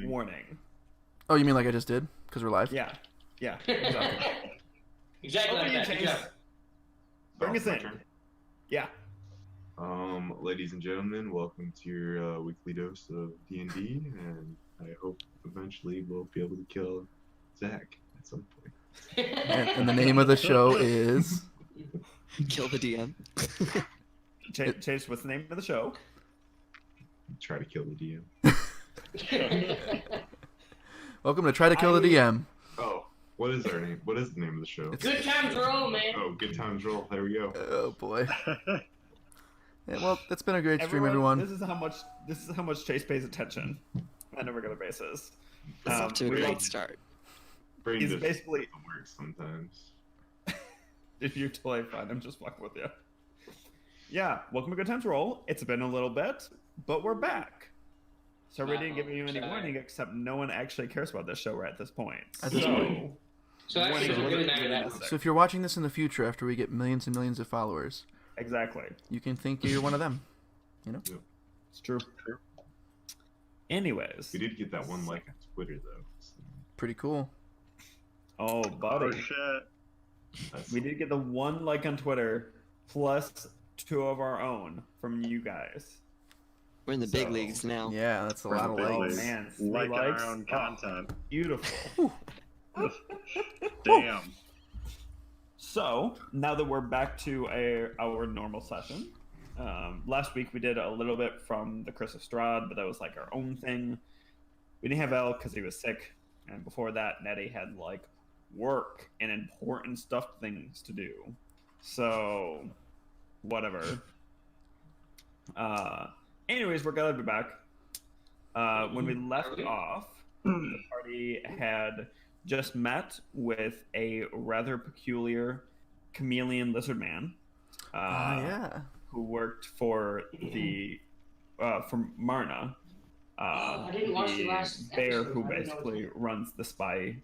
warning. Oh, you mean like I just did? Because we're live? Yeah. Yeah, exactly. Exactly like that. Good job. Bring us in. Yeah. Ladies and gentlemen, welcome to your weekly dose of D&D, and I hope eventually we'll be able to kill Zach at some point. And the name of the show is... Kill the DM. Chase, what's the name of the show? Try to kill the DM. Welcome to Try to Kill the DM. Oh, what is our name? What is the name of the show? Good times roll, man. Oh, Good Times Roll. There we go. Oh boy. Yeah, well, it's been a great stream, everyone. This is how much Chase pays attention on a regular basis. It's off to a great start. He's basically works sometimes. If you're totally fine, I'm just fucking with you. Yeah, welcome to Good Times Roll. It's been a little bit, but we're back. So we didn't give you any warning, except no one actually cares about this show right at this point. At this point. So actually, we're really mad at that. So if you're watching this in the future after we get millions and millions of followers, exactly, you can think you're one of them. You know? Yep. It's true. Anyways. We did get that one like on Twitter, though. So. Pretty cool. Oh, buddy. Oh, shit. We did get the one like on Twitter, plus 2 of our own from you guys. We're in the big leagues now. Yeah, that's a lot of likes. Oh, man. Liking likes. our own content. Beautiful. Damn. So, now that we're back to our normal session, last week we did a little bit from the Chris Estrad, but that was like our own thing. We didn't have El because he was sick, and before that, Nettie had like work and important things to do. So, whatever. Anyways, we're glad to be back. When we left off, the party had just met with a rather peculiar chameleon lizard man. Yeah. Who worked for the from Marna. I didn't watch the last bear episode. who I didn't know basically runs the spy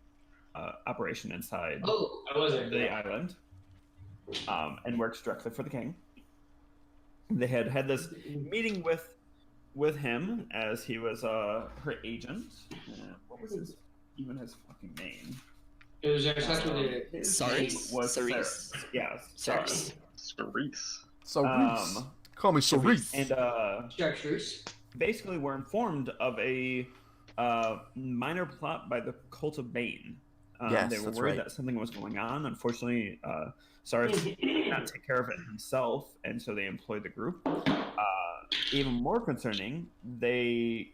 operation inside Oh, I wasn't. the island, and works directly for the king. They had this meeting with him as he was her agent. What was his fucking name? It was actually His Sorry? name was Cerise. Cerise. Yeah, Cerise. Cerise. Cerise. Call me Cerise. And Structures. basically we're informed of a minor plot by the Cult of Bane. Yes, they were that's worried right. that something was going on. Unfortunately, Cyrus could not take care of it himself, and so they employed the group. Even more concerning, the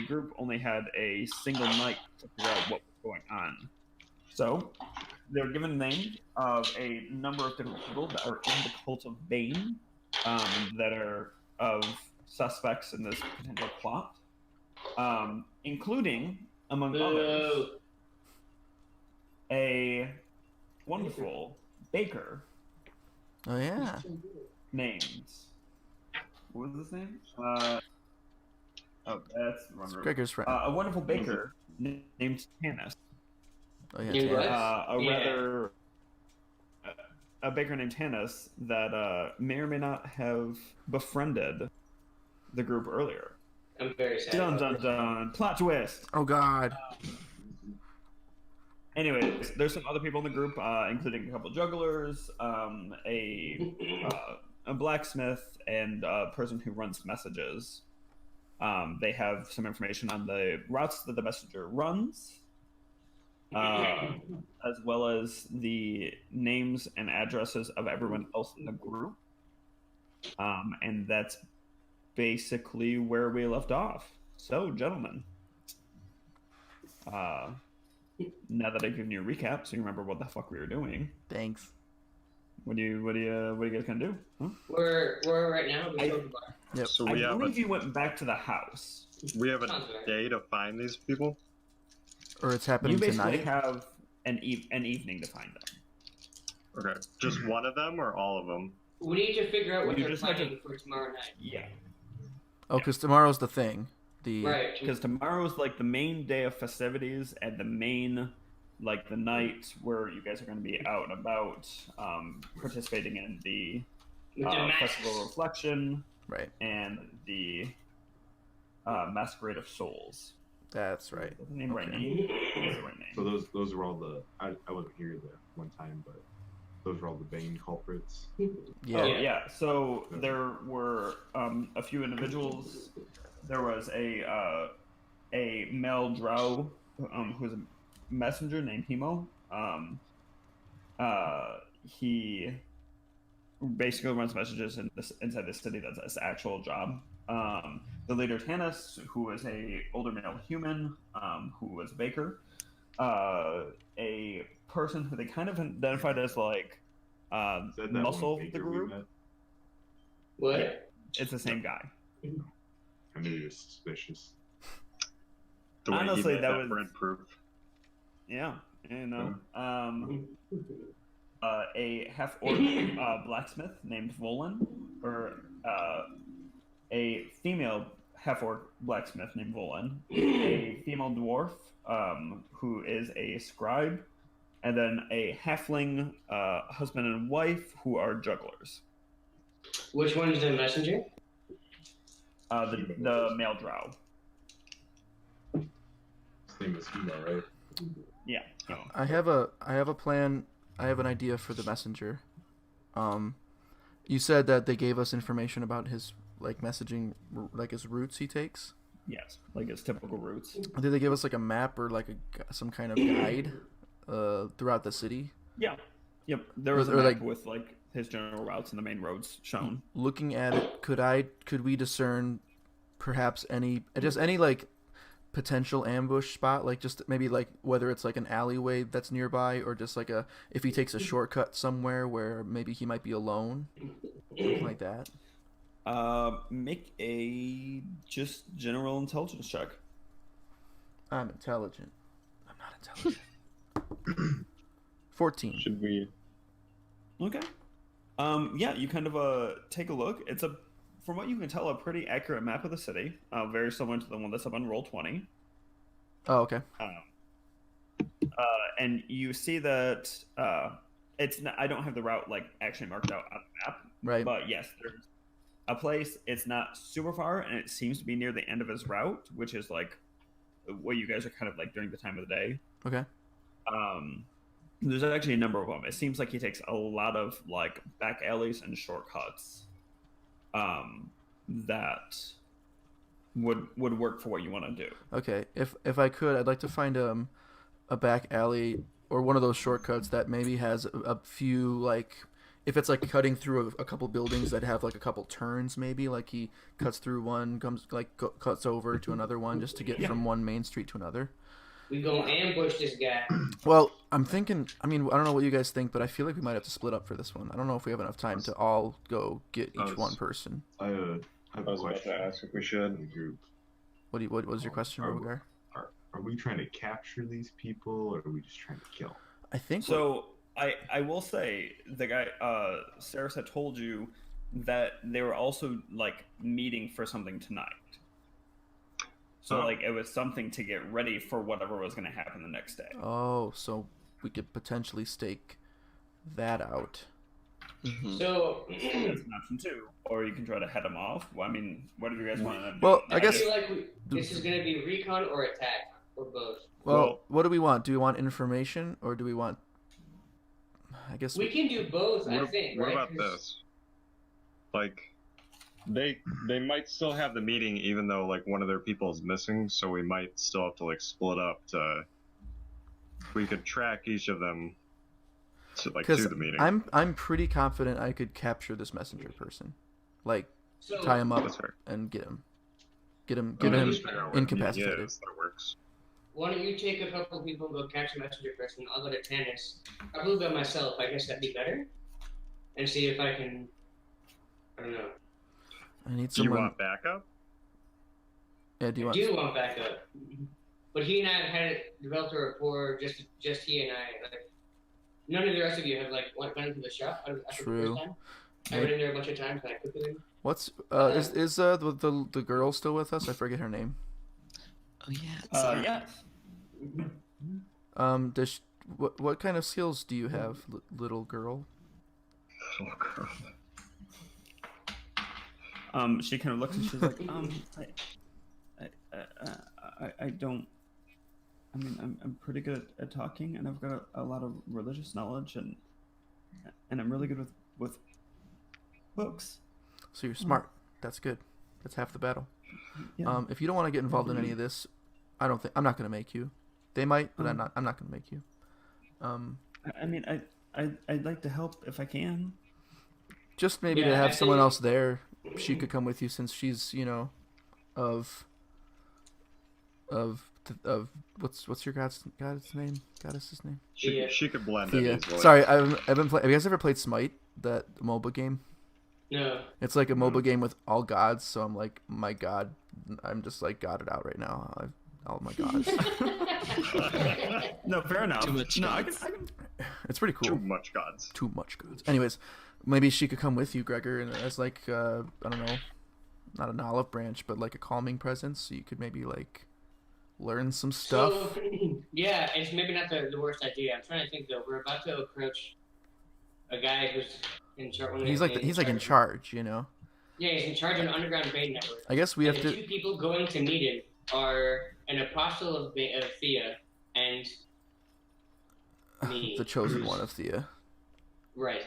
group only had a single night to figure out what was going on. So they were given the name of a number of different people that are in the Cult of Bane, that are of suspects in this potential plot, including, among others, a wonderful baker Oh, yeah. named... What was his name? That's the wrong group. Gregor's friend. A wonderful baker named Tanis. Oh, yeah. Named Taylor. what? A baker named Tanis that may or may not have befriended the group earlier. I'm very sad. Dun dun dun! Plot twist. Oh, God. Anyways, there's some other people in the group, including a couple jugglers, a blacksmith, and a person who runs messages. They have some information on the routes that the messenger runs, as well as the names and addresses of everyone else in the group. And that's basically where we left off. So, gentlemen, now that I've given you a recap, so you remember what the fuck we were doing, Thanks. what do you guys gonna do? Huh? We're right now. Yep. So I we have believe you went back to the house. a day to find these people? Or it's You happening basically tonight. have an evening to find them. Okay. Just one of them or all of them? We need to figure out what You they're just have to- planning for tomorrow night. Yeah, Oh, because tomorrow's the thing. The Right. because tomorrow's like the main day of festivities and the main, like the night where you guys are going to be out and about, participating in the With the masks. Festival of Reflection Right. and the Masquerade of Souls. That's right. That's the name, right Okay. name. That's the right name. So those were all the. I wasn't here the one time, but those were all the Bane culprits. Yeah. Oh, yeah. So there were a few individuals. There was a male drow who was a messenger named Hemo. He basically runs messages inside the city. That's his actual job. The leader Tanis, who is a older male human, who was a baker. A person who they kind of identified as like Said that muscle one of the baker we group. met. What? Yeah. It's the same guy. I knew he was suspicious. The way Honestly, he made that that was- bread proof. Yeah, you know. A half-orc blacksmith named Volan, or a female half-orc blacksmith named Volan, a female dwarf who is a scribe, and then a halfling husband and wife who are jugglers. Which one's the messenger? The male drow. His name is Hemo, right? Yeah. So. I have a plan. I have an idea for the messenger. You said that they gave us information about his like messaging, like his routes he takes. Yes, like its typical routes. Did they give us like a map or like some kind of guide throughout the city? Yeah. Yep. There was a Or, map like- with like his general routes and the main roads shown. Looking at it, could we discern perhaps any like potential ambush spot, like just maybe like whether it's like an alleyway that's nearby or just like if he takes a shortcut somewhere where maybe he might be alone, something like that. Make a just general intelligence check. I'm intelligent. I'm not intelligent. 14. Should we? Okay. Yeah, you kind of take a look. It's from what you can tell, a pretty accurate map of the city. Very similar to the one that's up on Roll20. Oh, okay. And you see that it's not, I don't have the route like actually marked out on the map, Right. but yes, there's a place. It's not super far, and it seems to be near the end of his route, which is like what you guys are kind of like during the time of the day. Okay. There's actually a number of them. It seems like he takes a lot of like back alleys and shortcuts that would work for what you want to do. Okay. If I could, I'd like to find a back alley or one of those shortcuts that maybe has a few like, if it's like cutting through a couple buildings that have like a couple turns, maybe like he cuts through one, comes like cuts over to another one just to get from one main street to another. We gonna ambush this guy. Well, I'm thinking, I mean, I don't know what you guys think, but I feel like we might have to split up for this one. I don't know if we have enough time to all go get each one person. I have I a was about question. to ask if we should. for the group. What was your question, Are- Rogar? Are we trying to capture these people, or are we just trying to kill? I think So I will say the guy Saris had told you that they were also like meeting for something tonight. So Oh. like it was something to get ready for whatever was going to happen the next day. Oh, so we could potentially stake that out. Mhm. So That's an option too. Or you can try to head them off. Well, I mean, what do you guys want to do? Well, I I guess- feel like this is gonna be recon or attack or both. Well, what do we want? Do we want information or do we want? I guess We can do both, I What, think. what right? about 'Cause this? Like, they might still have the meeting even though like one of their people is missing, so we might still have to like split up to. We could track each of them to because to the meeting. I'm pretty confident I could capture this messenger person, like So, tie him up That's fair. and get him Oh, him just figure out where incapacitated. he is, that works. why don't you take a couple people and go catch a messenger person? I'll go to Tannis. Probably by myself. I guess that'd be better. And see if I can. I don't know. I need Do you someone. want backup? Yeah, do you I want? do want backup. But he and I have had developed a rapport. Just he and I. Like, none of the rest of you have like went into the shop after True. the first time. I went in there a bunch of times and I cooked with him. What's is the girl still with us? I forget her name. Oh yeah. It's Zara. Yes. Does she, what kind of skills do you have, little girl? She kind of looks and she's like, I don't. I mean, I'm pretty good at talking, and I've got a lot of religious knowledge, and I'm really good with books. So you're smart. That's good. That's half the battle. Yeah. If you don't want to get involved in any of this, I'm not gonna make you. They might, but I'm not gonna make you. I mean, I'd like to help if I can. Just maybe to have someone else there. She could come with you since she's, of what's your goddess's name? She could blend Thea. in easily. Sorry, I've been have you guys ever played Smite, that MOBA game? No. It's like a MOBA game with all gods, so I'm like, my god, I'm just like godded out right now. All my gods. No, fair enough. Too much no, gods. I can... It's pretty cool. Too much gods. Too much gods. Anyways, maybe she could come with you, Gregor, and as like I don't know, not an olive branch, but like a calming presence. So you could maybe like learn some stuff. So, yeah, it's maybe not the worst idea. I'm trying to think though. We're about to approach a guy who's in charge. He's like in charge, Yeah, he's in charge of an underground Bane network. I guess we have the to. two people going to meet him are an apostle of Thea and me. The chosen one of Thea. Right.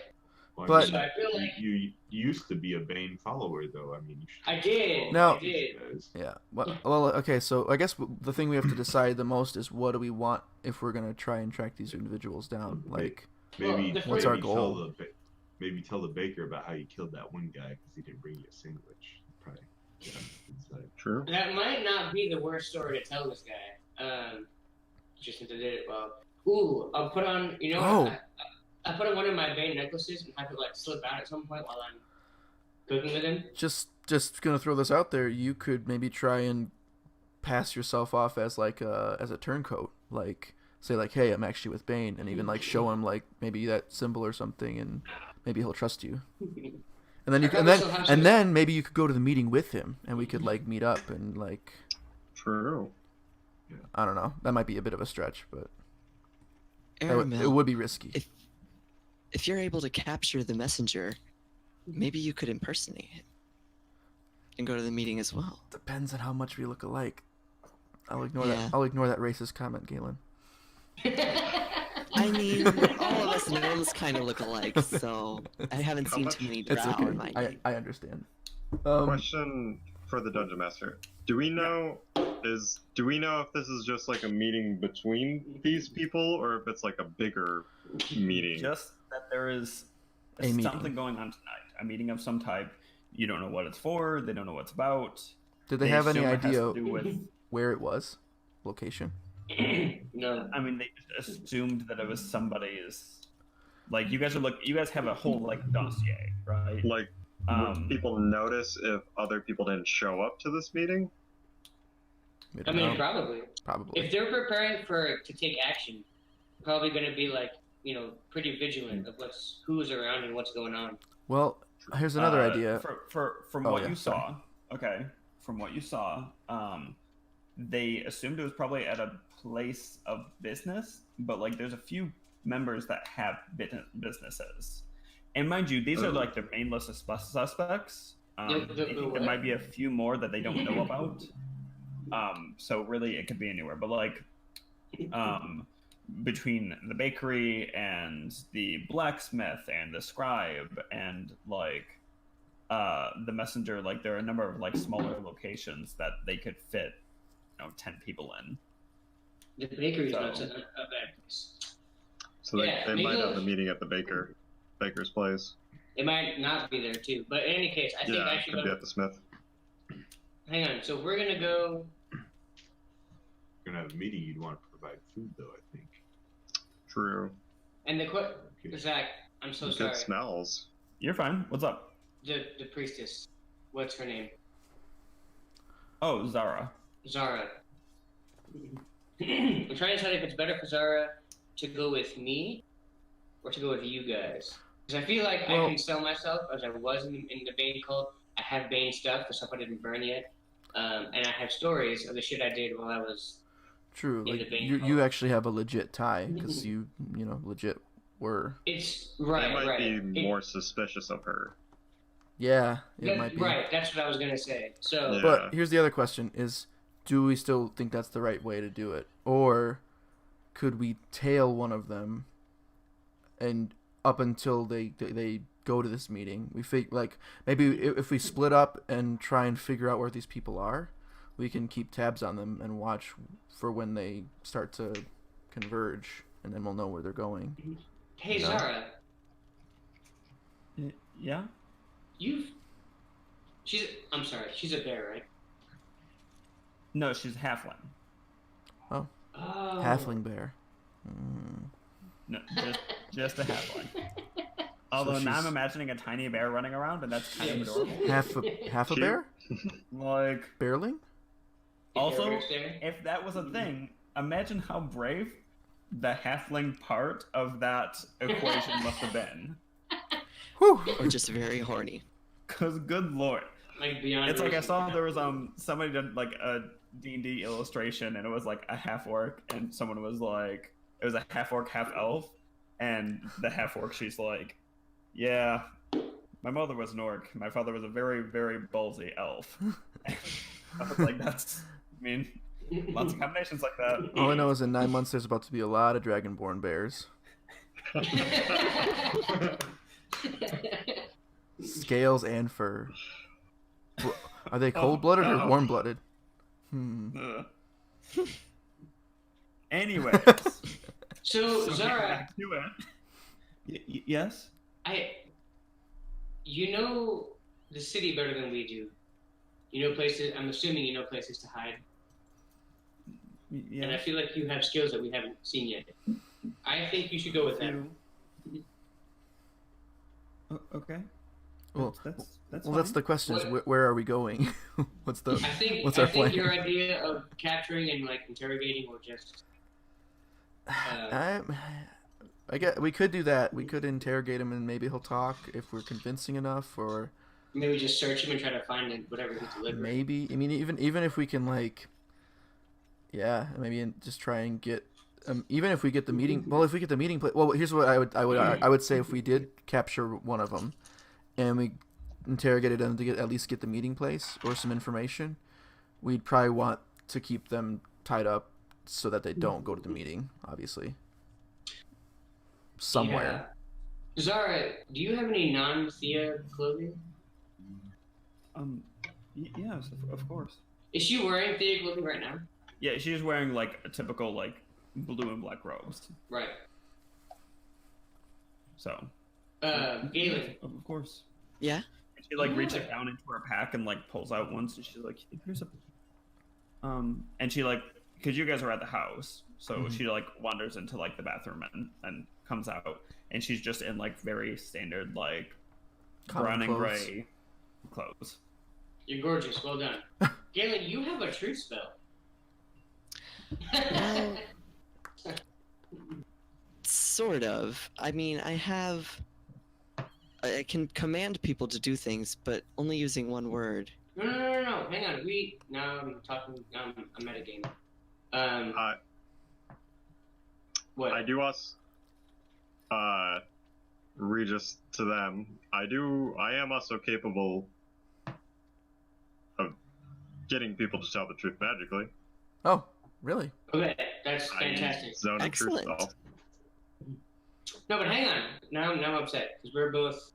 Well, But- So I feel like you used to be a Bane follower, though. I mean, you should. I did. No. I did. Yeah. Well, okay. So I guess the thing we have to decide the most is what do we want if we're gonna try and track these individuals down. Like, Maybe Well, what's our maybe goal? Maybe tell the baker about how you killed that one guy because he didn't bring you a sandwich. Probably. Yeah, inside. True. That might not be the worst story to tell this guy. Just since I did it well. Ooh, I'll put on. You know, Oh. what? I put on one of my Bane necklaces and have it like slip out at some point while I'm cooking with him. just gonna throw this out there. You could maybe try and pass yourself off as like as a turncoat. Like, say like, hey, I'm actually with Bane, and even like show him like maybe that symbol or something, and maybe he'll trust you. And then then maybe you could go to the meeting with him, and we could like meet up and like, True. I don't know. That might be a bit of a stretch, but it Aramil, would be risky. if you're able to capture the messenger, maybe you could impersonate it and go to the meeting as well. Depends on how much we look alike. I'll ignore Yeah. that. I'll ignore that racist comment, Galen. I mean, all of us gnomes kind of look alike, so I haven't seen too many It's drow in okay. my day. I understand. Question for the dungeon master: Do we know if this is just like a meeting between these people, or if it's like a bigger meeting? Just that there is A meeting. something going on tonight. A meeting of some type. You don't know what it's for. They don't know what it's about. Did they have any assume it has idea to do with, where it was? Location? No. I mean, they just assumed that it was somebody's. Like you guys have a whole like dossier, right? Like, would people notice if other people didn't show up to this meeting? We I don't mean, know. probably. Probably. If they're preparing to take action, probably going to be like, pretty vigilant of who's around and what's going on. Well, here's another idea. From Oh, what yeah, you sorry. saw, okay. From what you saw, they assumed it was probably at a place of business, but like there's a few members that have businesses, and mind you, these are like their main list of suspects. I think there might be a few more that they don't know about. So really, it could be anywhere, but like, between the bakery and the blacksmith and the scribe and like the messenger, like there are a number of like smaller locations that they could fit 10 people in. The bakery's not a bad place. So Yeah, they maybe might have they'll- the meeting at the baker's place. It might not be there too, but in any case, I think Yeah, I it should could be go. at the Smith. Hang on, so we're gonna go. If you're gonna have a meeting, you'd want to provide food, though. I think. True. And the Okay. Zach, I'm so Good sorry. smells. You're fine. What's up? The priestess, what's her name? Oh, Zara. Zara. I'm trying to decide if it's better for Zara to go with me or to go with you guys. Because I feel like I can sell myself as I was in the Bane cult. I have Bane stuff, the stuff I didn't burn yet. And I have stories of the shit I did while I was. True. in Like the Bane you cult. actually have a legit tie because you legit were. It's They right, might right. be more suspicious of her. Yeah, it might be. Right, that's what I was gonna say. So Yeah. But here's the other question: is do we still think that's the right way to do it, or could we tail one of them, and up until they go to this meeting, we like maybe if we split up and try and figure out where these people are, we can keep tabs on them and watch for when they start to converge, and then we'll know where they're going. Hey, Zara. Yeah? I'm sorry, she's a bear, right? No, she's halfling. Oh. Oh. Halfling bear. No, just a halfling. Although now I'm she's- imagining a tiny bear running around, and that's kind of adorable. Half a bear? Like, Bearling? also, Bear's there? if that was a thing, imagine how brave the halfling part of that equation must have been. Whew. Or just very horny. Cause good lord, Like beyond. it's like I reason. saw there was somebody did like a D&D illustration, and it was like a half orc, and someone was like, it was a half orc, half elf, and the half orc, she's like, yeah, my mother was an orc, my father was a very, very ballsy elf. I was like, that's, I mean, lots of combinations like that. All I know is in 9 months there's about to be a lot of dragonborn bears. Scales and fur. Are they cold-blooded or warm-blooded? Ugh. Anyways, So, getting Zara, back to it. Yes? You know the city better than we do. You know places. I'm assuming you know places to hide, and I Yeah. feel like you have skills that we haven't seen yet. I think you should go with them. Okay. Well, That's well, that's fine. the question: is What- where are we going? What's the? I think. What's I our think plan? your idea of capturing and like interrogating or just. I guess we could do that. We could interrogate him, and maybe he'll talk if we're convincing enough, or Maybe just search him and try to find whatever he delivered. maybe. I mean, even if we can like, yeah, maybe just try and get. Even if we get the meeting, well, if we get the meeting place, well, here's what I would say: if we did capture one of them, and we interrogated them to at least get the meeting place or some information, we'd probably want to keep them tied up so that they don't go to the meeting, obviously. Somewhere. Yeah. Zara, do you have any non-Thea clothing? Yes, of course. Is she wearing Thea clothing right now? Yeah, she's wearing like a typical like blue and black robes. Right. So. Galen. Of course. Yeah? And she like reaches down into her pack and like pulls out one, so she's like, here's a. And she like, because you guys are at the house, so she like wanders into like the bathroom and comes out, and she's just in like very standard like Common brown and clothes. gray clothes. You're gorgeous. Well done. Galen, you have a truth spell. Well, sort of. I mean, I can command people to do things, but only using one word. No. Hang on. Now I'm talking. I'm a metagame. What? I do us, Regis to them. I am also capable of getting people to tell the truth magically. Oh, really? Okay, that's fantastic. Zone of truth Excellent. spell. No, but hang on. Now I'm upset because we're both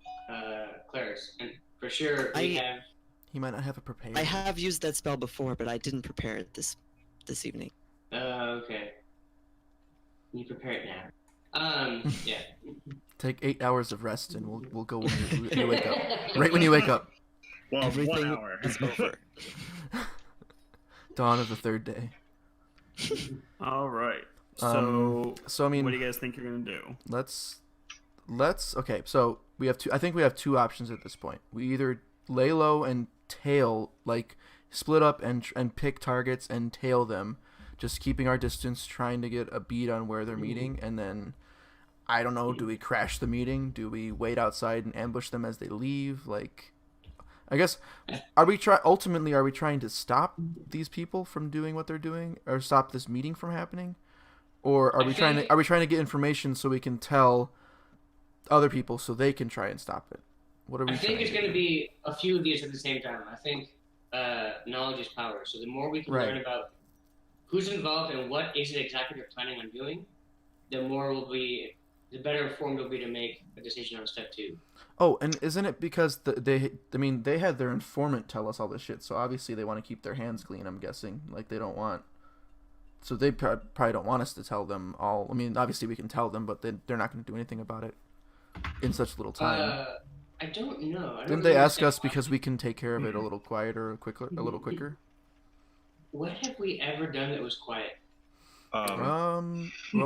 clerics, and for sure we have. He might not have it prepared. I have used that spell before, but I didn't prepare it this evening. Okay. You prepare it now. Yeah. Take 8 hours of rest, and we'll go when you wake up. Right when you wake up. Well, 1 Everything hour. is over. Dawn of the third day. All right. So, So I mean, what do you guys think you're gonna do? let's okay. So we have two. I think we have two options at this point. We either lay low and tail, like split up and pick targets and tail them, just keeping our distance, trying to get a beat on where they're meeting, and then I don't know. Do we crash the meeting? Do we wait outside and ambush them as they leave? Like, I guess ultimately are we trying to stop these people from doing what they're doing, or stop this meeting from happening? Or are we trying to get information so we can tell other people so they can try and stop it? What are we? I think it's going to be a few of these at the same time. I think knowledge is power. So the more we can Right. learn about who's involved and what is it exactly they're planning on doing, the better informed we'll be to make a decision on step 2. Oh, and isn't it because they had their informant tell us all this shit, so obviously they want to keep their hands clean, I'm guessing. Like, they don't want... So they probably don't want us to tell them all. I mean, obviously we can tell them, but they're not going to do anything about it in such little time. I don't know. Didn't they ask us because we can take care of it a little quieter, a little quicker? What have we ever done that was quiet? Well,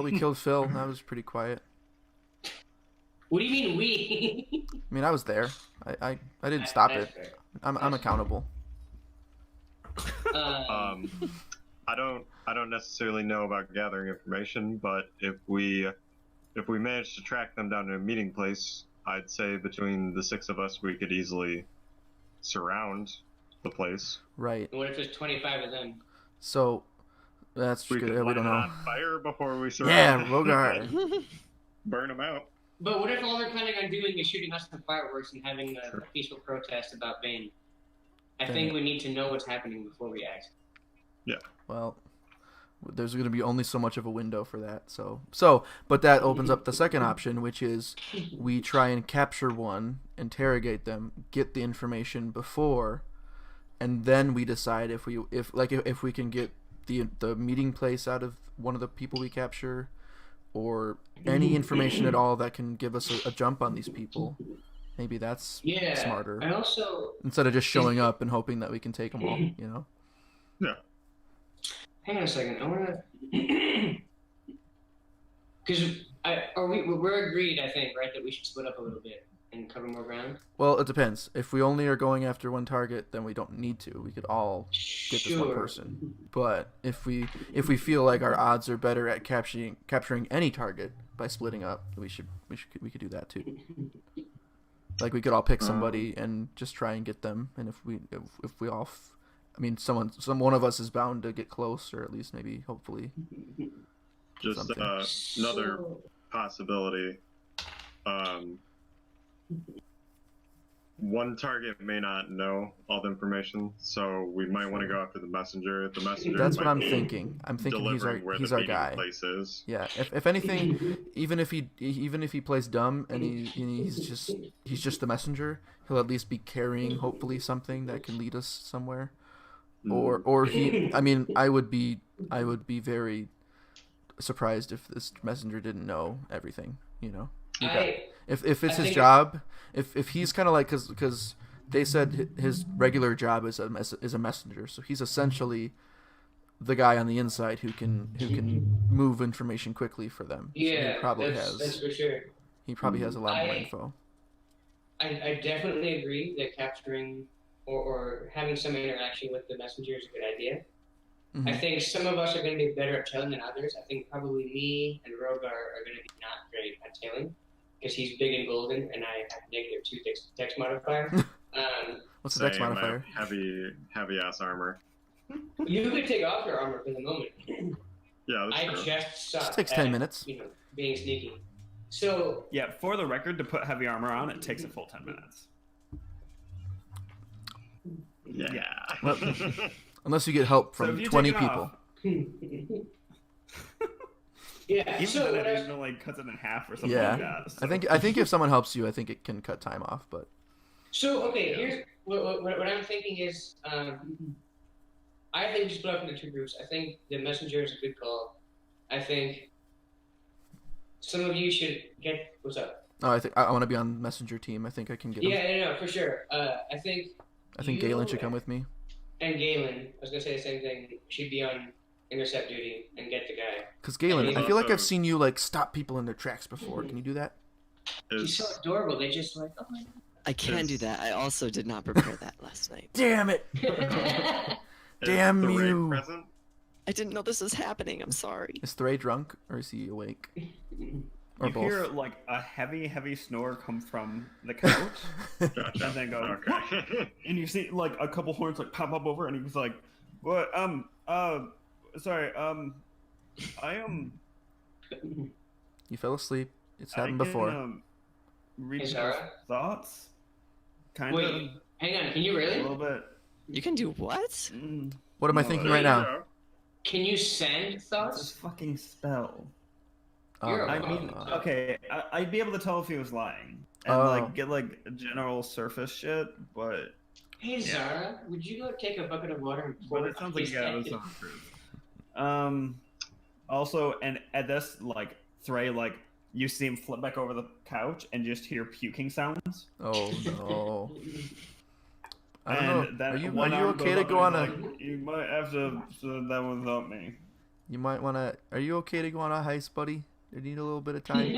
we killed Phil. That was pretty quiet. What do you mean we? I mean, I was there. I didn't stop it. Fair. I'm accountable. I don't necessarily know about gathering information, but if we manage to track them down to a meeting place, I'd say between the 6 of us, we could easily surround the place. Right. What if there's 25 of them? So that's We good. could We light don't it know. on fire before we surround. Yeah, it. Rogar. Burn them out. But what if all they're planning on doing is shooting us with fireworks and having a peaceful protest about Bane? I think we need to know what's happening before we act. Yeah. Well, there's going to be only so much of a window for that. But that opens up the second option, which is we try and capture one, interrogate them, get the information before, and then we decide if we can get the meeting place out of one of the people we capture, or any information at all that can give us a jump on these people. Maybe that's smarter. I also instead of just showing up and hoping that we can take them all. You know. Yeah. Hang on a second. I want to, because we're agreed, I think, right, that we should split up a little bit and cover more ground. Well, it depends. If we only are going after one target, then we don't need to. We could all get this one Sure. person. But if we feel like our odds are better at capturing any target by splitting up, we could do that too. Like, we could all pick somebody and just try and get them. And if we all, I mean, one of us is bound to get close, or at least maybe, hopefully. Just something. another possibility. One target may not know all the information, so we might want to go after the messenger. The messenger. That's what might I'm be thinking. I'm thinking he's our delivering where he's the our meeting guy. place is. Yeah. If anything, even if he plays dumb and he's just the messenger, he'll at least be carrying hopefully something that can lead us somewhere. Or he. I mean, I would be very surprised if this messenger didn't know everything. You know. If it's his job, if he's kind of like, because they said his regular job is a messenger, so he's essentially the guy on the inside who can move information quickly for them. Yeah, so he probably that's for sure. He probably has a lot more info. I definitely agree that capturing or having some interaction with the messenger is a good idea. Mm-hmm. I think some of us are going to be better at tailing than others. I think probably me and Rogar are going to be not great at tailing, because he's big and golden, and I have -2 dex modifier. What's the dex modifier? Heavy ass armor. You could take off your armor for the moment. Yeah, that's I true. just suck. It takes 10 minutes. Being sneaky. So Yeah, for the record, to put heavy armor on, it takes a full 10 minutes. Yeah. Unless you get help So from if you 20 take it people. off, yeah. even So then, it usually cuts it in half or something Yeah, like that. So. I think if someone helps you, I think it can cut time off. But okay, here's what I'm thinking is, I think you split up into 2 groups. I think the messenger is a good call. I think some of you should get what's up. I think I want to be on messenger team. I think I can get him. Yeah, for sure. I think Galen should come with me. And Galen, I was gonna say the same thing. Should be on intercept duty and get the guy. Because Galen, And I feel like I've also- seen you like stop people in their tracks before. Can you do that? He's so adorable. They just like, oh my I can do that. I also did not prepare that last night. Damn it! god. Damn the raid you. present? I didn't know this was happening. I'm sorry. Is Thray drunk or is he awake? Or You both? hear like a heavy snore come from the couch, Gotcha. and then go, Okay. and you see like a couple horns like pop up over, and he's like, "What? Sorry. I am. You fell asleep. It's I happened can, before. Read Hey, people's Sarah? thoughts. Kind Wait, of. hang on. Can you A really? little bit. You can do what? Mm, What am I thinking right now? Can you send It's a thoughts? fucking spell. You're a I mean, fucking okay, I'd be able to tell if he was lying and Oh. like get like general surface shit, but Hey Zara, would you go take a bucket of water and pour but it it sounds on like his yeah, head? that's not true. Also, and at this like Thray, like you see him flip back over the couch and just hear puking sounds. Oh no. I don't And know. then Are you one okay arm to goes up go and on he's a? like, you might have to send that one without me. You might want to. Are you okay to go on a heist, buddy? You need a little bit of time.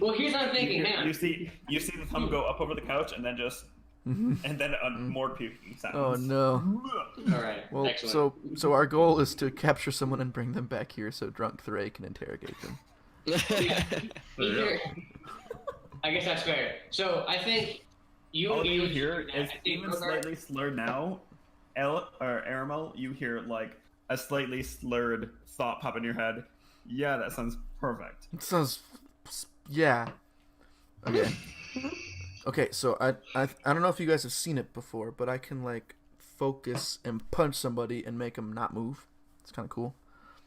Well, here's what I'm thinking. Hang on. You see the thumb go up over the couch and then just and then more puking sounds. Oh no. All right. Well, Excellent. so our goal is to capture someone and bring them back here so drunk Thray can interrogate them. Either, I guess that's fair. So I think you All you engage hear in that. is I think even Rogar- slightly slurred now. Aramel, you hear like a slightly slurred thought pop in your head. Yeah, that sounds perfect. It sounds, yeah. Okay. Okay, so I don't know if you guys have seen it before, but I can like focus and punch somebody and make them not move. It's kind of cool.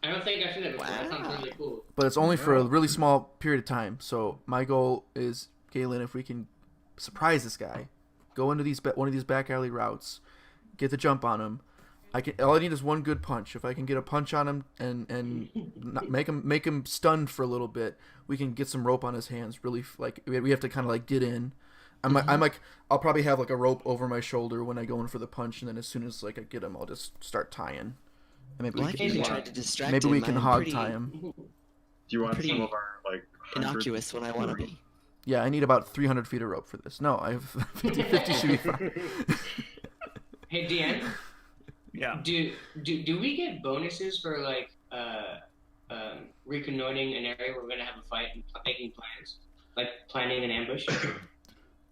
I don't think I've seen that before. That sounds really cool. But it's only for a really small period of time. So my goal is, Galen, if we can surprise this guy, go into one of these back alley routes, get the jump on him. All I need is one good punch. If I can get a punch on him and not make him stunned for a little bit, we can get some rope on his hands. Really, like we have to kind of like get in. I'll probably have like a rope over my shoulder when I go in for the punch, and then as soon as like I get him, I'll just start tying. And maybe Well, I we can can, try to distract maybe him. we can I'm hog pretty tie him. Do you want Pretty some of our like innocuous when I want to be. Yeah, I need about 300 feet of rope for this. No, I have 50 should be fine. Hey, DM, Yeah. do we get bonuses for like reconnoitering an area where we're gonna have a fight and making plans, like planning an ambush?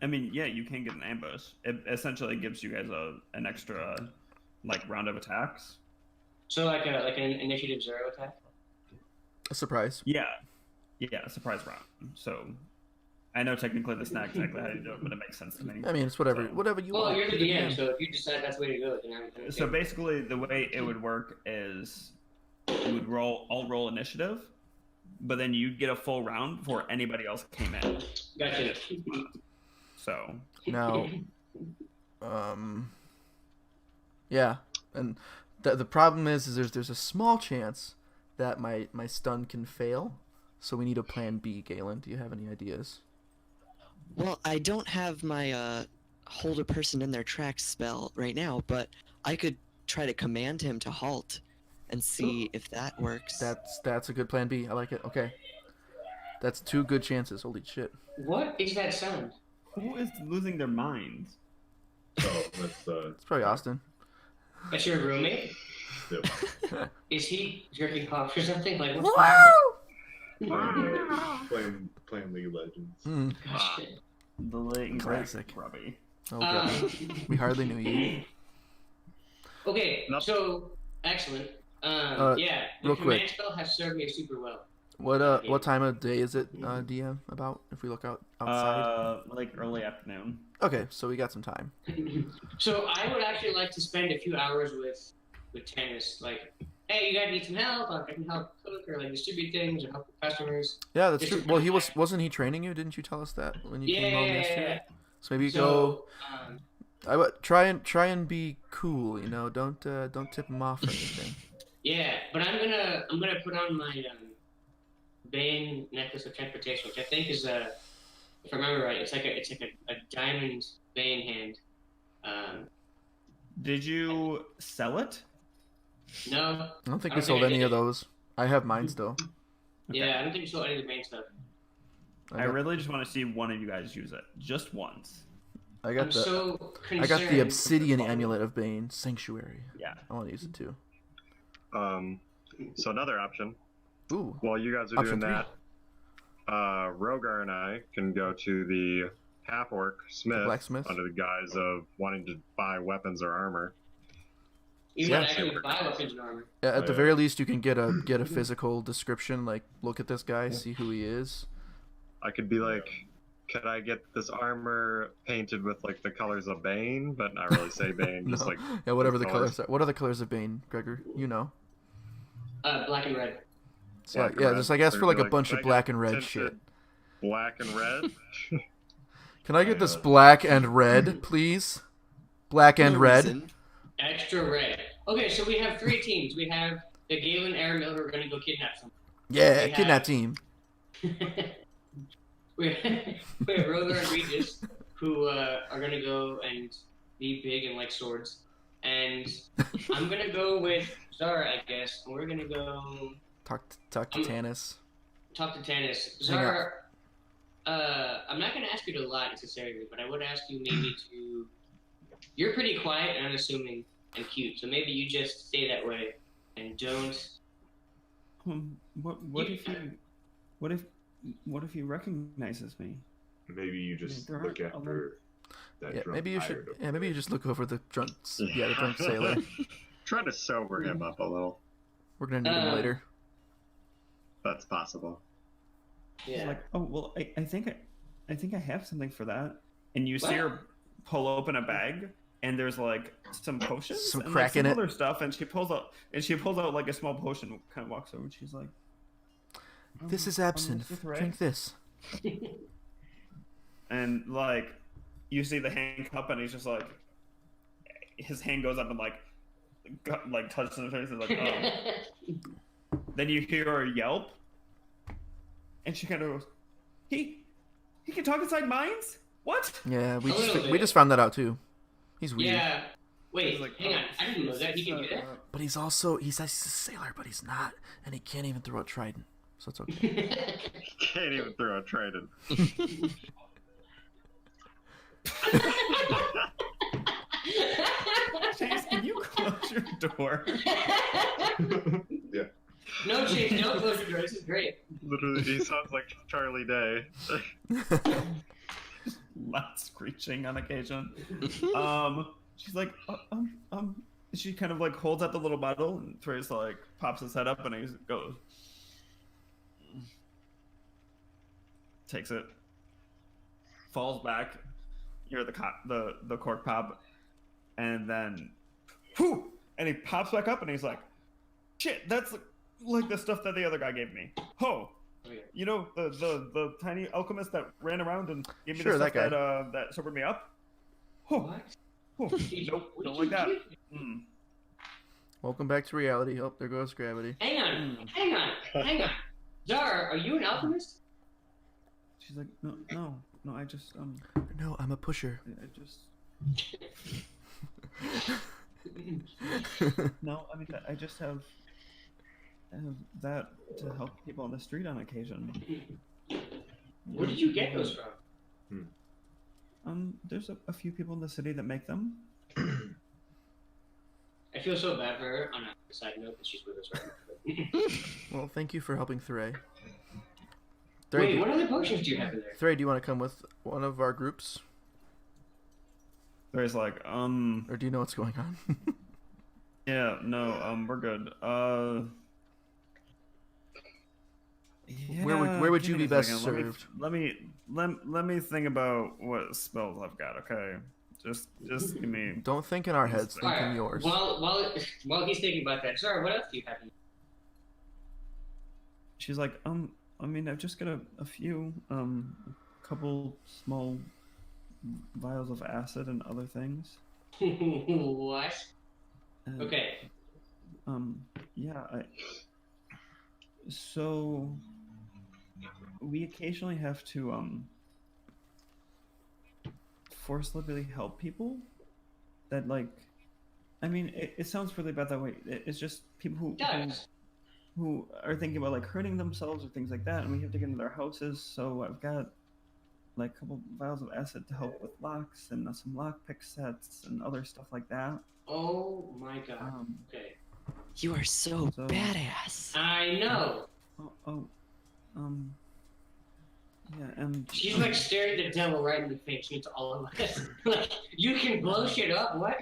I mean, yeah, you can get an ambush. It essentially gives you guys an extra like round of attacks. So like an initiative 0 attack. A surprise. Yeah, a surprise round. So I know technically that's not exactly how you do it, but it makes sense to me. I mean, it's whatever So- you Well, want. you're the You're DM, so if you decide that's the way to go, then I'm So basically, the way it would work is you would roll initiative, but then you'd get a full round before anybody else came in. Gotcha. So Now, yeah, and the problem is there's a small chance that my stun can fail, so we need a plan B. Galen, do you have any ideas? Well, I don't have my hold a person in their tracks spell right now, but I could try to command him to halt and see if that works. That's a good plan B. I like it. Okay, that's 2 good chances. Holy shit! What is that sound? who is losing their minds? Oh, that's It's probably Austin. That's your roommate? yep. Is he jerking off or something? Like what's Playing League of Legends. Mm. Gosh, The late Classic. Robbie. Oh, God. We hardly knew you. Okay, Nope. so excellent. Yeah, the real command quick. spell has served me super well. What time of day is it, DM? About if we look outside. Like early afternoon. Okay, so we got some time. So I would actually like to spend a few hours with Tennis. Like, hey, you guys need some help? I can help cook or like distribute things or help with customers. Yeah, that's true. Well, wasn't he training you? Didn't you tell us that when you came home yesterday? So maybe go. I would try and be cool. You know, don't tip him off or anything. Yeah, but I'm gonna put on my Bane necklace of transportation, which I think is if I remember right, it's like a diamond Bane hand. Did you sell it? No. I don't think I we don't sold think I any did. of those. I have mine still. Yeah, I don't think we sold any of the Bane stuff. I really just want to see one of you guys use it, just once. I got I'm the so concerned. I got the obsidian amulet of Bane Sanctuary. Yeah. I want to use it too. So another option, Ooh. while you guys are Option doing 3. that, Rogar and I can go to the half-orc smith blacksmith? under the guise of wanting to buy weapons or armor. You Yeah. might actually buy weapons and armor. Yeah, at the Yeah. very least, you can get a physical description. Like, look at this guy, see who he is. I could be like, could I get this armor painted with like the colors of Bane, but not really say Bane, just No. like Yeah, whatever those the colors are. What are the colors of Bane, Gregor? You know. Black and red. So Black and yeah, red. just I guess for like a bunch "Can of I black get and red tinted shit. Black and red. Can I get this black and red, please? Black and No red. reason. Extra red. Okay, so we have 3 teams. We have the Galen Airmill who are going to go kidnap someone. Yeah, We kidnap have- team. we have Roller and Regis who are going to go and be big and like swords. And I'm going to go with Zara, I guess. And we're going to go Talk to Tanis. talk to Tanis. Hang out. Zara, I'm not going to ask you to lie necessarily, but I would ask you maybe to... You're pretty quiet and unassuming and cute, so maybe you just stay that way and don't... What if he recognizes me? Maybe you just There look aren't after that Yeah, drunk maybe you should. pirate over Yeah, maybe there. you just look over the drunk. Yeah, the drunk sailor. Try to sober him up a little. We're gonna need him later. That's possible. She's Yeah. like, oh well, I think I have something for that. And you see What? her pull open a bag, and there's like some potions, Some and crack like, in some it. other stuff, and she pulls out like a small potion, kind of walks over, and she's like, This is I'm absinthe. with Ray. Drink this. And like, you see the hand cup, and he's just like, his hand goes up and like touches his face, and like, oh. Then you hear her yelp, and she kind of goes, he can talk inside mines? What? Yeah, A little we bit. just found that out too. He's weird. Yeah. Wait, He's like, hang oh, on. I didn't know that. He can do that? But he's also he's a sailor, but he's not, and he can't even throw a trident. So it's okay. Can't even throw a trident. Chase, can you close your door? Yeah. No, Chase, don't close your door. This is great. Literally, he sounds like Charlie Day. Loud screeching on occasion. She's like, she kind of like holds out the little bottle, and Thrace like pops his head up, and he goes, takes it, falls back. You hear the cork pop, and then, whoo! And he pops back up, and he's like, shit, that's like the stuff that the other guy gave me. Ho! You know the tiny alchemist that ran around and gave me Sure, the that stuff guy. that sobered me up. Oh, What? oh, nope, What don't did like that. you do? Mm. Welcome back to reality. Oh, there goes gravity. Hang on. Zara, are you an alchemist? She's like, no, I just No, I'm a pusher. I just no, I mean I just have that to help people on the street on occasion. Where did you get those from? There's a few people in the city that make them. I feel so bad for her. On a side note, that she's with us right now. Well, thank you for helping Thray. Wait, what other potions do you have in there? Thray, do you want to come with one of our groups, There's like, or do you know what's going on? yeah, no, we're good. Where would give you me be a best second. served? Let me think about what spells I've got. Okay, just give me. Don't think in our heads. Think in Alright, yours. While he's thinking about that, Zara, what else do you have? She's like, I mean, I've just got a few, couple small vials of acid and other things. What? And, Okay. Yeah, so we occasionally have to, forcibly help people that, like, I mean, it sounds really bad that way. It's just people Does. who are thinking about, like, hurting themselves or things like that, and we have to get into their houses, so I've got, like, a couple vials of acid to help with locks and some lockpick sets and other stuff like that. Oh my god. Okay. You are so So- badass. I know. Yeah, and She's like staring the devil right in the face. It's all of us. Like, you can blow shit up. What?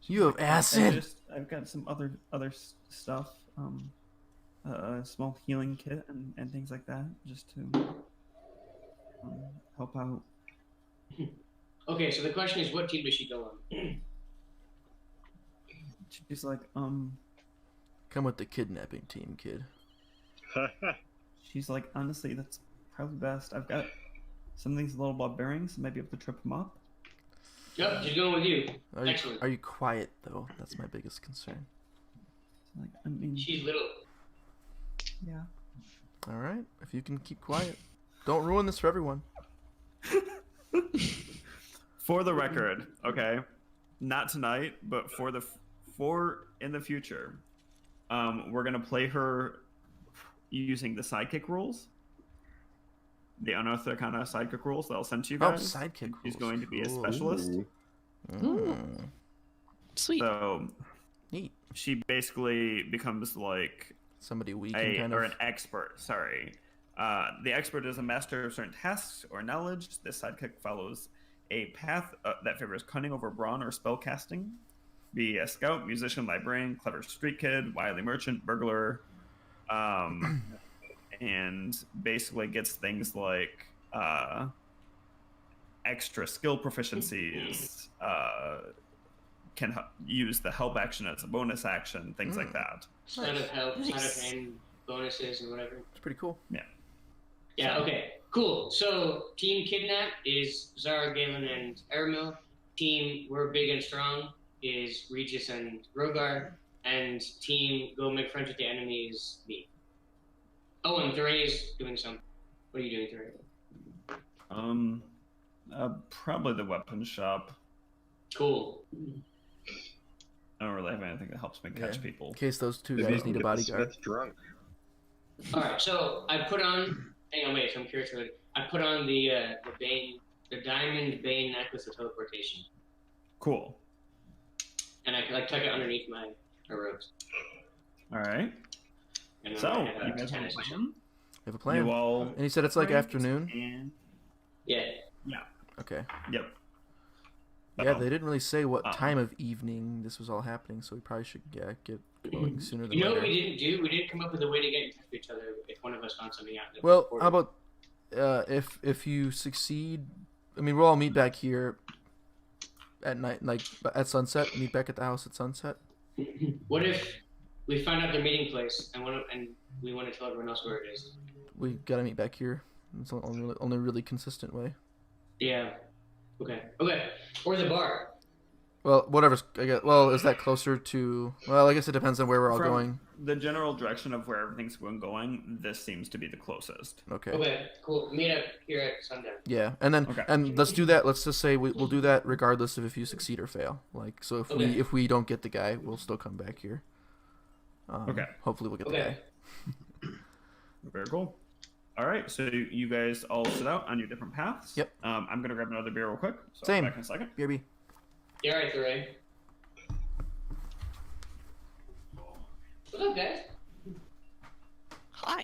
You have acid. I've got some other stuff, a small healing kit and things like that, just to help out. Okay, so the question is, what team does she go on? She's like, Come with the kidnapping team, kid. she's like, honestly, that's probably best. I've got some things a little barbarian, so maybe I have to trip them up. Yep, she's going with you. Excellent. Are you quiet though? That's my biggest concern. Like, I mean, She's little. yeah. All right, if you can keep quiet, don't ruin this for everyone. For the record, okay, not tonight, but for in the future, we're gonna play her using the sidekick rules, the unearthed kind of sidekick rules that I'll send to you guys. Oh, sidekick rules. She's going to be a Cool. specialist. Sweet. So Neat. she basically becomes like Somebody we can kind or of. an expert. Sorry, the expert is a master of certain tasks or knowledge. This sidekick follows a path that favors cunning over brawn or spell casting. Be a scout, musician, librarian, clever street kid, wily merchant, burglar, and basically gets things like extra skill proficiencies. Can use the help action as a bonus action, things like that. Sign of help, sign of Nice. hand, bonuses, and whatever. It's pretty cool. Yeah, okay. Cool. So, Team Kidnap is Zara, Galen, and Aramil. Team We're Big and Strong is Regis and Rogar. And Team Go Make Friends with the Enemy is me. Oh, and Therese doing something. What are you doing, Therese? Probably the weapon shop. Cool. I don't really have anything that helps me catch Yeah. people. In case those two Maybe guys need a get the bodyguard. Smith drunk. Alright, so I put on. Hang on, wait, so I'm curious. I put on the diamond Bane necklace of teleportation. Cool. And I like tuck it underneath my robes. All right. And then So I have you guys have a tennis or something. plan? You have a plan. You all. And he said it's like afternoon. And... Yeah. Okay. Yep. Yeah, they didn't really say what time of evening this was all happening, so we probably should get going sooner than You know later. what we didn't do? We didn't come up with a way to get in touch with each other if one of us found something out. Well, how about if you succeed? I mean, we'll all meet back here at night, like at sunset. Meet back at the house at sunset. What if we find out their meeting place and we want to tell everyone else where it is? We gotta meet back here. It's the only really consistent way. Yeah. Okay. Or the bar. Well, whatever's. I guess. Well, is that closer to? Well, I guess it depends on where we're all From going. the general direction of where everything's going, this seems to be the closest. Okay. Okay. Cool. Meet up here at sundown. Yeah, and then Okay. and let's do that. Let's just say we'll do that regardless of if you succeed or fail. Like, so if Okay. if we don't get the guy, we'll still come back here. Okay. Hopefully we'll get the Okay. guy. Very cool. All right, so you guys all set out on your different paths. Yep. I'm gonna grab another beer real quick. So Same. I'll be back in a second. BRB. Yeah, all right, Ray. What's up, guys? Hi.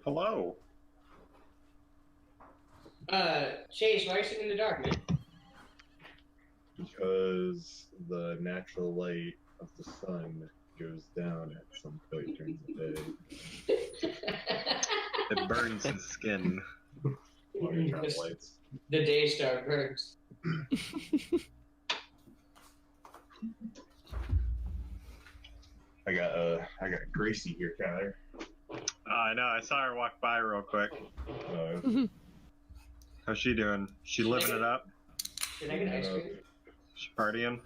Hello. Chase, why are you sitting in the dark, man? Because the natural light of the sun goes down at some point during the day. It burns his skin. Long term lights. The day star burns. I got Gracie here, Kyler. I know. I saw her walk by real quick. How's she doing? She living it up? Can I get ice cream? She partying?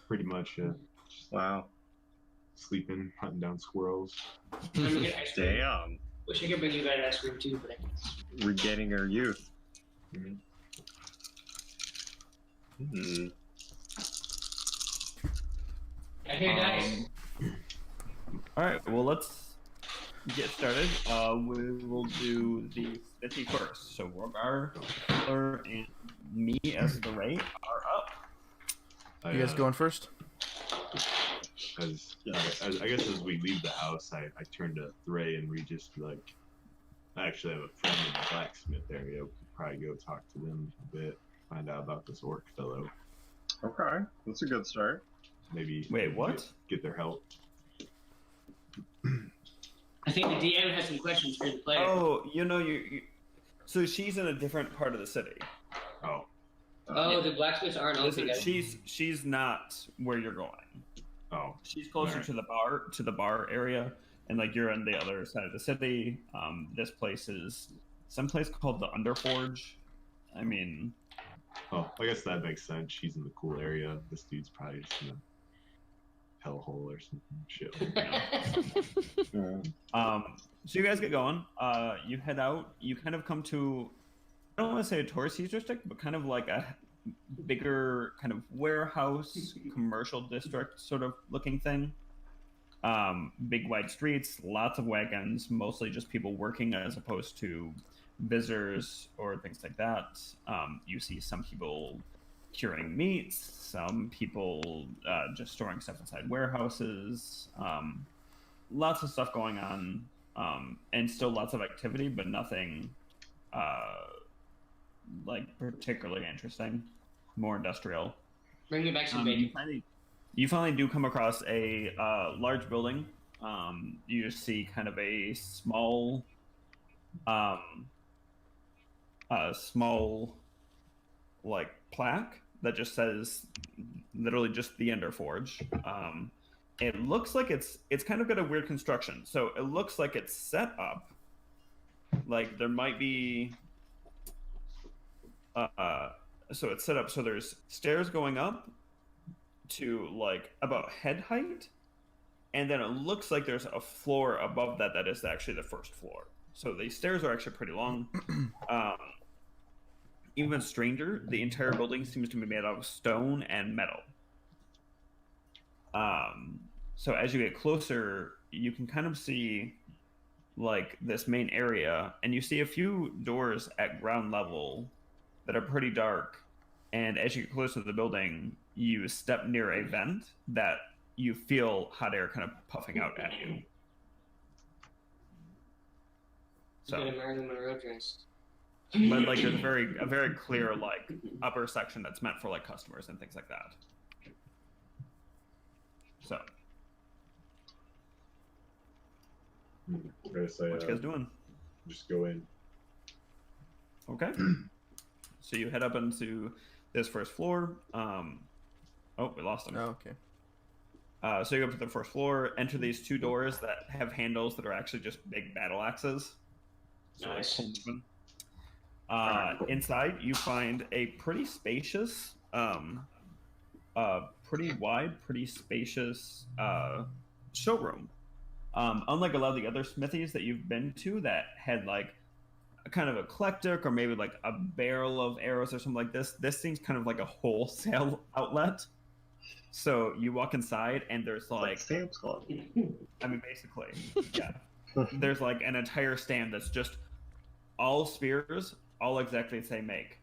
Pretty much, just Wow. sleeping, hunting down squirrels. Can I get ice cream? Damn. Wish I could bring you guys ice cream too, but I can't. Regaining her youth. Mhm. Hmm. I hear dice. All right, well let's get started. We will do the 50 first. So Rogar, Taylor, and me as the rate are up. You guys going first? As I guess as we leave the house, I turn to Thray and we just like, I actually have a friend in the blacksmith area. We could probably go talk to them a bit, find out about this orc fellow. Okay. That's a good start. Maybe Wait, what? Get their help. I think the DM has some questions for the player. Oh, you know you So she's in a different part of the city. Oh. Oh, the blacksmiths aren't all together. She's not where you're going. Oh. She's closer Alright. to the bar area, and like you're on the other side of the city. This place is some place called the Underforge. I mean, Oh, I guess that makes sense. She's in the cool area. This dude's probably just in a hellhole or something. Shit. so you guys get going. You head out. You kind of come to, I don't want to say a touristy district, but kind of like a bigger kind of warehouse commercial district sort of looking thing. Big wide streets, lots of wagons, mostly just people working as opposed to visitors or things like that. You see some people curing meats, some people just storing stuff inside warehouses. Lots of stuff going on, and still lots of activity, but nothing like particularly interesting. More industrial. Bring me back some bacon. You finally do come across a large building. You just see kind of a small like plaque that just says literally just the Underforge. It looks like it's kind of got a weird construction. So it looks like it's set up like there might be so it's set up so there's stairs going up to like about head height, and then it looks like there's a floor above that that is actually the first floor. So the stairs are actually pretty long. Even stranger, the entire building seems to be made out of stone and metal. So as you get closer, you can kind of see like this main area, and you see a few doors at ground level that are pretty dark. And as you get closer to the building, you step near a vent that you feel hot air kind of puffing out at you. So, Marilyn Monroe dress. but like there's a very clear like upper section that's meant for like customers and things like that. So, I guess what you guys doing? Just go in. Okay. So you head up into this first floor. Oh, we lost him. Oh, okay. So you go up to the first floor, enter these two doors that have handles that are actually just big battle axes. So Nice. Inside, you find a pretty spacious, pretty wide, pretty spacious showroom. Unlike a lot of the other smithies that you've been to that had like a kind of eclectic or maybe like a barrel of arrows or something like this seems kind of like a wholesale outlet. So you walk inside and there's like Sam's Club. I mean, basically, yeah. There's like an entire stand that's just all spears, all exactly the same make.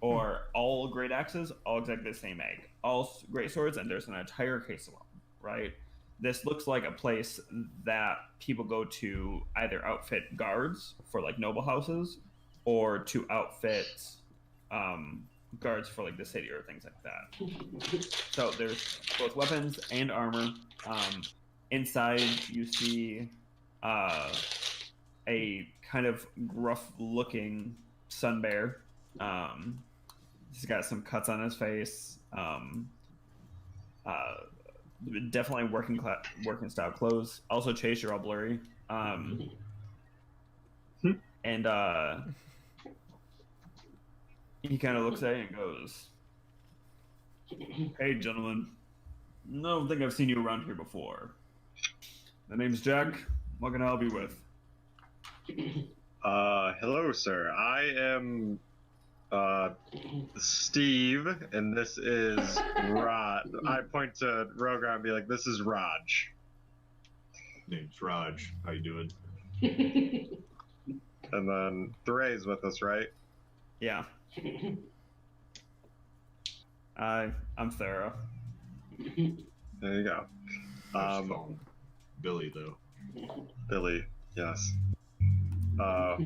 Or all great axes, all exactly the same make. All great swords, and there's an entire case of them, right? This looks like a place that people go to either outfit guards for like noble houses or to outfit guards for like the city or things like that. So there's both weapons and armor. Inside you see a kind of gruff looking sun bear. He's got some cuts on his face. Definitely working style clothes. Also, Chase, you're all blurry. And he kind of looks at you and goes, "Hey, gentlemen. I don't think I've seen you around here before. The name's Jack. What can I help you with?" Hello, sir. I am Steve, and this is Rod. I point to Rogar and be like, "This is Raj." Name's Raj. How you doing? And then Theray's with us, right? Yeah. I'm Sarah. There you go. I just call him Billy, though. Billy, yes. Well,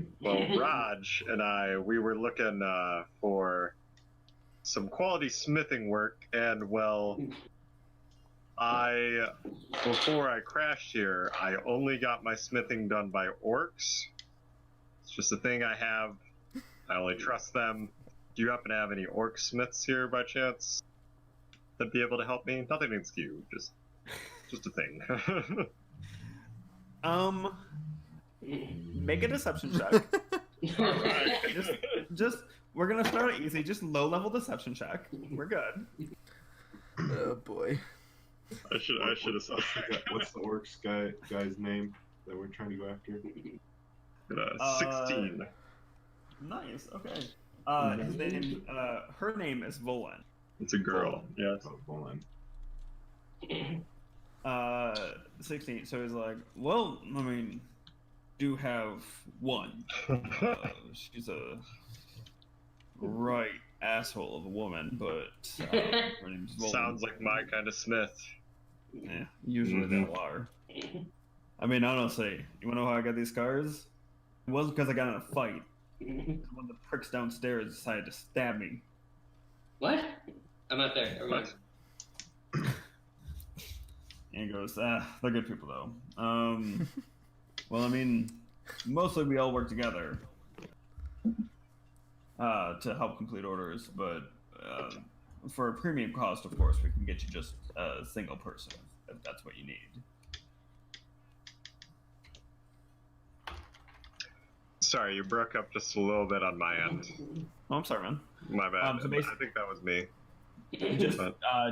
Raj and I, we were looking for some quality smithing work, and well, before I crashed here, I only got my smithing done by orcs, It's just a thing I have. I only trust them. Do you happen to have any orc smiths here by chance that'd be able to help me? Nothing against you, just a thing. Make a deception check. just we're gonna start easy. Just low level deception check. We're good. Oh boy. I should have said that. What's the orcs guy's name that we're trying to go after? 16. Nice. Okay. His name. Her name is Volan. It's a girl. Yes. Oh, Volan. 16. So he's like, well, I mean, do have one. She's a right asshole of a woman, but her name's Volan. Sounds like my kind of smith. Yeah, usually they all are. I mean, honestly, you wanna know how I got these scars? It wasn't because I got in a fight. One of the pricks downstairs decided to stab me. What? I'm not there. Never mind. And he goes, they're good people though. Well, I mean, mostly we all work together to help complete orders, but for a premium cost, of course, we can get you just a single person if that's what you need. Sorry, you broke up just a little bit on my end. Oh, I'm sorry, man. My bad. So I think that was me.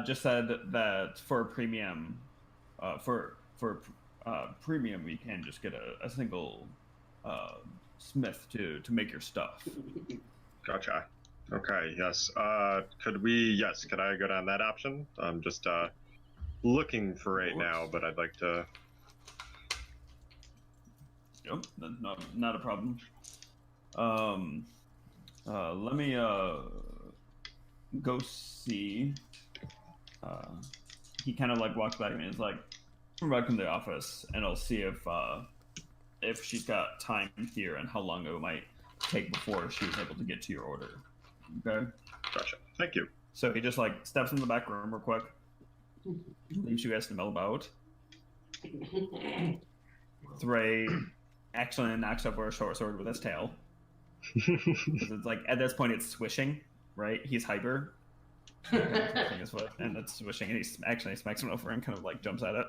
Just said that for a premium, premium, we can just get a single smith to make your stuff. Gotcha. Okay, yes. Could I go down that option? I'm just looking for right now, but I'd like to... Yep, not a problem. Let me go see. He kind of like walks back and is like, "Come back in the office, and I'll see if she's got time here and how long it might take before she was able to get to your order." Okay. Gotcha. Thank you. So he just like steps in the back room real quick, leaves you guys to mill about. Thray actually knocks over a short sword with his tail. It's like at this point it's swishing, right? He's hyper. His foot, and it's swishing, and he actually smacks him over and kind of like jumps at it.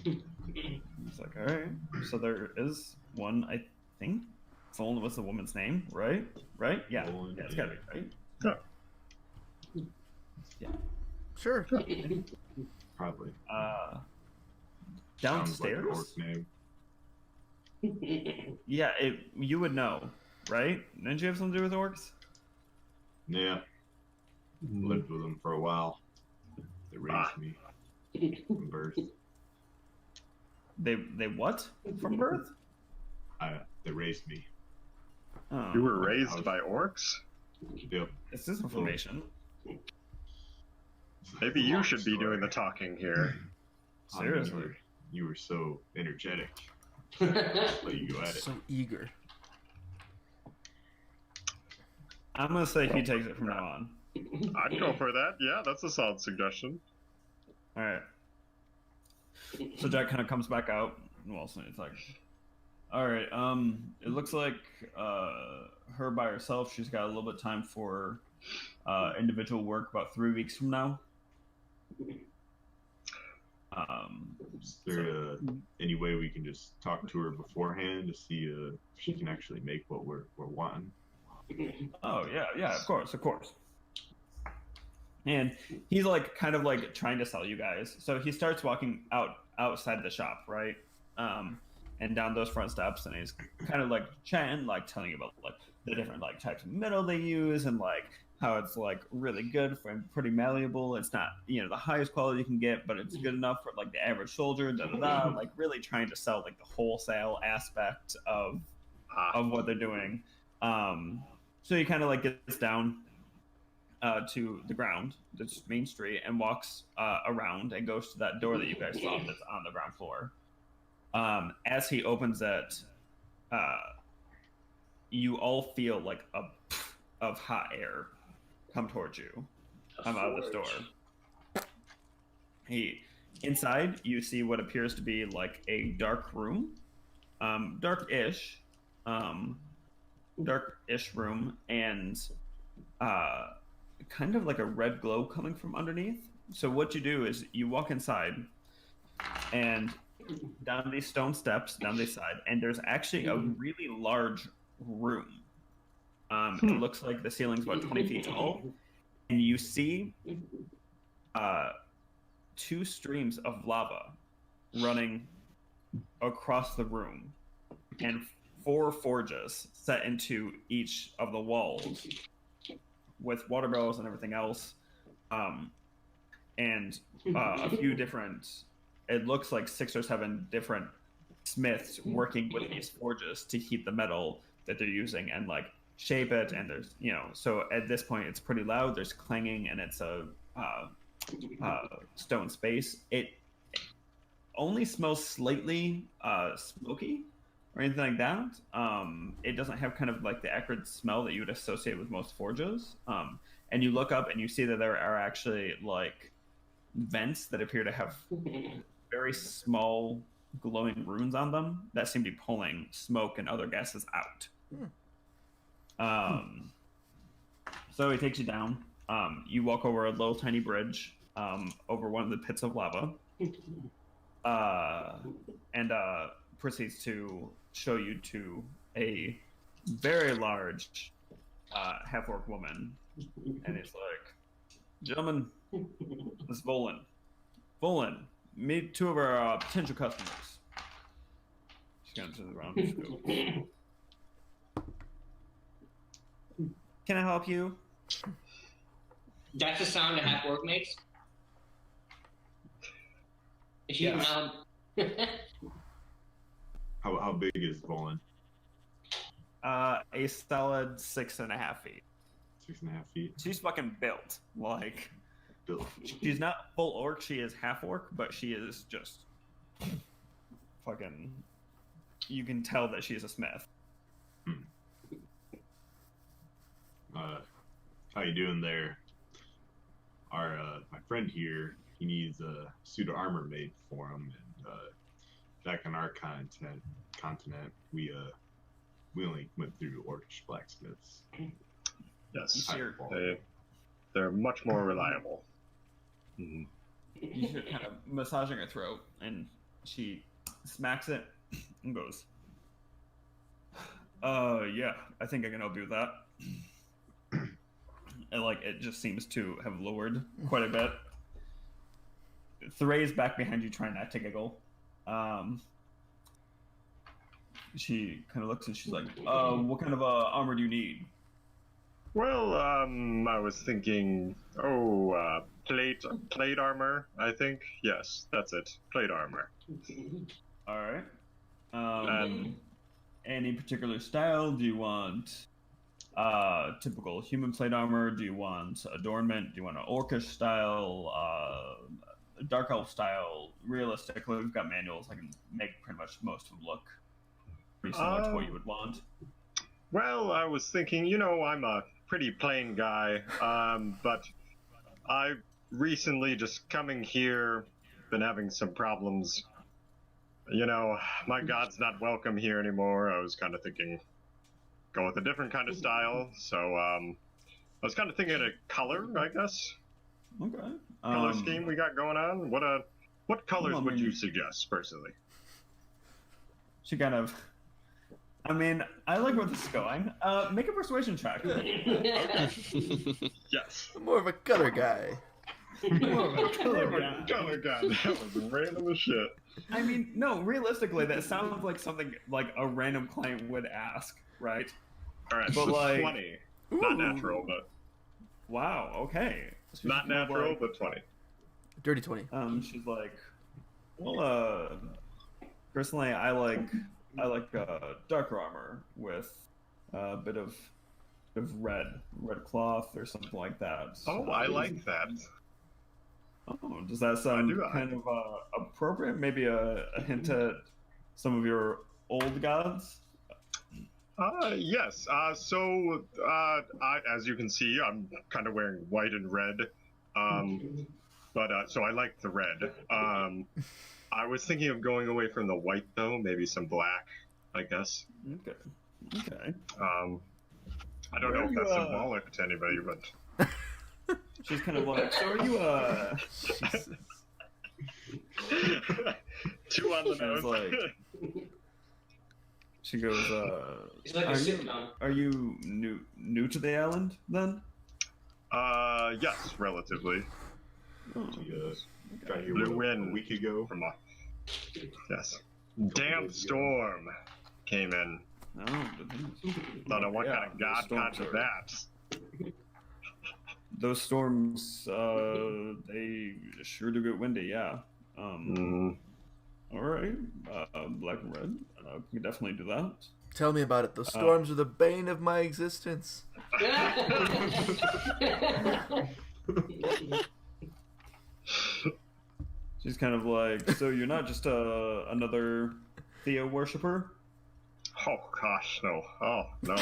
He's like, all right. So there is one, I think. Volan was the woman's name, right? Right? Yeah. Volan, Yeah, it's gotta be right. Yeah. Yeah. Sure. Probably. Downstairs. Sounds like an orc name. Yeah, you would know, right? Didn't you have something to do with orcs? Yeah. Lived with them for a while. They raised me from birth. They what? From birth? They raised me. Oh, You were raised by orcs? Yep. This is information. Maybe you should be doing the talking here. Seriously. You were so energetic. Let you go at it. So eager. I'm gonna say he takes it from now on. I'd go for that. Yeah, that's a solid suggestion. All right. So Jack kind of comes back out. Well, so it's like, all right. It looks like her by herself. She's got a little bit of time for individual work. About 3 weeks from now. Is there any way we can just talk to her beforehand to see if she can actually make what we're wanting? Oh yeah, of course. And he's like kind of like trying to sell you guys. So he starts walking outside of the shop, right? And down those front steps, and he's kind of like chatting, like telling you about like the different like types of metal they use, and like how it's like really good for pretty malleable. It's not the highest quality you can get, but it's good enough for like the average soldier. Like really trying to sell like the wholesale aspect of what they're doing. So he kind of like gets down to the ground, this main street, and walks around and goes to that door that you guys saw that's on the ground floor. As he opens it, you all feel like a puff of hot air come towards you. Come out of this door. Inside, you see what appears to be like a dark room, dark-ish, dark-ish room, and kind of like a red glow coming from underneath. So what you do is you walk inside, and down these stone steps, down this side, and there's actually a really large room. It looks like the ceiling's about 20 feet tall, and you see two streams of lava running across the room, and 4 forges set into each of the walls with water barrels and everything else, and a few different, it looks like 6 or 7 different smiths working with these forges to heat the metal that they're using and like shape it. And there's, so at this point it's pretty loud, there's clanging, and it's a stone space. It only smells slightly smoky or anything like that. It doesn't have kind of like the acrid smell that you would associate with most forges. And you look up and you see that there are actually like vents that appear to have very small glowing runes on them that seem to be pulling smoke and other gases out. So he takes you down. You walk over a little tiny bridge over one of the pits of lava, and proceeds to show you to a very large half-orc woman. And he's like, "Gentlemen, this is Volan. Volan, meet 2 of our potential customers." She kind of turns around and she goes, "Can I help you?" That's the sound a half orc makes? Is she Yes. around? How big is Volan? A solid 6.5 feet. 6.5 feet. She's fucking built. Like, Built. she's not full orc, she is half orc, but she is just fucking, you can tell that she's a smith. How you doing there? Our my friend here, he needs a suit of armor made for him, and back on our continent, we only went through orcish blacksmiths. Yes. Sure. They're much more reliable. You hear kind of massaging her throat, and she smacks it and goes, yeah, I think I can help you with that." And like, it just seems to have lowered quite a bit. Therese back behind you, trying not to giggle. She kind of looks and she's like, "What kind of armor do you need?" Well, I was thinking, plate armor, I think. Yes, that's it. Plate armor. All right. Any particular style? Do you want typical human plate armor? Do you want adornment? Do you want an orcish style? Dark elf style? Realistically, we've got manuals. I can make pretty much most of them look pretty similar to what you would want. Well, I was thinking, I'm a pretty plain guy, but I recently just coming here, been having some problems. My god's not welcome here anymore. I was kind of thinking, go with a different kind of style. So I was kind of thinking of color, I guess. Okay. Color scheme we got going on. What colors would you suggest, personally? She kind of, I mean, I like where this is going. Make a persuasion check. Yes. I'm more of a color guy. Color guy. That was random as shit. I mean, no, realistically, that sounds like something like a random client would ask, right? All right, But like, 20. Not natural, but wow, okay. So not she's kind of natural, like, but 20. Dirty 20. she's like, well, personally, I like darker armor with a bit of red cloth or something like that. Oh, I like that. Oh, does that sound kind of appropriate? Maybe a hint at some of your old gods? Yes. So, as you can see, I'm kind of wearing white and red. But so I like the red. I was thinking of going away from the white, though. Maybe some black, I guess. Okay. Okay. I don't know if that's symbolic to anybody, but She's kind of like, so are you Jesus. two on the She was nose. like- She goes, It's like a sitcom. are you new to the island then? Yes, relatively. Oh, Got here Blew what, a in week ago. from a yes. Damp storm came in. no, Don't know what Yeah, kind of god storms conjured are- that. Those storms, they sure do get windy. Yeah. All right. Black and red. We can definitely do that. Tell me about it. Those storms are the bane of my existence. She's kind of like, so you're not just another Theo worshiper? Oh gosh, no. Oh no.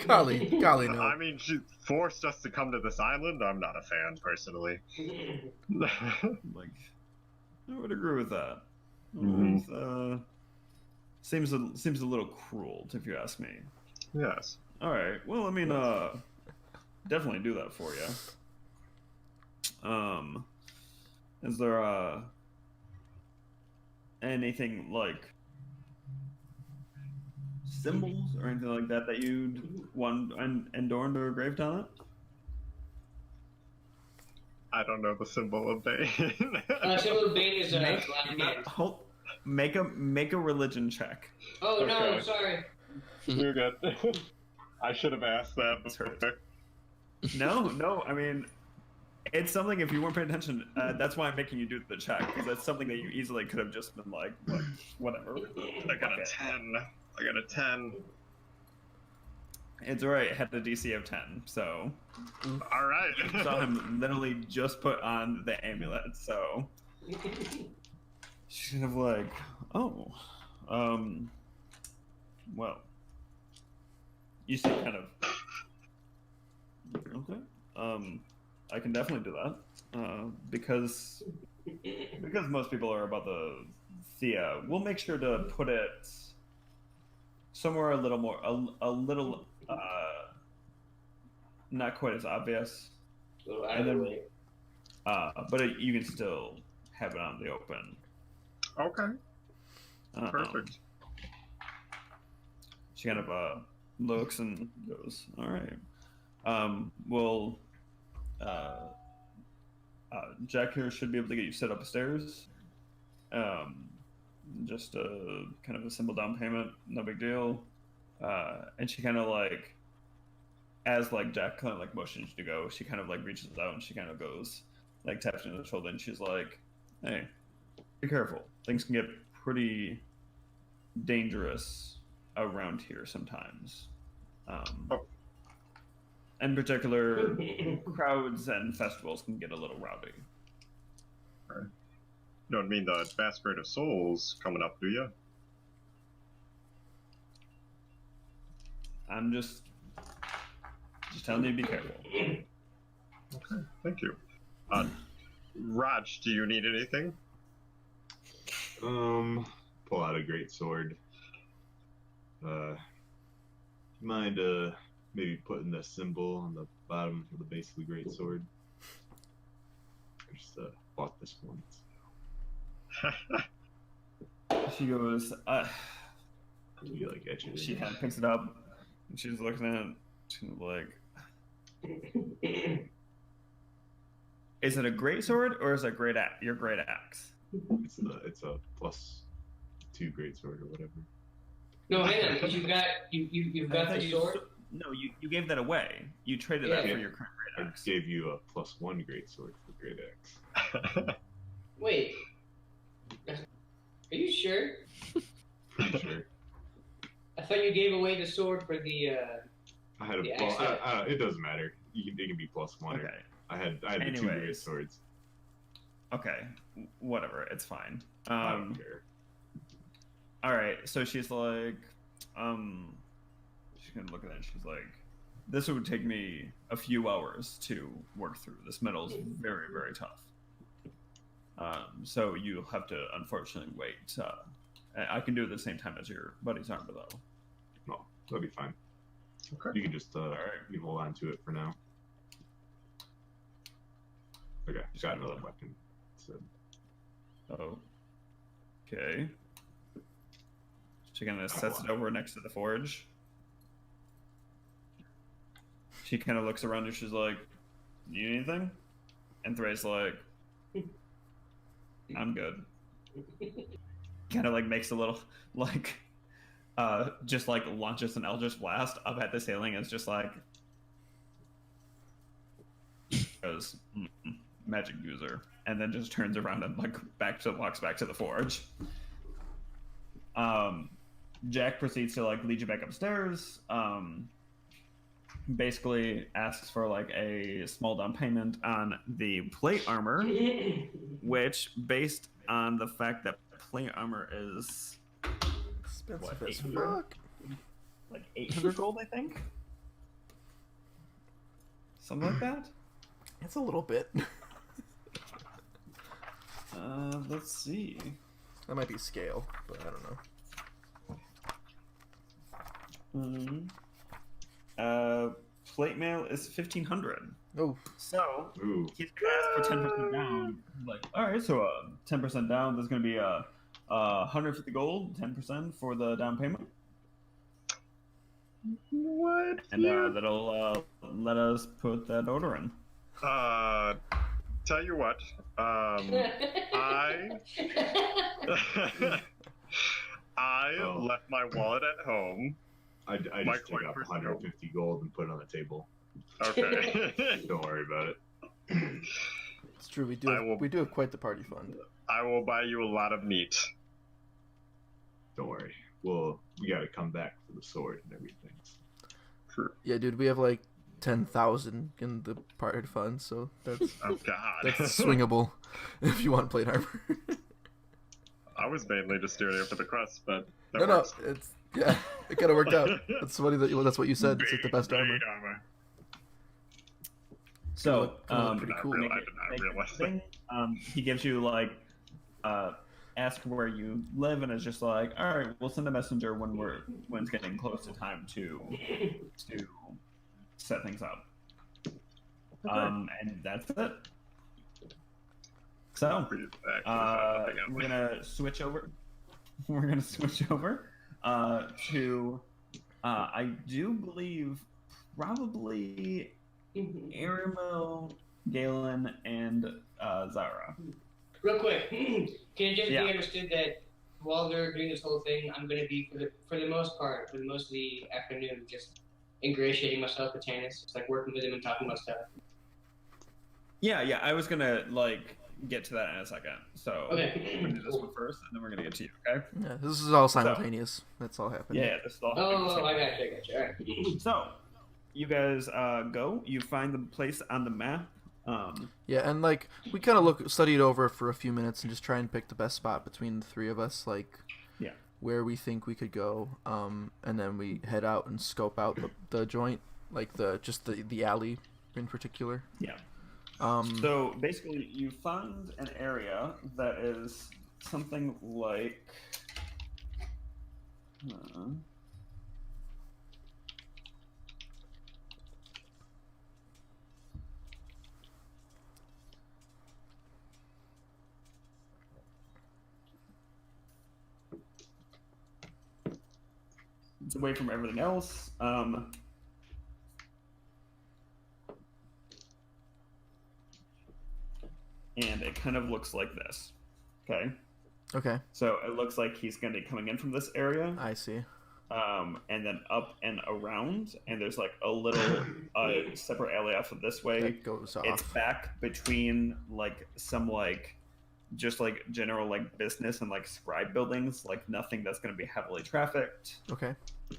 Golly no. I mean, she forced us to come to this island. I'm not a fan personally. Like, I would agree with that. Mhm. Seems a little cruel, if you ask me. Yes. All right. Well, I mean, definitely do that for you. Is there anything like symbols or anything like that that you'd want adorned or engraved on it? I don't know the symbol of Bane. Symbol of Bane is a black hand. Make a religion check. Oh no, Okay. sorry. You're good. I should have asked that That's before. hurt. No. I mean, it's something. If you weren't paying attention, that's why I'm making you do the check, because that's something that you easily could have just been like whatever. I got a 10. I got a 10. It's alright. It had a DC of 10, so All right. saw him literally just put on the amulet. So she's kind of like, oh, well, you see, kind of. Okay. I can definitely do that. Because most people are about the Thea. We'll make sure to put it somewhere a little more, a little, not quite as obvious. Little And then- way. But you can still have it on the open. Okay. Perfect. She kind of looks and goes, all right. Well, Jack here should be able to get you set up stairs. Just a kind of a simple down payment, no big deal. And she kind of like, as like Jack kind of like motions you to go, she kind of like reaches out and she kind of goes, like taps you on the shoulder, and she's like, "Hey, be careful. Things can get pretty dangerous around here sometimes. In particular, crowds and festivals can get a little rowdy." You don't mean the Masquerade of Souls coming up, do you? I'm just telling you to be careful. Okay, thank you. Raj, do you need anything? Pull out a great sword. Mind maybe putting the symbol on the bottom of the base of the great sword? I just bought this one. She goes, Do you like etch it? she kind of picks it up and she's looking at it. She's like, is it a great sword or is it your great axe? It's a +2 great sword or whatever. No, hang on, because you've got I the thought sword. No, you gave that away. You traded that Yeah. for your current great I axe. gave you a +1 great sword for great axe. Wait, are you sure? Pretty sure. I thought you gave away the sword for the. I had a The well, axe. it doesn't matter. It can be +1. Okay. I had the 2 great Anyways. swords. Okay. Whatever. It's fine. I don't care. All right. So she's like, she's gonna look at that. And she's like, this would take me a few hours to work through. This metal's very, very tough. So you'll have to unfortunately wait. I can do it at the same time as your buddy's armor, though. No, That'll be fine. Okay. You can just you can hold on to it for now. Okay, just got another weapon. So. Oh. Okay. She kind of sets it over next to the forge. She kind of looks around and she's like, "Need anything?" And Thray's like, "I'm good." Kind of like makes a little like, just like launches an Eldritch Blast up at the ceiling. And it's just like, goes magic user, and then just turns around and like walks back to the forge. Jack proceeds to like lead you back upstairs. Basically asks for like a small down payment on the plate armor, which, based on the fact that plate armor is Expensive what, as 800? fuck. Like 800 gold, I think. Something like that. It's a little bit. Let's see. That might be scale, but I don't know. Plate mail is 1,500. Oh, So Ooh. he's gonna ask for 10% down. Like, all right, so 10% down. There's gonna be 150 gold, 10% for the down payment. What? And that'll let us put that order in. Tell you what. I left my wallet at home. I My just took coin up first. 150 gold and put it on the table. Okay. Don't worry about it. it's true. We do have quite the party fund. I will buy you a lot of meat. Don't worry. Well, we got to come back for the sword and everything. Sure. Yeah, dude, we have like 10,000 in the party fund, so that's Oh God. that's swingable if you want plate armor. I was mainly just doing it for the crust, but that No, works. it's yeah, it kind of worked out. That's funny that's what you said. It's like the best armor. Great armor. So, Kinda look pretty cool. I did not realize that. He gives you like, ask where you live, and it's just like, all right, we'll send a messenger when it's getting close to time to set things up. And that's it. So, we're gonna switch over. We're gonna switch over to, I do believe, probably Aramil, Galen, and Zara. Real quick, can it just Yeah. be understood that while they're doing this whole thing, I'm going to be, for the most part, for most of the afternoon, just ingratiating myself with Tannis, just like working with him and talking about stuff. Yeah, I was gonna like get to that in a second. So Okay. we're gonna do this one first, and then we're gonna get to you. Okay? Yeah, this is all simultaneous. That's all happening. Yeah, this is all. Oh, I got you. All right. So, you guys go. You find the place on the map. Yeah, and like we kind of study it over for a few minutes and just try and pick the best spot between the three of us, like where we think we could go. And then we head out and scope out the joint, like the alley in particular. Yeah. So basically, you find an area that is something like. It's away from everything else. And it kind of looks like this. Okay. Okay, So it looks like he's going to be coming in from this area, I see. and then up and around, and there's like a little separate alley off of this way. That goes off. It's back between like some like just like general like business and like scribe buildings, like nothing that's going to be heavily trafficked. Okay.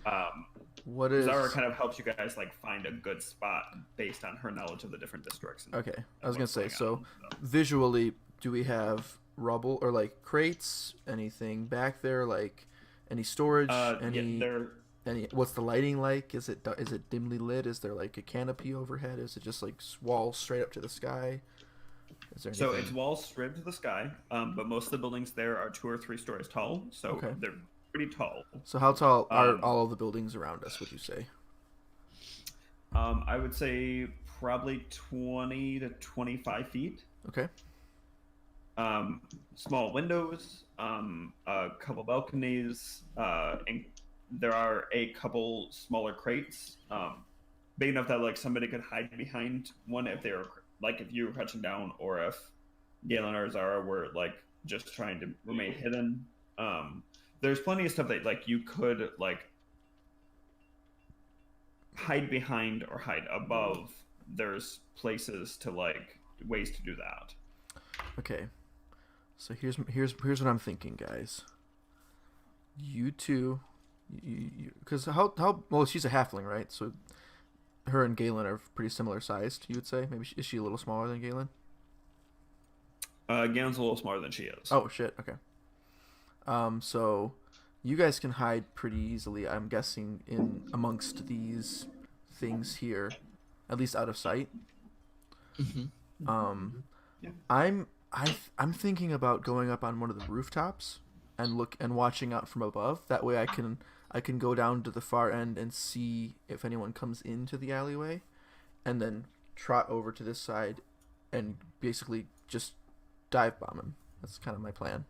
Um, What is? Zara kind of helps you guys like find a good spot based on her knowledge of the different districts. And Okay, I was gonna what's say. going So on, visually, do we have rubble or like crates? Anything back there? Like any storage? Any? Any? What's the lighting like? Is it dimly lit? Is there like a canopy overhead? Is it just like walls straight up to the sky? Is there So anything? it's walls straight to the sky, but most of the buildings there are 2 or 3 stories tall. So Okay. they're pretty tall. So how tall are all of the buildings around us, would you say? I would say probably 20 to 25 feet. Okay. Small windows, a couple balconies, and there are a couple smaller crates, big enough that like somebody could hide behind one if they were like if you were crouching down, or if Galen or Zara were like just trying to remain hidden. There's plenty of stuff that like you could like hide behind or hide above. There's places to like ways to do that. Okay. So here's what I'm thinking, guys. You two, because how well, she's a halfling, right? So her and Galen are pretty similar sized. You would say maybe is she a little smaller than Galen? Galen's a little smaller than she is. Oh shit. Okay. So you guys can hide pretty easily, I'm guessing, in amongst these things here, at least out of sight. Mm-hmm. Yeah. I'm thinking about going up on one of the rooftops and look and watching out from above. That way I can go down to the far end and see if anyone comes into the alleyway, and then trot over to this side and basically just dive bomb him. That's kind of my plan.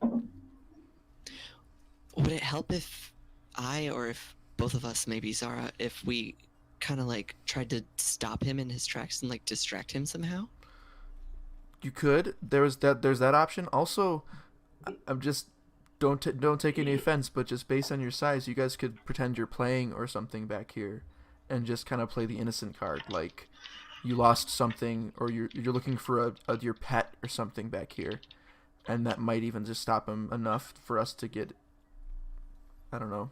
Would it help if I, or if both of us, maybe Zara, if we kind of like tried to stop him in his tracks and like distract him somehow? You could. There's that option. Also, I'm just don't take any offense, but just based on your size, you guys could pretend you're playing or something back here, and just kind of play the innocent card, like you lost something or you're looking for your pet or something back here, and that might even just stop him enough for us to get, I don't know,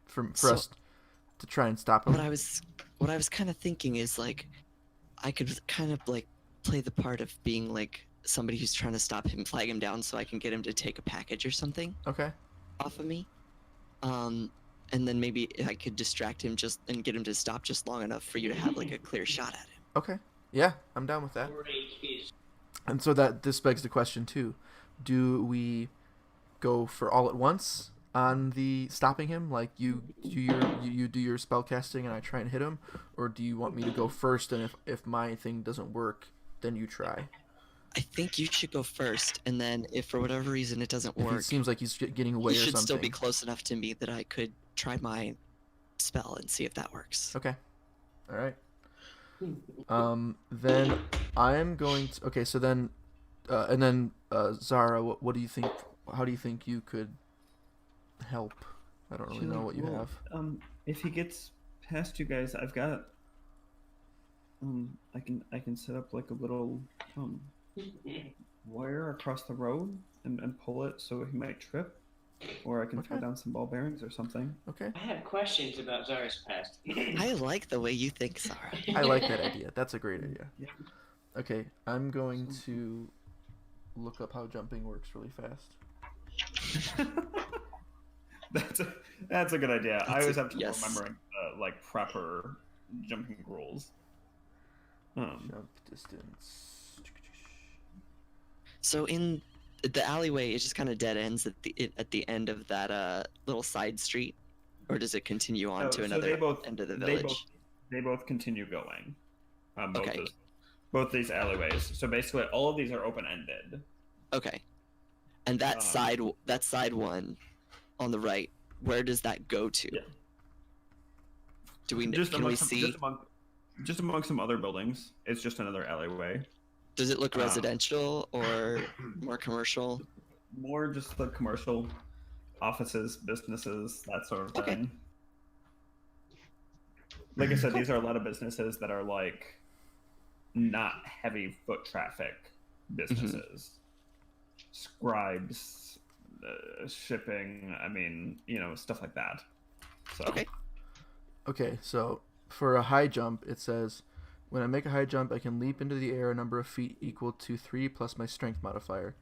for us to try and stop him. What I was kind of thinking is like I could kind of like play the part of being like somebody who's trying to stop him, flag him down so I can get him to take a package or something Okay. off of me. And then maybe I could distract him just and get him to stop just long enough for you to have like a clear shot at him. Okay. Yeah, I'm down with that. Great. And so this begs the question too: do we go for all at once on the stopping him, like you do your spell casting and I try and hit him, or do you want me to go first, and if my thing doesn't work, then you try? I think you should go first, and then if for whatever reason it doesn't If work, it seems like he's getting away he or should something. still be close enough to me that I could try my spell and see if that works. Okay. All right. Then I'm going to. Okay, so then, and then Zara, what do you think? How do you think you could help? I don't really know what you have. If he gets past you guys, I've got. I can set up like a little wire across the road and pull it so he might trip, or I can throw down some ball bearings or something. Okay. I have questions about Zara's past. I like the way you think, Zara. I like that idea. That's a great idea. Yeah. Okay, I'm going to look up how jumping works really fast. That's a good idea. I always have trouble yes. remembering like proper jumping rules. Jump distance. So in the alleyway, it just kind of dead ends at the end of that little side street, or does it continue on to another end of the village? They both continue going. Okay. Both these alleyways. So basically, all of these are open ended. Okay. And that side one on the right, where does that go to? Yeah. Do we Just can we see? Just among some other buildings. It's just another alleyway. Does it look residential or more commercial? More just the commercial offices, businesses, that sort of thing. Okay. Like I said, these are a lot of businesses that are like not heavy foot traffic businesses. Scribes, shipping, I mean, stuff like that. So Okay. Okay, so for a high jump, it says, when I make a high jump, I can leap into the air a number of feet equal to 3 plus my strength modifier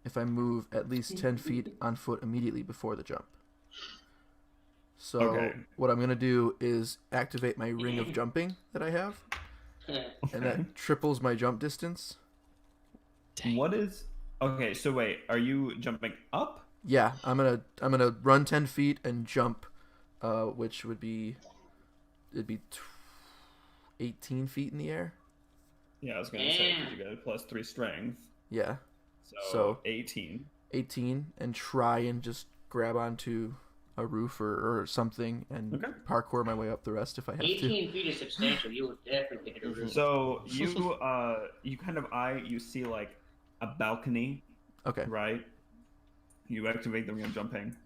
if I move at least 10 feet on foot immediately before the jump. So what I'm going to do is activate my ring of jumping that I have, and that triples my jump distance. Dang. What is... Okay, so wait, are you jumping up Yeah, I'm gonna run 10 feet and jump, which would be 18 feet in the air. Yeah, I was gonna say 'cause you got +3 strength, Yeah, so 18. 18, and try and just grab onto a roof or something and Okay. parkour my way up the rest if I have to. 18 feet is substantial. You will definitely hit a roof. So you kind of you see like a balcony, Okay. right? You activate the ring jumping,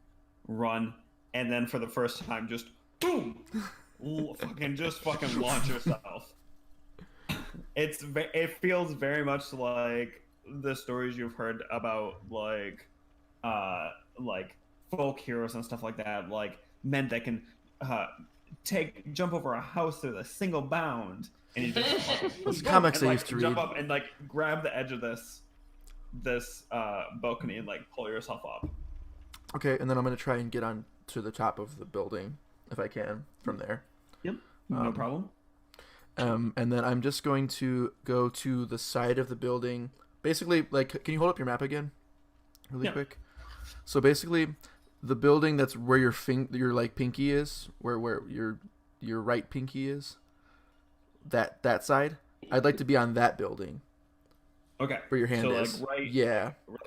run, and then for the first time, just boom, fucking launch yourself. It feels very much like the stories you've heard about like folk heroes and stuff like that, like men that can jump over a house with a single bound, and you just Those comics and, I used to jump read. up and like grab the edge of this balcony and like pull yourself up. Okay, and then I'm gonna try and get on to the top of the building if I can from there. Yep, no problem. And then I'm just going to go to the side of the building. Basically, like, can you hold up your map again, really quick? So basically, the building that's where your like pinky is, where your right pinky is, that side. I'd like to be on that building. Okay. Where your hand so, is. Like right. Yeah. Right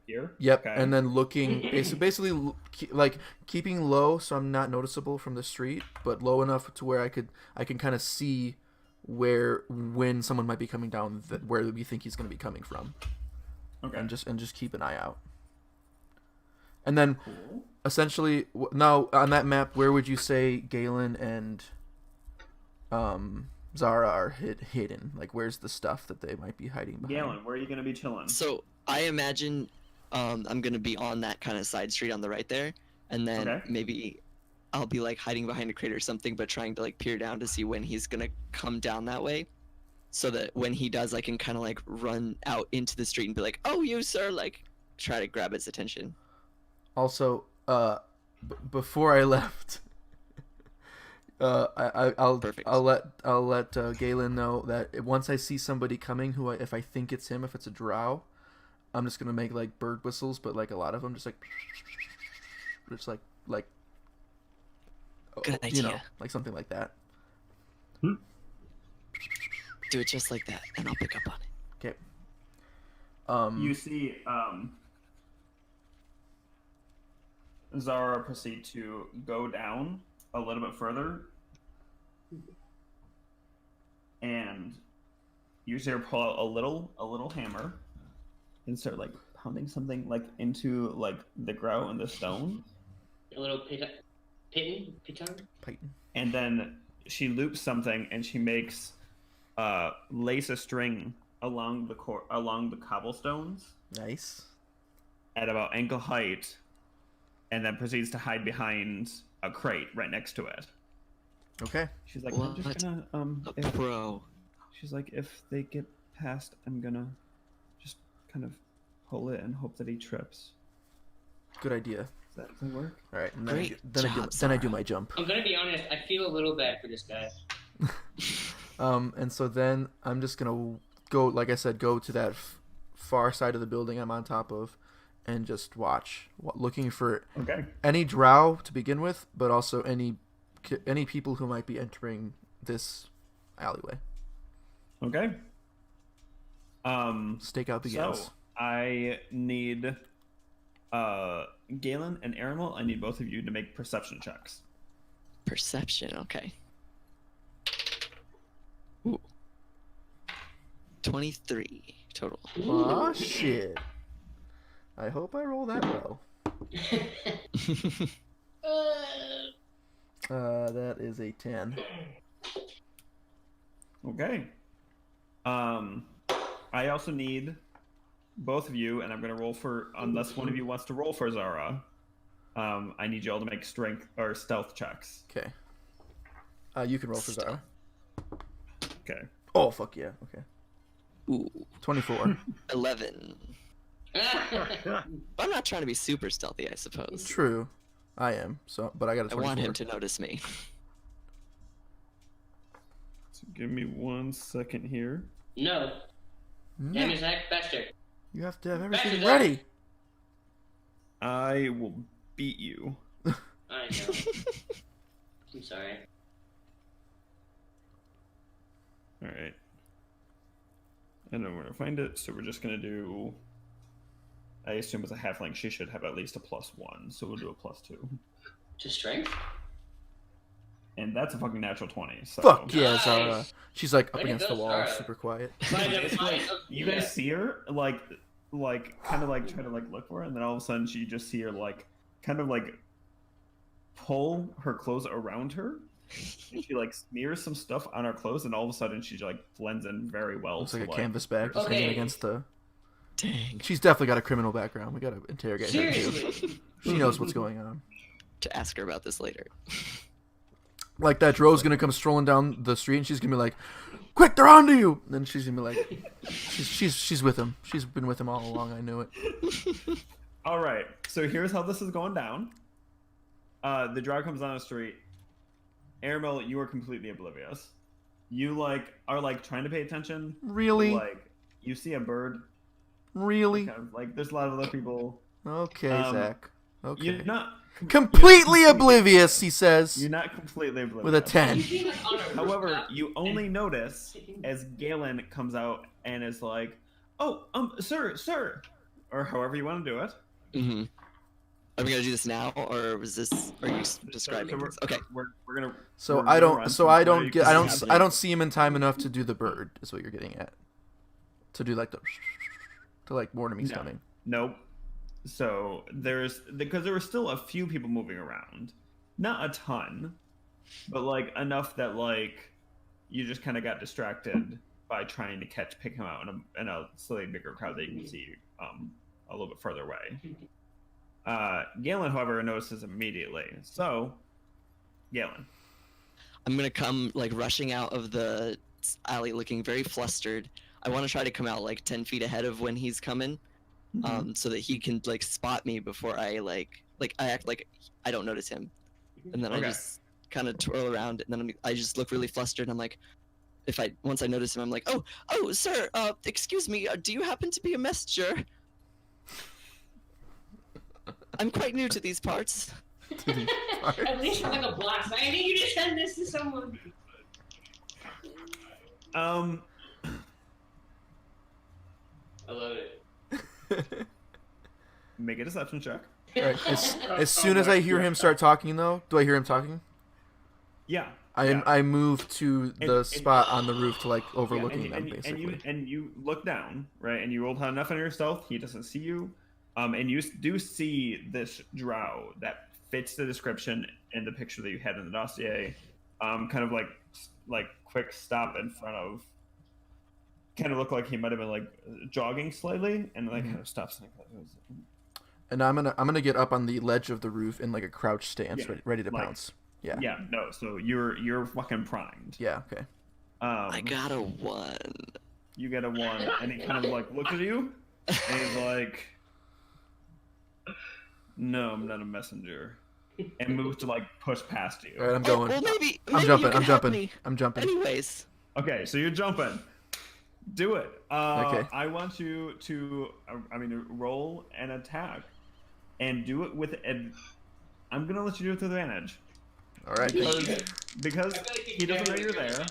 here. Yep. Okay. And then looking, basically, like keeping low so I'm not noticeable from the street, but low enough to where I can kind of see when someone might be coming down, where we think he's going to be coming from. Okay. And just keep an eye out. And then, Cool. essentially, now on that map, where would you say Galen and Zara are hidden? Like, where's the stuff that they might be hiding behind? Galen, where are you gonna be chilling? So I imagine I'm gonna be on that kind of side street on the right there, and then maybe I'll be like hiding behind a crate or something, but trying to like peer down to see when he's gonna come down that way, so that when he does, I can kind of like run out into the street and be like, "Oh, you sir!" Like try to grab his attention. Also, before I left, I'll let Galen know that once I see somebody coming, if I think it's him, if it's a drow, I'm just gonna make like bird whistles, but like a lot of them, just like Good idea. like something like that. Do it just like that, and I'll pick up on it. Okay. You see, Zara proceed to go down a little bit further, and you see her pull out a little hammer and start like pounding something like into like the grout and the stone. A little piton? And then she loops something and she makes lace a string along the cobblestones. Nice. At about ankle height, and then proceeds to hide behind a crate right next to it. Okay. She's like, I'm just gonna Pro. She's like, if they get past, I'm gonna just kind of pull it and hope that he trips. Good idea. Does that work? All right. And Great then I do my jump. I'm gonna be honest, I feel a little bad for this guy. And so then I'm just gonna go, like I said, go to that far side of the building I'm on top of, and just watch, looking for any drow to begin with, but also any people who might be entering this alleyway. Okay. Stakeout begins. So I need Galen and Aramel. I need both of you to make perception checks. Perception, okay. Ooh. 23 total. Oh shit! I hope I roll that well. That is a 10. Okay. I also need both of you, and I'm gonna roll for, unless one of you wants to roll for Zara. I need you all to make strength or stealth checks. Okay. You can roll for Zara. Okay. Oh fuck yeah! Okay. Ooh. 24. 11. I'm not trying to be super stealthy, I suppose. True, I am. So, but I got a 24. I want him to notice me. So give me 1 second here. No. No. Damn, is that faster? You have to have Back everything to ready. I will beat you. I know. I'm sorry. All right. I don't know where to find it, so we're just gonna do. I assume as a halfling, she should have at least a +1, so we'll do a +2. To strength? And that's a fucking natural 20. So. Fuck yeah, Nice. Zara. She's like up Way to against go, the wall, Zara. super quiet. You guys see her kind of like try to like look for her, and then all of a sudden you just see her like kind of like pull her clothes around her. And she like smears some stuff on her clothes, and all of a sudden she like blends in very well. Looks like a like, canvas bag just hanging against the. Dang. She's definitely got a criminal background. We gotta interrogate her Seriously? too. She knows what's going on. To ask her about this later. Like that dro's gonna come strolling down the street, and she's gonna be like, "Quick, they're onto you!" And then she's gonna be like, "She's with him. She's been with him all along. I knew it." All right, so here's how this is going down. The drow comes down the street. Aramel, you are completely oblivious. You like are like trying to pay attention. Really? Like you see a bird. Really? Kind of, like there's a lot of other people. Okay, Zach. Okay. You're not Completely oblivious, he says. You're not completely oblivious. With a 10. However, you only notice as Galen comes out and is like, "Oh, sir," or however you want to do it. Mm-hmm. Are we gonna do this now, or was this? Are you describing? So this? Okay. We're gonna. So we're I gonna don't. run So some I don't breaks get. I and don't. have I don't see him in time enough to do the bird. Is what you're getting at. To do like the. To like warn him he's coming. Nope. So because there were still a few people moving around, not a ton, but like enough that like you just kind of got distracted by trying to pick him out in a slightly bigger crowd that you can see a little bit further away. Galen, however, notices immediately. So, Galen. I'm gonna come like rushing out of the alley, looking very flustered. I want to try to come out like 10 feet ahead of when he's coming, so that he can like spot me before I like I act like I don't notice him, and then I just kind of twirl around, and then I just look really flustered. And I'm like, once I notice him, I'm like, oh, sir, excuse me, do you happen to be a messenger? I'm quite new to these parts. At least like a blast. I need you to send this to someone. I love it. Make a deception check. All right. As soon as I hear him start talking, though, do I hear him talking? Yeah. I move to the spot on the roof to like overlooking them, basically. And you look down, right? And you rolled enough on your stealth. He doesn't see you. And you do see this drow that fits the description in the picture that you had in the dossier. Kind of like quick stop in front of. Kind of look like he might have been like jogging slightly, and then kind of stops. And I'm gonna get up on the ledge of the roof in like a crouch stance, ready to pounce. Yeah. Yeah. No. So you're fucking primed. Yeah. Okay. I got a 1. You get a 1, and he kind of like looks at you, and he's like, "No, I'm not a messenger," and moves to like push past you. All right, I'm going. Well, maybe I'm you jumping. can I'm help jumping. me. I'm jumping. Anyways. Okay, so you're jumping. Do it. Okay. I want you to, roll an attack, and do it with I'm gonna let you do it with advantage. All right. Because he doesn't know you're there.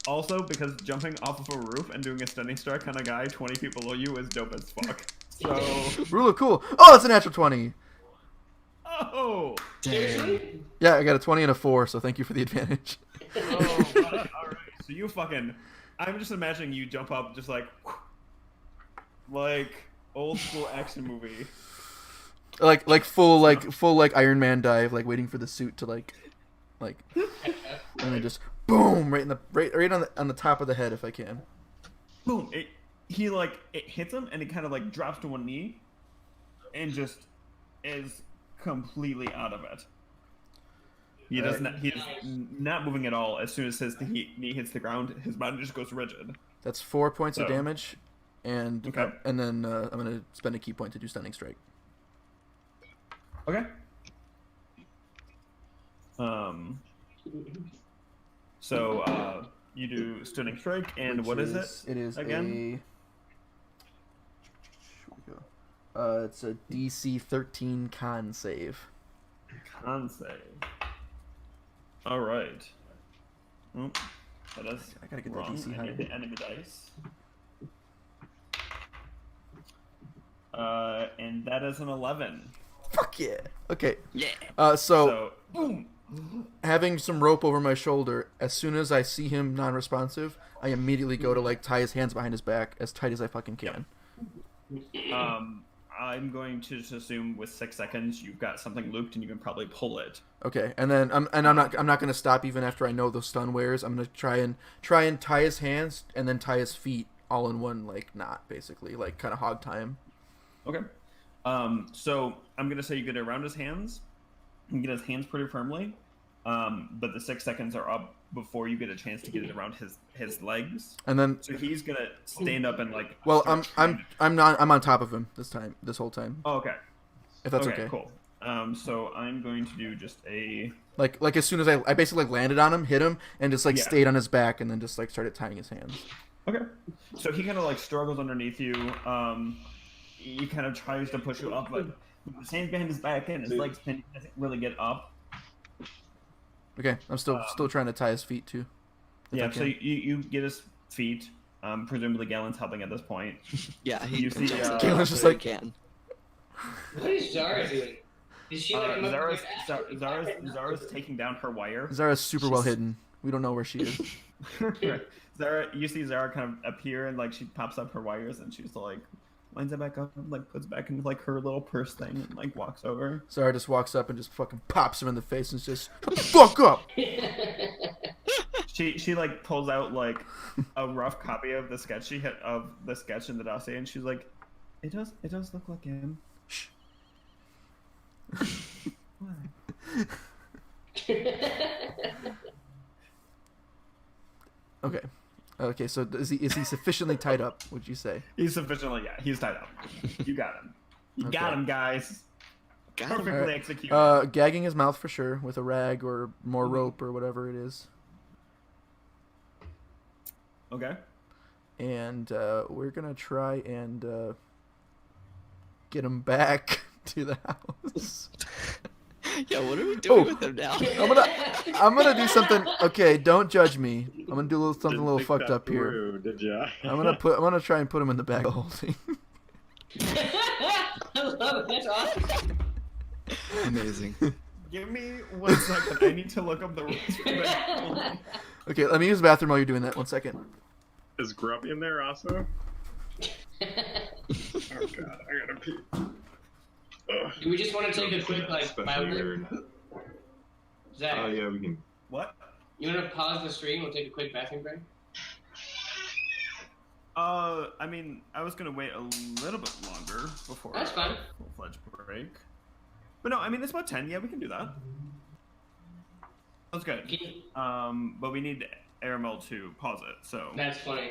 Also, because jumping off of a roof and doing a stunning strike on a guy 20 feet below you is dope as fuck. So. Rule of cool. Oh, it's a natural 20. Oh. Damn. Yeah, I got a 20 and a 4, so thank you for the advantage. Oh, all right. So you fucking. I'm just imagining you jump up just like old school action movie. Like full Iron Man dive, like waiting for the suit to like and then just boom right on the top of the head if I can. Boom! It hits him and it kind of like drops to one knee, and just is completely out of it. He does not. He's not moving at all. As soon as his knee hits the ground, his body just goes rigid. That's 4 points of damage, and okay. And then I'm gonna spend a key point to do stunning strike. Okay. So you do stunning strike, and what is it? It is again? It's a DC 13 con save. Con save. All right. Oh, that is I gotta get that wrong. DC I higher. need the enemy dice. And that is an 11. Fuck yeah. Okay. Yeah. So boom. having some rope over my shoulder, as soon as I see him non-responsive, I immediately go to like tie his hands behind his back as tight as I fucking can. I'm going to just assume with 6 seconds you've got something looped and you can probably pull it. Okay, and then I'm not gonna stop even after I know the stun wears. I'm gonna try and tie his hands and then tie his feet all in one like knot, basically, like kind of hog tie him. Okay. So I'm gonna say you get it around his hands. You can get his hands pretty firmly, but the 6 seconds are up before you get a chance to get it around his legs. And then, so he's gonna stand up and like. Well, I'm on top of him this whole time. Oh, okay. If that's okay. Cool. So I'm going to do just a like as soon as I basically like landed on him, hit him, and just like stayed on his back, and then just like started tying his hands. Okay. So he kind of like struggles underneath you. He kind of tries to push you up, but his hands behind his back and his legs pinned, he doesn't really get up. Okay, I'm still trying to tie his feet too. Yeah, so you get his feet. Presumably Galen's helping at this point. Yeah, you see Galen's just like can. What is Zara doing? Is she like Zara's taking down her wire. Zara's super well hidden. We don't know where she is. You see Zara kind of appear and like she pops up her wires and she's like lines it back up and like puts back into like her little purse thing and like walks over. Zara just walks up and just fucking pops him in the face and just shut the fuck up. She like pulls out like a rough copy of the sketch in the dossier and she's like, it does look like him. Shh. Okay, so is he sufficiently tied up, would you say? He's tied up. You got him. You got him, guys. Perfectly executed. Gagging his mouth for sure with a rag or more rope or whatever it is. Okay. And we're gonna try and get him back to the house. Yeah, what are we doing with him now? I'm gonna do something. Okay, don't judge me. I'm gonna do something a little fucked up here. Through, did ya? I'm gonna try and put him in the bag of holding. I love it. That's awesome. Amazing. Give me 1 second. I need to look up the rules for that. Okay, let me use the bathroom while you're doing that. 1 second. Is Grubby in there also? Oh god, I gotta pee. Do we just want to take a quick like Especially Zach? Oh yeah, we can. What? You want to pause the stream? We'll take a quick bathroom break. I mean, I was gonna wait a little bit longer before. That's fine. Full-fledged break. But no, I mean it's about 10. Yeah, we can do that. Sounds good. But we need Aramel to pause it. So. That's funny.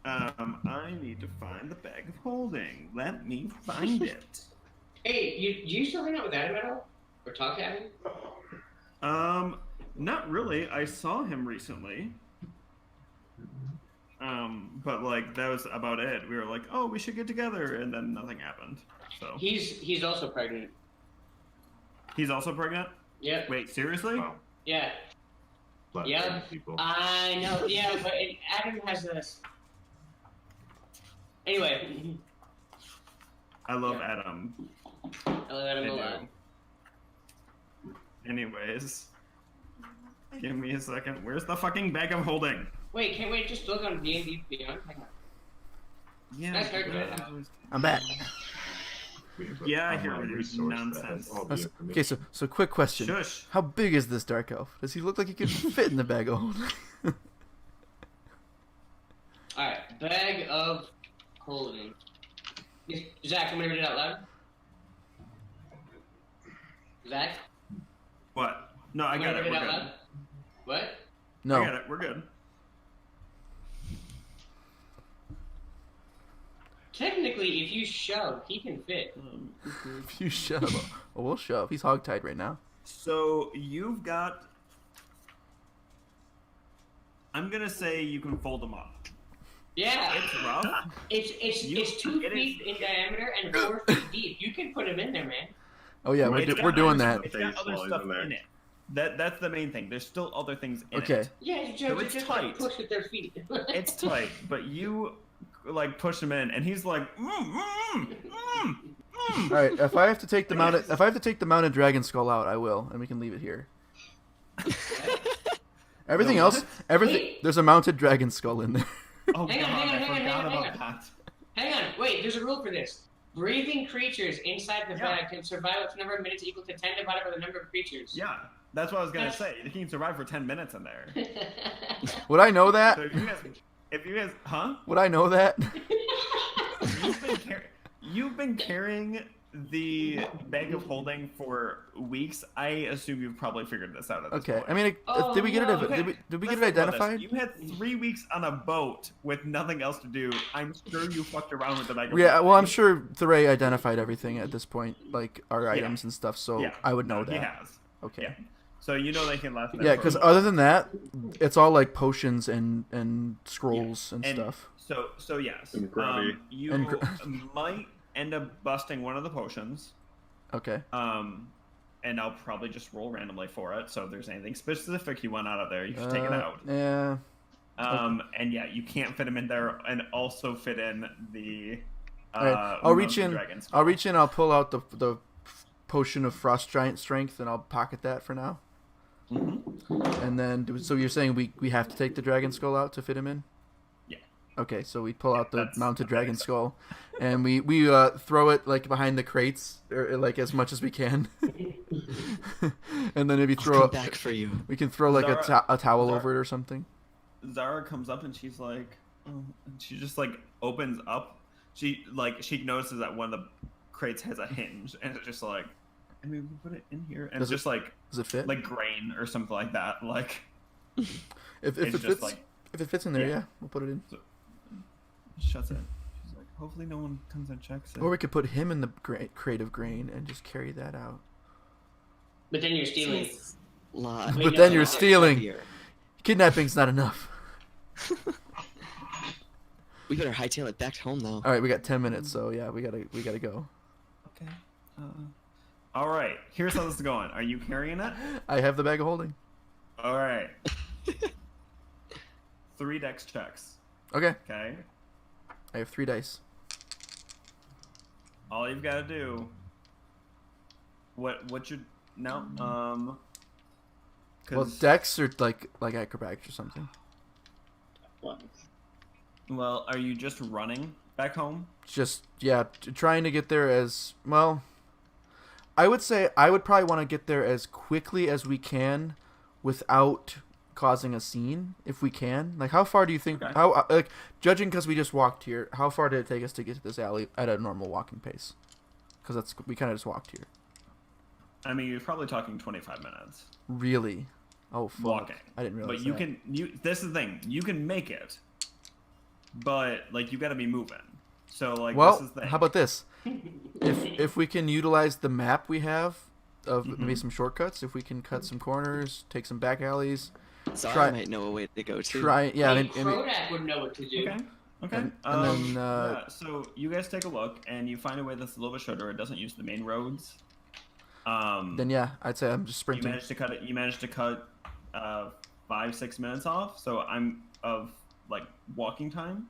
I need to find the bag of holding. Let me find it. Hey, do you still hang out with Adam at all? Or talk to Adam? Not really. I saw him recently. But like that was about it. We were like, oh, we should get together, and then nothing happened. So he's also pregnant. He's also pregnant? Yeah. Wait, seriously? Wow. Yeah. Yeah. People. I know. Yeah, but Adam has this. Anyway. I love Adam. I love Adam a lot. Anyways. Give me a second. Where's the fucking bag of holding? Wait, can't we just look on D&D Beyond? Yeah. Nice haircut. I'm back. Yeah, I hear nonsense. Okay, so quick question. Shush. How big is this dark elf? Does he look like he could fit in the bag of holding? Alright, bag of holding. Zach, I'm gonna read it out loud. Zach? What? No, I got it. We're good. What? No. I got it. We're good. Technically, if you shove, he can fit. If you shove, well, we'll shove. He's hogtied right now. So you've got. I'm gonna say you can fold them up. Yeah. It's rough. It's 2 feet in diameter and 4 feet deep. You can put them in there, man. Oh yeah, we're doing that. It's got other stuff in it. That's the main thing. There's still other things in Okay. it. Yeah, So it's just tight. like push with their feet. It's tight, but you like push him in, and he's like, All right, if I have to take the mounted dragon skull out, I will, and we can leave it here. Everything No, else, there's a mounted dragon skull in there. Oh Hang on, god, hang on, I hang on, forgot hang on, about that. Hang on, wait, there's a rule for this. Breathing creatures inside the bag can survive up to a number of minutes equal to 10 divided by the number of creatures. Yeah, that's what I was gonna say. You can survive for 10 minutes in there. Would I know that? So if you guys, huh? Would I know that? You've been carrying the bag of holding for weeks. I assume you've probably figured this out at this point. I mean, did we get it? Did we get it identified? You had 3 weeks on a boat with nothing else to do. I'm sure you fucked around with the bag of Yeah, holding. well, I'm sure Thuray identified everything at this point, like our items and stuff, so Yeah. I would know that. He has. Okay. Yeah. So you know they can last. Yeah, because other than that, it's all like potions and scrolls and stuff. So yes, And grubby. you might end up busting one of the potions. Okay. And I'll probably just roll randomly for it. So if there's anything specific you want out of there, you can take it out. Yeah. And yeah, you can't fit them in there, and also fit in the. All right. I'll reach in. I'll pull out the potion of frost giant strength, and I'll pocket that for now. Mm-hmm. And then, so you're saying we have to take the dragon skull out to fit him in? Yeah. Okay, so we pull out the mounted that's dragon what I skull, and we throw it like behind the crates, or like as much as we can. And then maybe I'll come back for you. we can throw like a towel over it or something. Zara comes up and she's like, oh, and she just like opens up. She notices that one of the crates has a hinge, and it's just like, I mean, we put it in here, and it's just like, does it fit? Like grain or something like that. Like, if it just fits, like, if it fits in there, yeah, we'll put it in. So, shuts it. She's like, hopefully no one comes and checks it. Or we could put him in the crate of grain and just carry that out. But then you're stealing. But then you're stealing. Kidnapping's not enough. We better hightail it back home, though. All right, we got 10 minutes, so yeah, we gotta go. Okay. All right. Here's how this is going. Are you carrying it? I have the bag of holding. All right. 3 dex checks. Okay. Okay. I have 3 dice. All you've got to do. What you no Well, dex or like acrobatics or something. Well, are you just running back home? Just trying to get there as well. I would say I would probably want to get there as quickly as we can, without causing a scene, if we can. Like, how far do you think? Okay. How judging because we just walked here, how far did it take us to get to this alley at a normal walking pace? Because we kind of just walked here. I mean, you're probably talking 25 minutes. Really? Oh, fuck. Walking. I didn't realize. But you can. This is the thing. You can make it, but like you got to be moving. So like, well, this is the thing. how about this? If we can utilize the map we have of Mm-hmm. maybe some shortcuts, if we can cut some corners, take some back alleys, Zara might know a way to go too. Krodak would know what to do. Okay. And then, yeah, so you guys take a look, and you find a way that's a little bit shorter. It doesn't use the main roads. Then yeah, I'd say I'm just You sprinting. managed to cut it. You managed to cut 5-6 minutes off. So I'm of like walking time.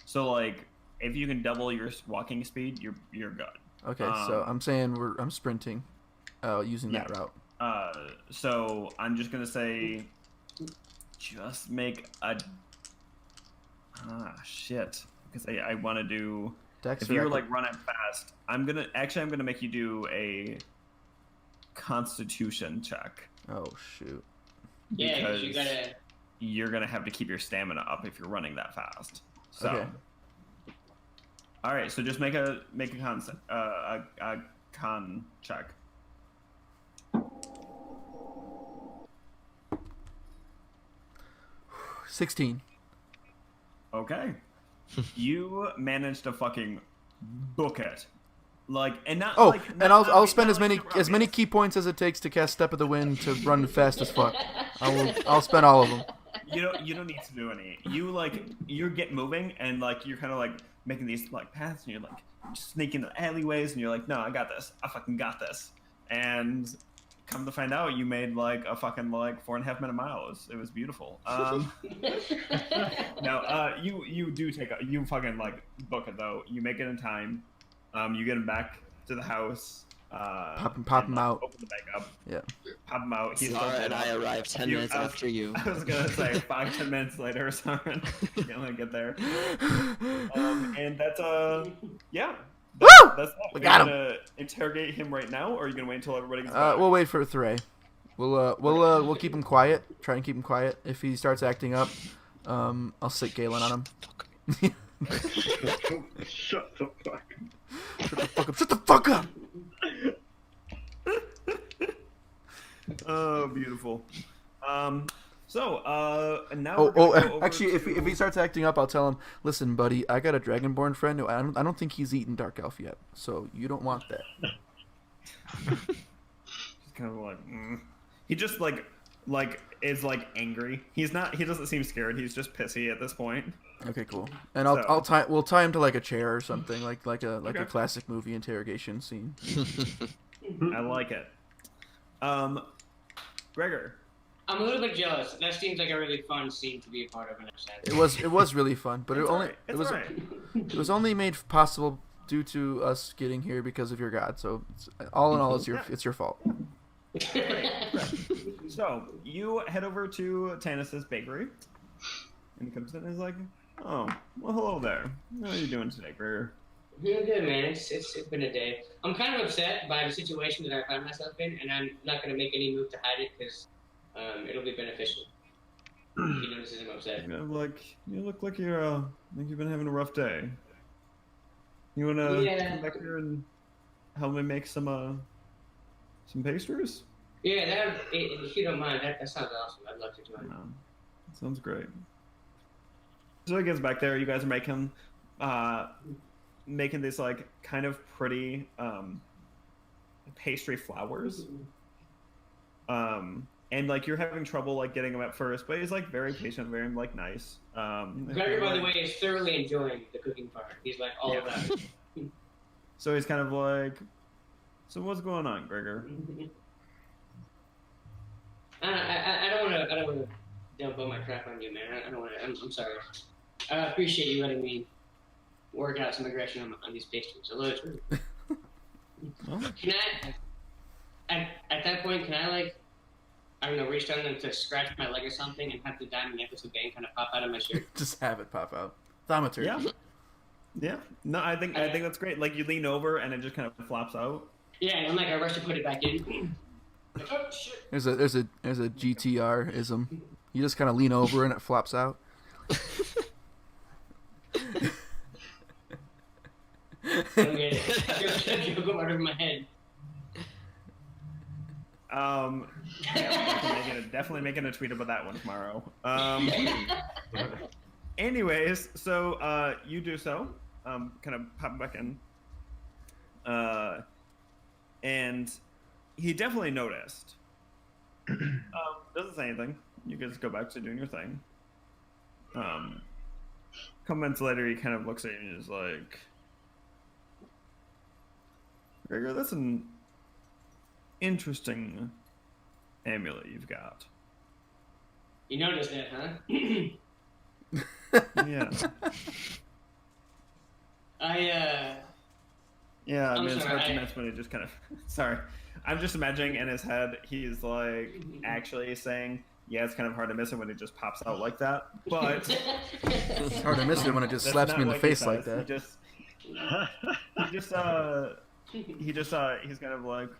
So like, if you can double your walking speed, you're good. Okay, so I'm saying I'm sprinting, using Yeah. that route. So I'm just gonna say, just make a shit, because I want to do. Dex If or you're acro- like running fast, I'm gonna make you do a Constitution check. Oh shoot. Yeah, because you because gotta. you're gonna have to keep your stamina up if you're running that fast. So. Okay. All right, so just make a con check. $16. Okay. You managed to fucking book it. Like, and not Oh, like, and not- I'll not spend like as many super as many obvious. key points as it takes to cast Step of the Wind to run fast as fuck. I'll spend all of them. you don't need to do any. You get moving and like you're kind of like making these like paths and you're like sneaking the alleyways and you're like, no, I got this. I fucking got this. And come to find out, you made like a fucking like 4.5 minute miles. It was beautiful. No, you do you fucking like book it though. You make it in time. You get him back to the house. Pop him out. Open the bag up. Yeah. Pop him out. Zara and I arrived 10 minutes after you. I was gonna say 5-10 minutes later, Zara. You're gonna get there. And that's yeah. Woo! That's all. We got him. Gonna interrogate him right now, or are you gonna wait until everybody gets back? We'll wait for Thray. We'll keep him quiet. Try and keep him quiet. If he starts acting up, I'll sick Galen on him. Shut the fuck up. Shut the fuck up. Shut the fuck up. Oh, beautiful. So, now. Actually, if he starts acting up, I'll tell him. Listen, buddy, I got a Dragonborn friend who I don't think he's eaten Dark Elf yet, so you don't want that. He's kind of like, he just like is like angry. He doesn't seem scared. He's just pissy at this point. Okay, cool. And we'll tie him to like a chair or something, like a classic movie interrogation scene. I like it. Gregor. I'm a little bit jealous. That seems like a really fun scene to be a part of. It was really fun, but it was only made possible due to us getting here because of your god. So all in all, it's your fault. So you head over to Tanis's bakery, and he comes in and is like, "Oh, well, hello there. How are you doing today, Gregor?" Doing good, man. It's been a day. I'm kind of upset by the situation that I find myself in, and I'm not going to make any move to hide it because it'll be beneficial. He notices I'm upset. You look like you've been having a rough day. You wanna come back here and help me make some pastries? Yeah, if you don't mind, that sounds awesome. I'd love to join. Sounds great. So he gets back there. You guys are making these like kind of pretty pastry flowers. And like you're having trouble like getting him at first, but he's like very patient, very like nice. Gregor, by the way, is thoroughly enjoying the cooking part. He's like all about it. So he's kind of like, so what's going on, Gregor? I don't want to dump all my crap on you, man. I don't want to. I'm sorry. I appreciate you letting me work out some aggression on these pastries. Although it's really. Can I? At that point, can I like? I don't know, reach down and to scratch my leg or something and have the diamond necklace of Bane kind of pop out of my shirt. Just have it pop out. Thaumaturgy. Yeah. Yeah. No, I think that's great. Like you lean over and it just kind of flops out. Yeah, and I'm like I rush to put it back in. Like, oh shit. There's a GTR-ism. You just kind of lean over and it flops out. I don't get it. Joke over my head. Yeah, definitely making a tweet about that one tomorrow. Anyways, so you do so, kind of pop back in, and he definitely noticed. Doesn't say anything. You guys go back to doing your thing. Couple minutes later, he kind of looks at you and is like, "Gregor, that's an interesting amulet you've got." You noticed that, huh? Yeah. Yeah, I mean, it's hard to miss when it just kind of... Sorry. I'm just imagining in his head, he's like actually saying, yeah, it's kind of hard to miss it when it just pops out like that, but... It's hard to miss it when it just slaps me in the face like that. He's kind of like,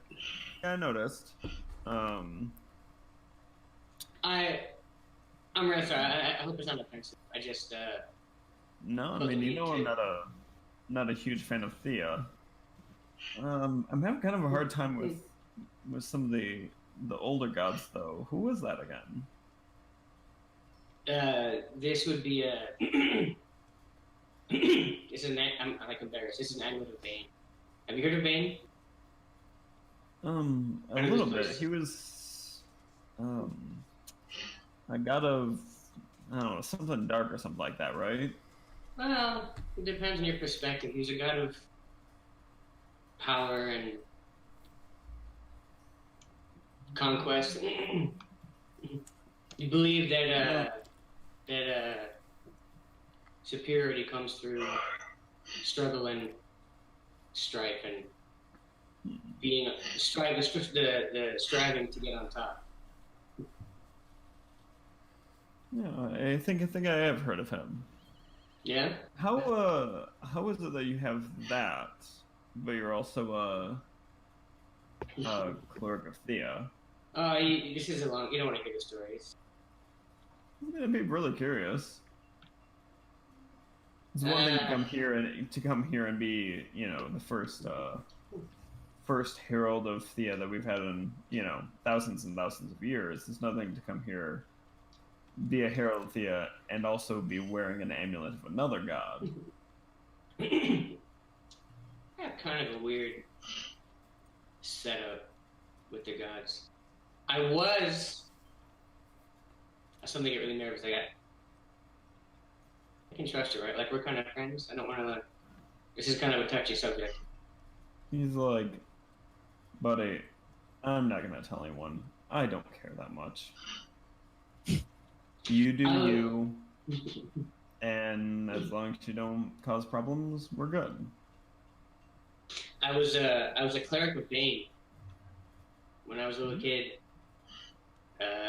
yeah, I noticed. I'm really sorry. I hope it's not offensive. I just No, I mean, you know, I'm not a huge fan of Thea. I'm having kind of a hard time with some of the older gods, though. Who was that again? This would be a. I'm like embarrassed. This is an amulet of Bane. Have you heard of Bane? A little bit. He was, a god of I don't know, something dark or something like that, right? Well, it depends on your perspective. He's a god of power and conquest. You believe that superiority comes through struggle and strife and being the striving to get on top. Yeah, I think I have heard of him. Yeah. How is it that you have that, but you're also a cleric of Thea? This is a long. You don't want to hear the stories. I'd be really curious. It's one thing to come here and be, the first herald of Thea that we've had in, thousands and thousands of years. It's nothing to come here, be a herald of Thea, and also be wearing an amulet of another god. I have kind of a weird setup with the gods. I was something get really nervous. I can trust you, right? Like, we're kind of friends. I don't want to. This is kind of a touchy subject. He's like, buddy, I'm not gonna tell anyone. I don't care that much. You do you, and as long as you don't cause problems, we're good. I was a cleric with Bane when I was a little kid.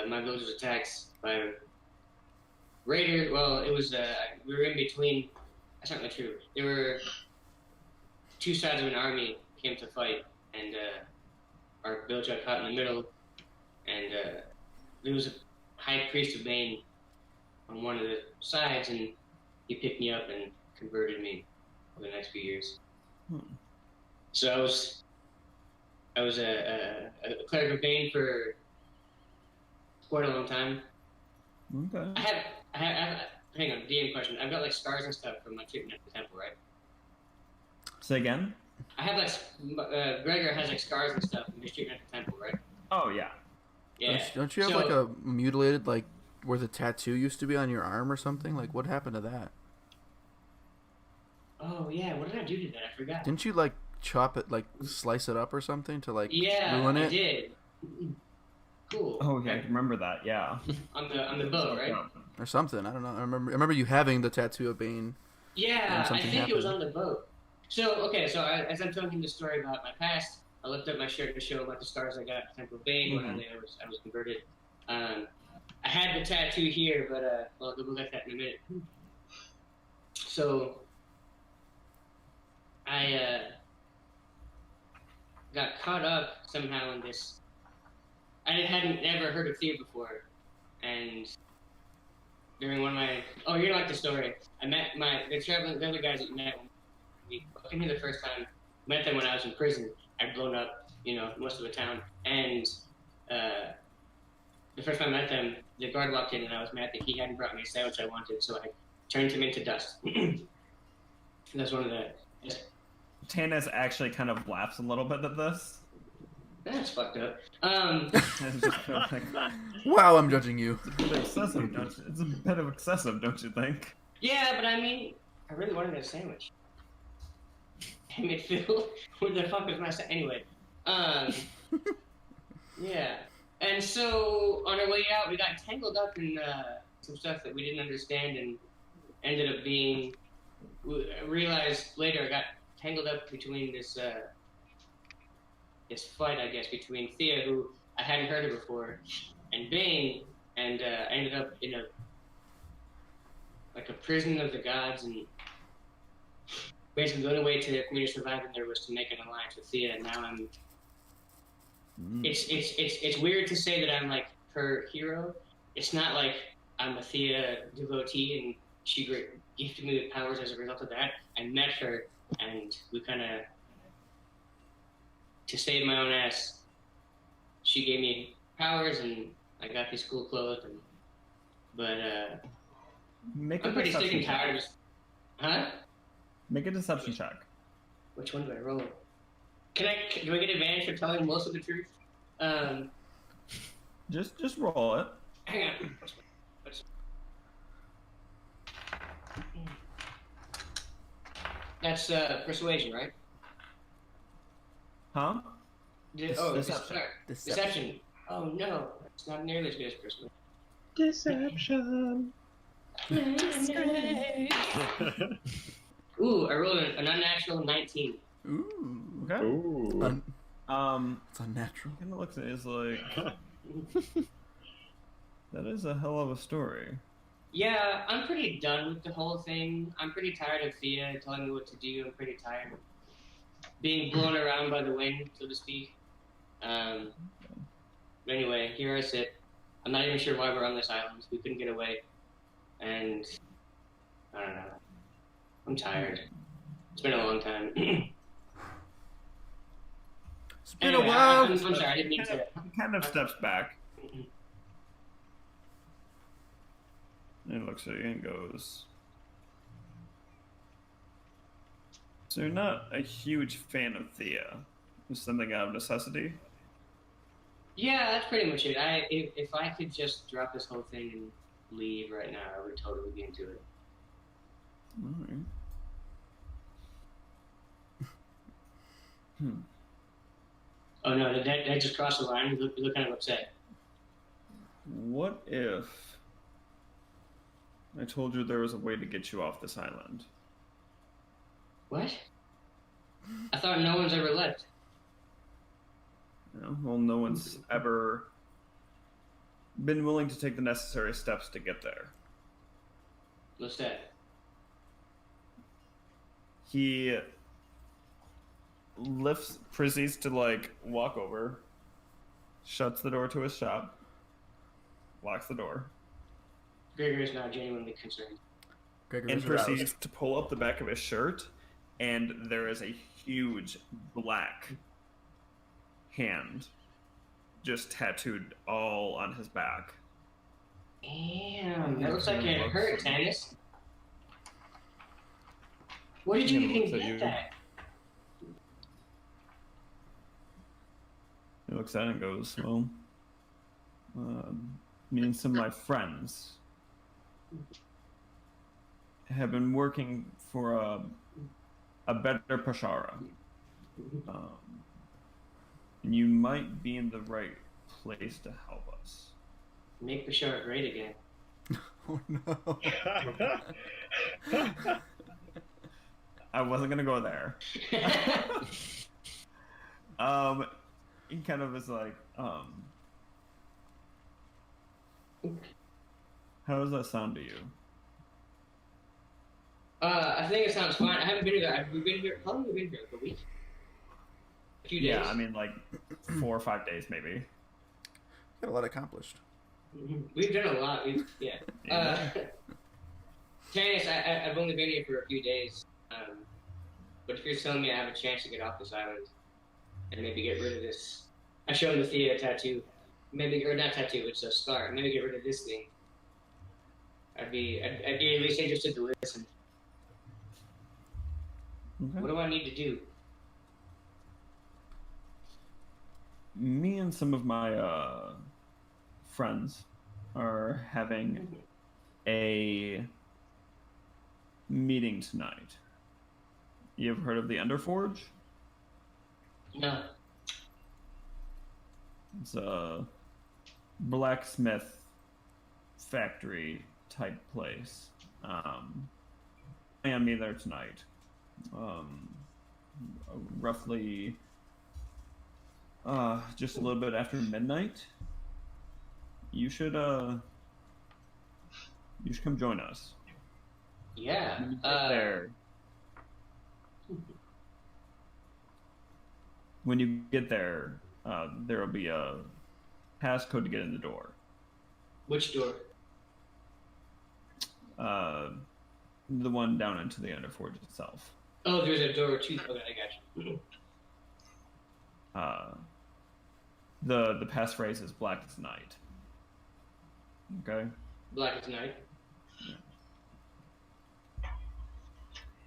My village was attacked by raiders. Well, it was we were in between. That's not really true. There were two sides of an army came to fight, and our village got caught in the middle. And there was a high priest of Bane on one of the sides, and he picked me up and converted me for the next few years. So I was a cleric of Bane for quite a long time. Okay. I have hang on, DM question. I've got like scars and stuff from my treatment at the temple, right? Say again? I have like Gregor has like scars and stuff from his treatment at the temple, right? Oh yeah. Yeah. Don't you have like a mutilated, like where the tattoo used to be on your arm or something? Like, what happened to that? Oh yeah, what did I do to that? I forgot. Didn't you like chop it, like slice it up or something to like ruin it? I did. Cool. Oh yeah, I can remember that. Yeah. on the boat, right? Or something. I don't know. I remember you having the tattoo of Bane. Yeah, I think it was on the boat. So as I'm telling him the story about my past, I lifted up my shirt to show about the scars I got at the Temple of Bane when I was converted. I had the tattoo here, but we'll get that in a minute. So I got caught up somehow in this. I hadn't never heard of Thea before, and during one of my you're gonna like the story. I met the other guys that you met when we came here the first time. Met them when I was in prison. I'd blown up, most of the town, and the first time I met them, the guard walked in, and I was mad that he hadn't brought me a sandwich I wanted, so I turned him into dust. That's one of the. Tanis actually kind of laughs a little bit at this. That's fucked up. Wow, I'm judging you. It's a bit excessive, don't you think? Yeah, but I mean, I really wanted a sandwich. Damn it, Phil. Where the fuck was my anyway? Yeah. And so, on our way out, we got tangled up in some stuff that we didn't understand and ended up being... realized later I got tangled up between this fight, I guess, between Thea, who I hadn't heard of before, and Bane, and I ended up in a prison of the gods, and basically the only way for me to survive in there was to make an alliance with Thea, and now I'm... It's weird to say that I'm like her hero. It's not like I'm a Thea devotee and she gifted me with powers as a result of that. I met her and we kind of, to save my own ass, she gave me powers and I got these cool clothes. But I'm pretty sick and tired. Huh? Make a deception check. Which one do I roll? Do I get advantage for telling most of the truth? Just roll it. Hang on. That's persuasion, right? Huh? Deception. Deception. Deception. Oh no, it's not nearly as good as persuasion. Deception. Ooh, I rolled an unnatural 19. Ooh. Okay. Ooh. It's unnatural. Kind of looks at it as like that is a hell of a story. Yeah, I'm pretty done with the whole thing. I'm pretty tired of Thea telling me what to do. I'm pretty tired of being blown around by the wind, so to speak. But anyway, here I sit. I'm not even sure why we're on this island. We couldn't get away. And I don't know. I'm tired. It's been a long time. It's been Anyway, a while. I'm sorry, I didn't mean to. He kind of steps back. And looks at you and goes, so you're not a huge fan of Thea. Is something out of necessity? Yeah, that's pretty much it. If I could just drop this whole thing and leave right now, I would totally be into it. Alright. Oh no, that just crossed the line. You look kind of upset. What if I told you there was a way to get you off this island? What? I thought no one's ever left. No, well, no one's ever been willing to take the necessary steps to get there. What's that? He proceeds to like walk over, shuts the door to his shop, locks the door, Gregory's not genuinely concerned. and proceeds to pull up the back of his shirt, and there is a huge black hand just tattooed all on his back. Damn, that looks like it hurt, Tannis. Where did you even get that? He looks at it and goes, well, me and some of my friends have been working for a better Pashara. And you might be in the right place to help us. Make the show great again. Oh no. I wasn't gonna go there. He kind of is like, how does that sound to you? I think it sounds fine. I haven't been here. We've been here. How long have we been here? Like a week? A few days? Yeah, I mean, like 4 or 5 days, maybe. Got a lot accomplished. We've done a lot. Janice, I've only been here for a few days. But if you're telling me I have a chance to get off this island and maybe get rid of this, I showed him the Thea tattoo. Maybe, or not tattoo, it's a scar. Maybe get rid of this thing. I'd be at least interested to listen. Okay. What do I need to do? Me and some of my friends are having a meeting tonight. You ever heard of the Underforge? No. It's a blacksmith factory type place. And me there tonight. Roughly just a little bit after midnight. You should come join us. Yeah. When you get there. When you get there, there will be a passcode to get in the door. Which door? The one down into the Underforge itself. Oh, there's a door too. Okay, I got you. The passphrase is black as night. Okay. Black as night.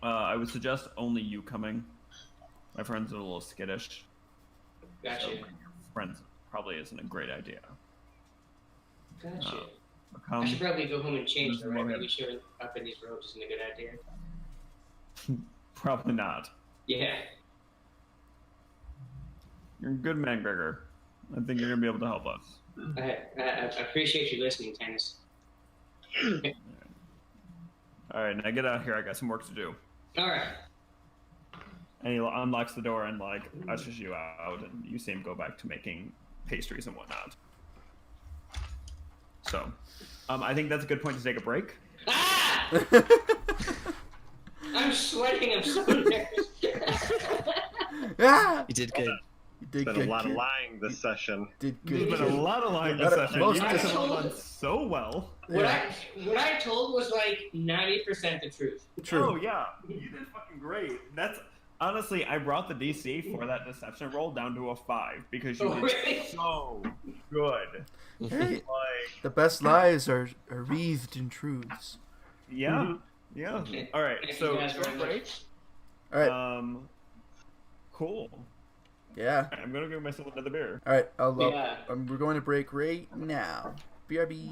I would suggest only you coming. My friends are a little skittish. Gotcha. So bringing your friends probably isn't a great idea. Gotcha. I should probably go home and change, right? Maybe showing up in these robes isn't a good idea. Probably not. Yeah. You're a good man, Gregor. I think you're gonna be able to help us. I appreciate you listening, Tennis. All right, now get out of here. I got some work to do. All right. And he unlocks the door and like ushers you out, and you see him go back to making pastries and whatnot. So, I think that's a good point to take a break. Ah! I'm sweating. I'm so nervous. Ah! You did good. You did Been good. a lot of lying this session. Did There's good. been a lot of lying this session. Most You guys have all definitely. done so well. What I told was like 90% the truth. True. Oh yeah, you did fucking great. That's honestly, I brought the DC for that deception roll down to a 5 because you Oh, did really? so good. Hey, Like, the best lies are wreathed in truths. yeah, yeah. Okay. All right, Thank so you guys very short much. break. All right. Cool. Yeah. I'm gonna give myself another beer. All right. Yeah. We're going to break right now. BRB.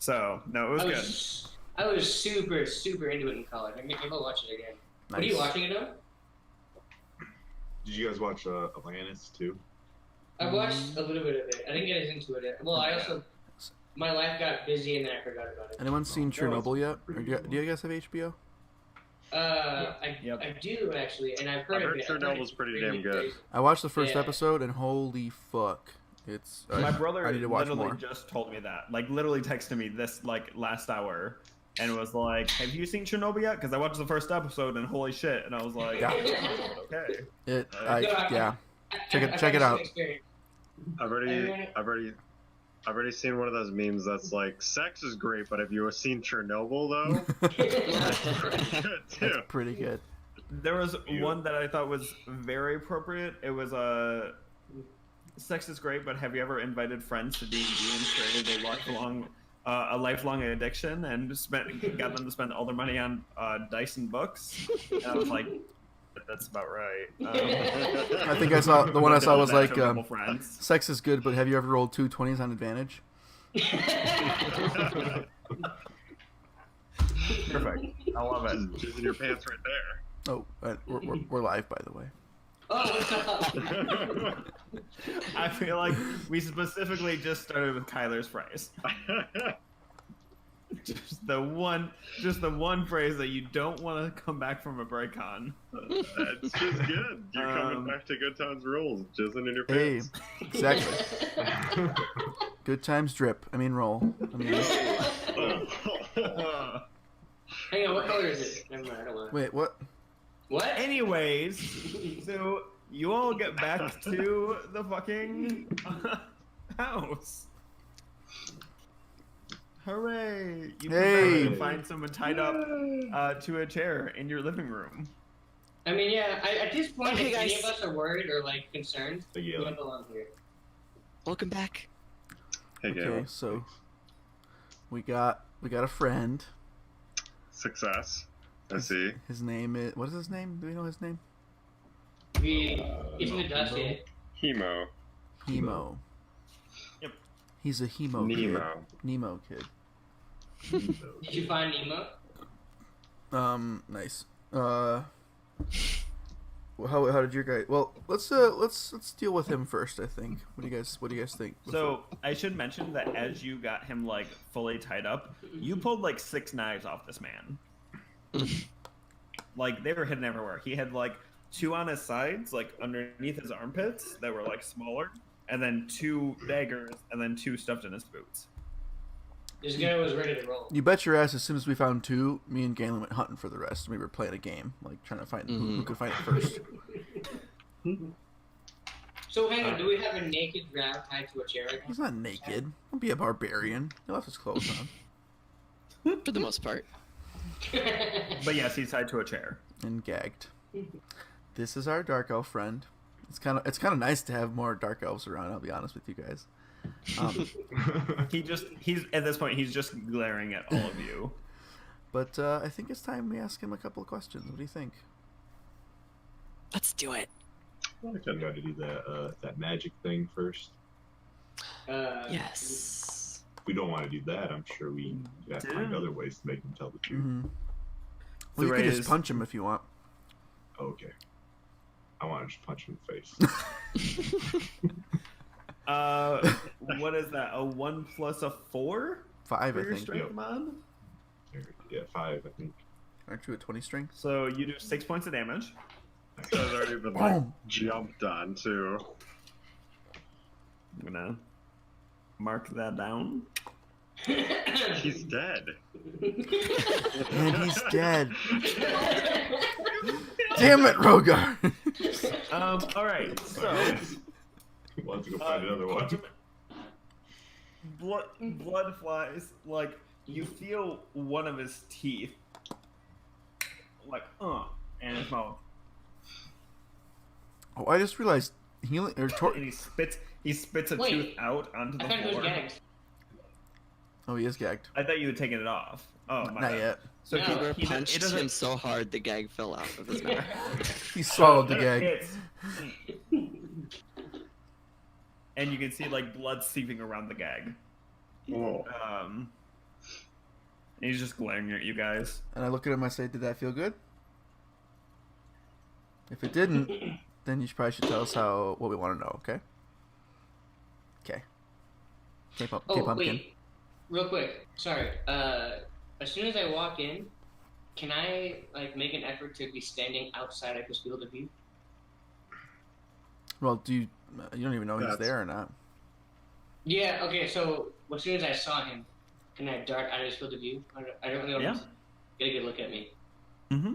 So no, it was good. I was super into it in college. Maybe I'll watch it again. Nice. What are you watching it on? Did you guys watch Atlantis too? I watched a little bit of it. I didn't get as into it. Well, I also my life got busy and then I forgot about it. Anyone seen Chernobyl yet? Or do you guys have HBO? I do actually, and I've heard of it. Chernobyl's pretty damn good. Crazy. I watched the first episode and holy fuck, it's. My brother I need to watch literally more. just told me that. Like literally texted me this like last hour, and was like, "Have you seen Chernobyl yet?" Because I watched the first episode and holy shit, and I was like, Yeah. "Okay." Check it out. I've already seen one of those memes that's like, sex is great, but have you seen Chernobyl though? That's pretty good too. That's pretty good. There was one that I thought was very appropriate. It was sex is great, but have you ever invited friends to D&D and created a lifelong addiction and got them to spend all their money on dice and books? And I was like, that's about right. I think I saw the one I saw was like, friends. sex is good, but have you ever rolled 2 20s on advantage? Perfect. I love it. Just in your pants right there. Oh, we're live, by the way. Oh, what's up? I feel like we specifically just started with Kyler's phrase. Just the one phrase that you don't want to come back from a break on. That's just good. You're coming back to Good Times rules, jizzing in your Hey, pants. exactly. Good times drip. I mean roll. I mean, Hang on, what color is it? Never mind, I don't want it. wait, what? What? Anyways, so you all get back to the fucking house. Hooray! You come back and find someone tied up to a chair in your living room. I mean, yeah, at this point, Hey, if any guys. of us are worried or, like, concerned, we Yeah. don't belong here. Welcome back. Hey, Okay, Gail. so we got a friend. Success. I see. His name is, what is his name? Do we know his name? He's in the dust yet. Hemo. Hemo. Yep. He's a Hemo Nemo. kid. Nemo kid. Did you find Nemo? Nice. How did your guy? Well, let's deal with him first. I think. What do you guys think? So I should mention that as you got him like fully tied up, you pulled like 6 knives off this man. Like they were hidden everywhere. He had like 2 on his sides, like underneath his armpits that were like smaller, and then 2 daggers, and then 2 stuffed in his boots. This guy was ready to roll. You bet your ass. As soon as we found 2, me and Galen went hunting for the rest. We were playing a game, like trying to find who could find it first. So hang on, do we have a naked raft tied to a chair? He's not naked. Don't be a barbarian. He left his clothes on For the most part. But yes, he's tied to a chair. and gagged. This is our dark elf friend. It's kind of nice to have more dark elves around. I'll be honest with you guys. He's at this point he's just glaring at all of you. But I think it's time we ask him a couple of questions. What do you think? Let's do it. I think I'd rather do that magic thing first. Yes. If we don't want to do that, I'm sure we have to find other ways to make them tell the truth. Mm-hmm. Well, you could just punch him if you want. Okay. I want to just punch him in the face. What is that? A 1 plus a 4? 5, For I your think. strength mod? Yeah, 5, I think. Aren't you at 20 strength? So you do 6 points of damage. So I've already been like jumped on too. I'm gonna mark that down. He's dead. And he's dead. Damn it, Rogar! All right. So He wants to go find another one. blood flies. Like you feel one of his teeth, like in his mouth, Oh, I just realized healing or and he spits a Wait, tooth out onto the I thought he was floor. gagged. Oh, he is gagged. I thought you had taken it off. Oh, my Not bad. yet. So No. Whoever he punched him so hard the gag fell out of his mouth. He swallowed the gag. It's- and you can see like blood seeping around the gag. Oh. And he's just glaring at you guys. And I look at him. I say, "Did that feel good? If it didn't, then you probably should tell us what we want to know. Okay? Okay. Pumpkin. Wait, real quick. Sorry. As soon as I walk in, can I like make an effort to be standing outside of his field of view? Well, you don't even know he's there or not. Yeah. Okay. So as soon as I saw him, can I dart out of his field of view? I don't really want to get a good look at me. Mm-hmm.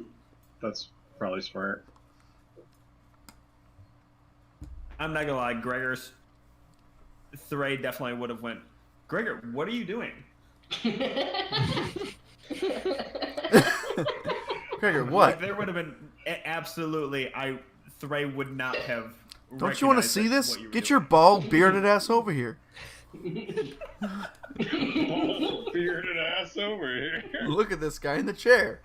That's probably smart. I'm not gonna lie, Gregor's Thray definitely would have went. Gregor, what are you doing? Gregor, what? Like, there would have been absolutely. Thray would not have. Don't you want to see this? Get your bald, bearded ass over here. Bald, bearded ass over here. Look at this guy in the chair.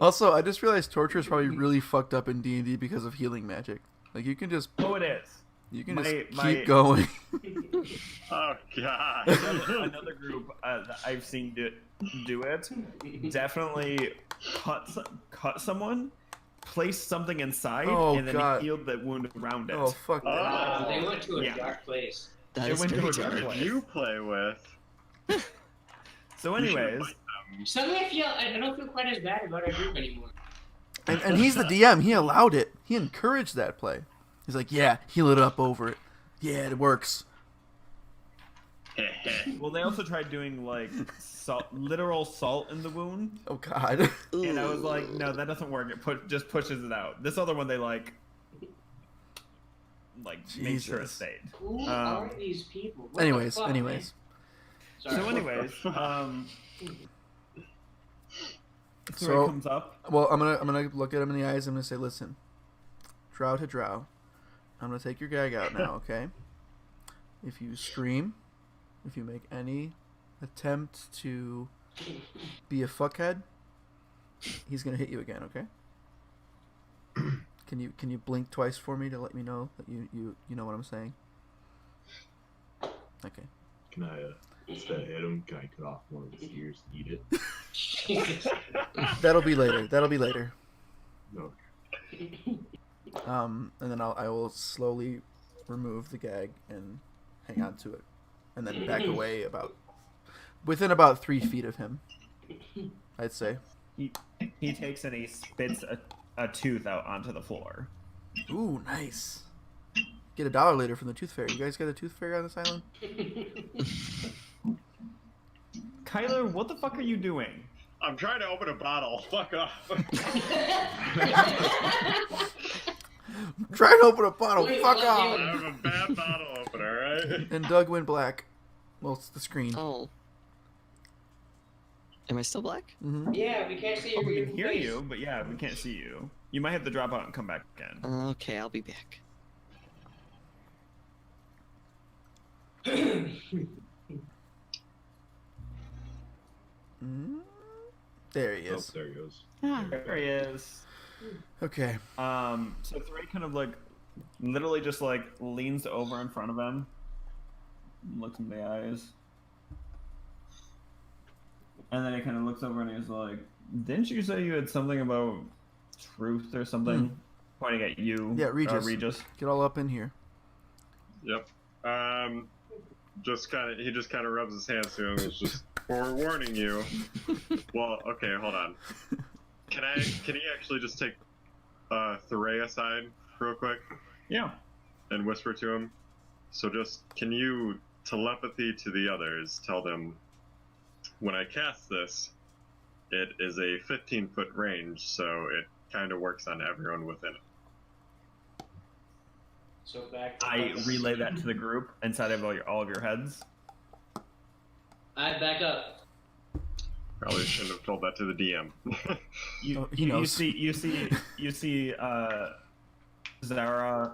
Also, I just realized torture is probably really fucked up in D&D because of healing magic. Like, you can just... Oh, it is. You can keep going. Oh, God. Another group that I've seen do it definitely cut someone, place something inside, and then healed the wound around it. Oh, fuck that. They went to a dark place. That is very dark. You play with. So anyways... Suddenly I don't feel quite as bad about our group anymore. And he's the DM. He allowed it. He encouraged that play. He's like, yeah, heal it up over it. Yeah, it works. Well, they also tried doing, like, literal salt in the wound. Oh, God. And I was like, no, that doesn't work. It just pushes it out. This other one, they, like made sure it stayed. Who are these people? Anyways. So anyways, so comes up. Well, I'm gonna look at him in the eyes. I'm gonna say, listen, drow to drow, I'm gonna take your gag out now, okay? If you scream, if you make any attempt to be a fuckhead, he's gonna hit you again, okay? Can you blink twice for me to let me know that you know what I'm saying? Okay. Can I, instead of hit him, can I cut off one of his ears, eat it? That'll be later. No. And then I will slowly remove the gag and hang on to it, and then back away within about 3 feet of him, I'd say. He takes and he spits a tooth out onto the floor. Ooh, nice. Get $1 later from the tooth fairy. You guys got a tooth fairy on this island? Kyler, what the fuck are you doing? I'm trying to open a bottle. Fuck off. Try to open a bottle. Fuck off. I have a bad bottle opener, right? And Doug went black. Well, it's the screen. Oh. Am I still black? Mm-hmm. Yeah, we can't see you. We can hear you, but yeah, we can't see you. You might have to drop out and come back again. Okay, I'll be back. There he is. Oh, there he goes. There he is. Okay. So Thray kind of literally just leans over in front of him, looks in the eyes, and then he kind of looks over and he's like, "Didn't you say you had something about truth or something?" Pointing at you. Yeah, Regis. Regis. Get all up in here. Yep. He just kind of rubs his hands to him. It's just, we're warning you. Well, okay, hold on. Can he actually just take Thray aside real quick? Yeah. And whisper to him? So just, can you telepathy to the others, tell them, when I cast this, it is a 15-foot range, so it kind of works on everyone within it. So back. I relay that to the group inside of all of your heads. I back up. Probably shouldn't have told that to the DM. He knows. You see Zara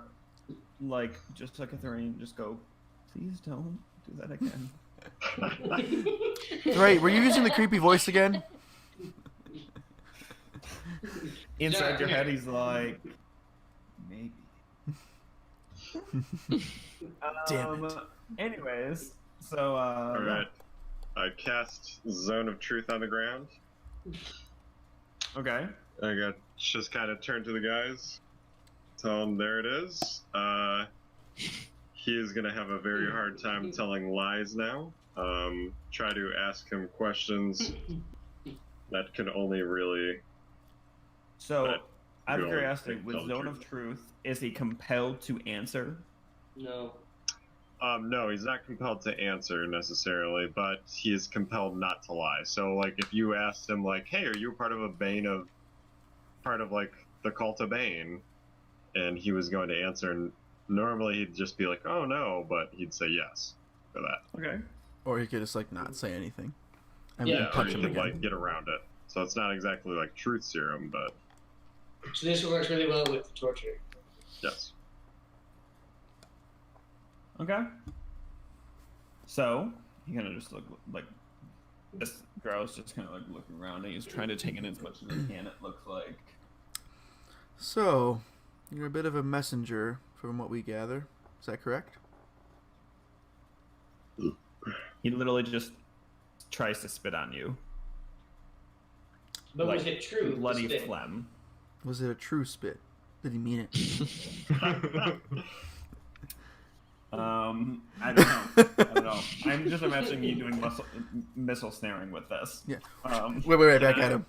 just look at the rain and just go, "Please don't do that again." Right, were you using the creepy voice again? Inside your head, he's like, "Maybe." Damn it. Anyways, so All right. I cast Zone of Truth on the ground. Okay. I got just kind of turn to the guys. Tell them there it is. He is gonna have a very hard time telling lies now. Try to ask him questions that can only really. So, out of Go curiosity, and with tell the Zone truth. of Truth, is he compelled to answer? No. No, he's not compelled to answer necessarily, but he is compelled not to lie. So, like, if you asked him, like, "Hey, are you part of like the cult of Bane?" and he was going to answer, and normally he'd just be like, "Oh no," but he'd say yes for that. Okay. Or he could just like not say anything. And Yeah, we Yeah, can or punch he him could again. like get around it. So it's not exactly like truth serum, but So this works really well with torture. yes. Okay. So, he kind of just look like this girl's just kind of like looking around and he's trying to take in as much as he can, it looks like. So, you're a bit of a messenger from what we gather. Is that correct? He literally just tries to spit on you. But Like, was it true? Bloody the spit? phlegm. Was it a true spit? Did he mean it? I don't know. I'm just imagining you doing missile snaring with this. Yeah. Wait, back at him.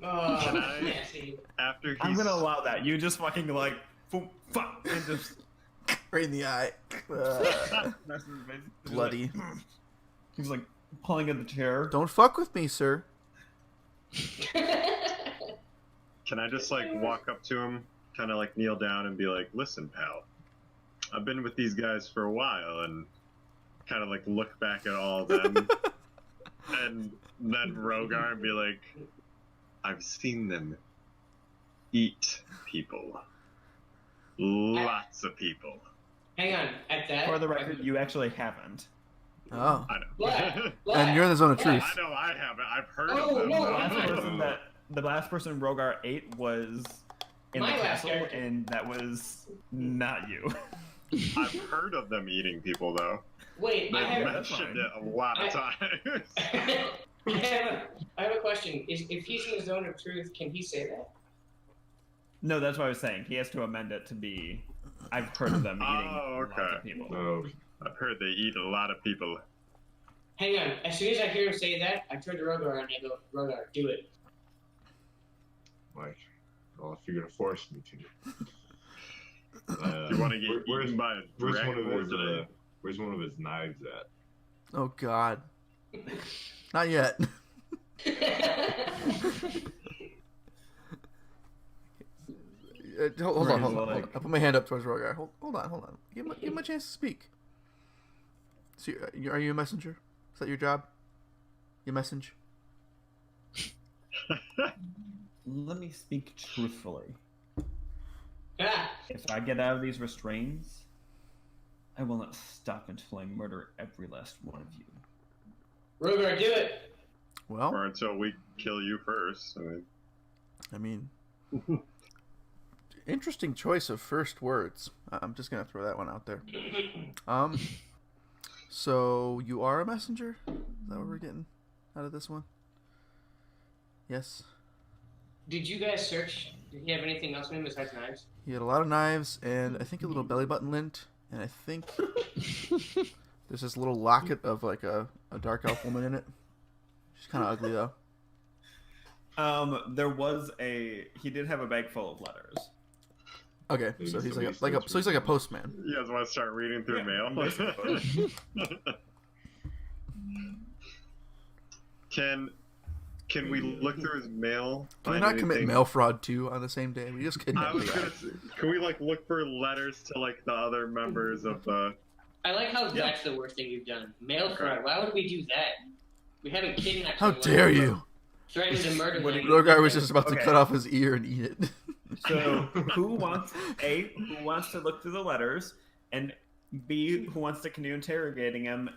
Oh, Can I- nasty. After he's I'm gonna allow that. You just fucking like, fuck, and just Right in the eye. mess in his face. He's Bloody. like- he's like pulling at the chair. Don't fuck with me, sir. Can I just like walk up to him, kind of like kneel down and be like, "Listen, pal, I've been with these guys for a while," and kind of like look back at all of them, and then Rogar and be like, "I've seen them eat people, lots of people." Hang on, at that. For the record, you actually haven't. Oh. I know. What? What? And you're in the zone of What? truth. I know I haven't. I've heard Oh, of them. no, though. The last person Rogar ate was in My the last castle, character. and that was not you. I've heard of them eating people though. Wait, They've I have, mentioned it a lot of times. I have a question. If he's in the zone of truth, can he say that? No, that's what I was saying. He has to amend it to be, I've heard of them eating Oh, lots of okay. people. Oh, I've heard they eat a lot of people. Hang on. As soon as I hear him say that, I turn to Rogar and I go, Rogar, do it. Like, well, if you're gonna force me to. You want to get where's eaten by a where's one of dragon his today? where's one of his knives at? Oh, God. Not yet. Hold on. I put my hand up towards Rogar. Hold on. Give him a chance to speak. So, are you a messenger? Is that your job? You message? Let me speak truthfully. Ah, If I get out of these restraints, I will not stop until I murder every last one of you. Rogar, do it. Well, Or until we kill you first. I mean, interesting choice of first words. I'm just gonna throw that one out there. So you are a messenger? Is that what we're getting out of this one? Yes. Did you guys search? Did he have anything else in him besides knives? He had a lot of knives and I think a little belly button lint, and I think there's this little locket of like a dark elf woman in it. She's kind of ugly though. He did have a bag full of letters. Okay, Maybe so he's somebody's like a postman. You guys want to start reading through Yeah, mail? Can we look through his mail? Can we find not commit anything? mail fraud too on the same day? We just I kidnapped was the gonna guy. say, can we like look for letters to like the other members of the? I like how Yeah. that's the worst thing you've done. Mail fraud. Why would we do that? We haven't kidnapped How someone. dare you! Threatened to murder them. Rogar was just about to Okay. cut off his ear and eat it. So who wants to look through the letters, and B, who wants to continue interrogating him?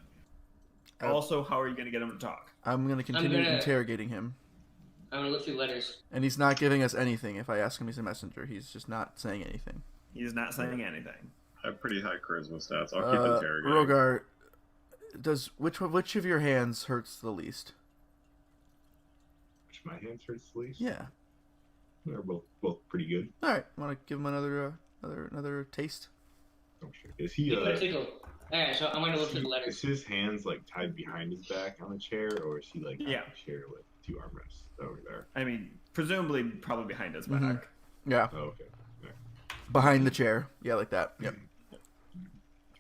Also, how are you going to get him to talk? I'm gonna continue gonna- interrogating him, I'm gonna look through letters. and he's not giving us anything. If I ask him, he's a messenger. He's just not saying anything. He's not saying anything. I have pretty high charisma stats. I'll keep interrogating. Rogar, which of your hands hurts the least? Which my hands hurts the least? Yeah. They're both pretty good. All right. Want to give him another taste? Oh, sure. Is he Alright, so I'm gonna look through the letters. Is his hands like tied behind his back on a chair, or is he like on a chair with 2 armrests over there? I mean, presumably, probably behind his back. Mm-hmm. Yeah. Oh, okay. Yeah. Behind the chair. Yeah, like that. Yep.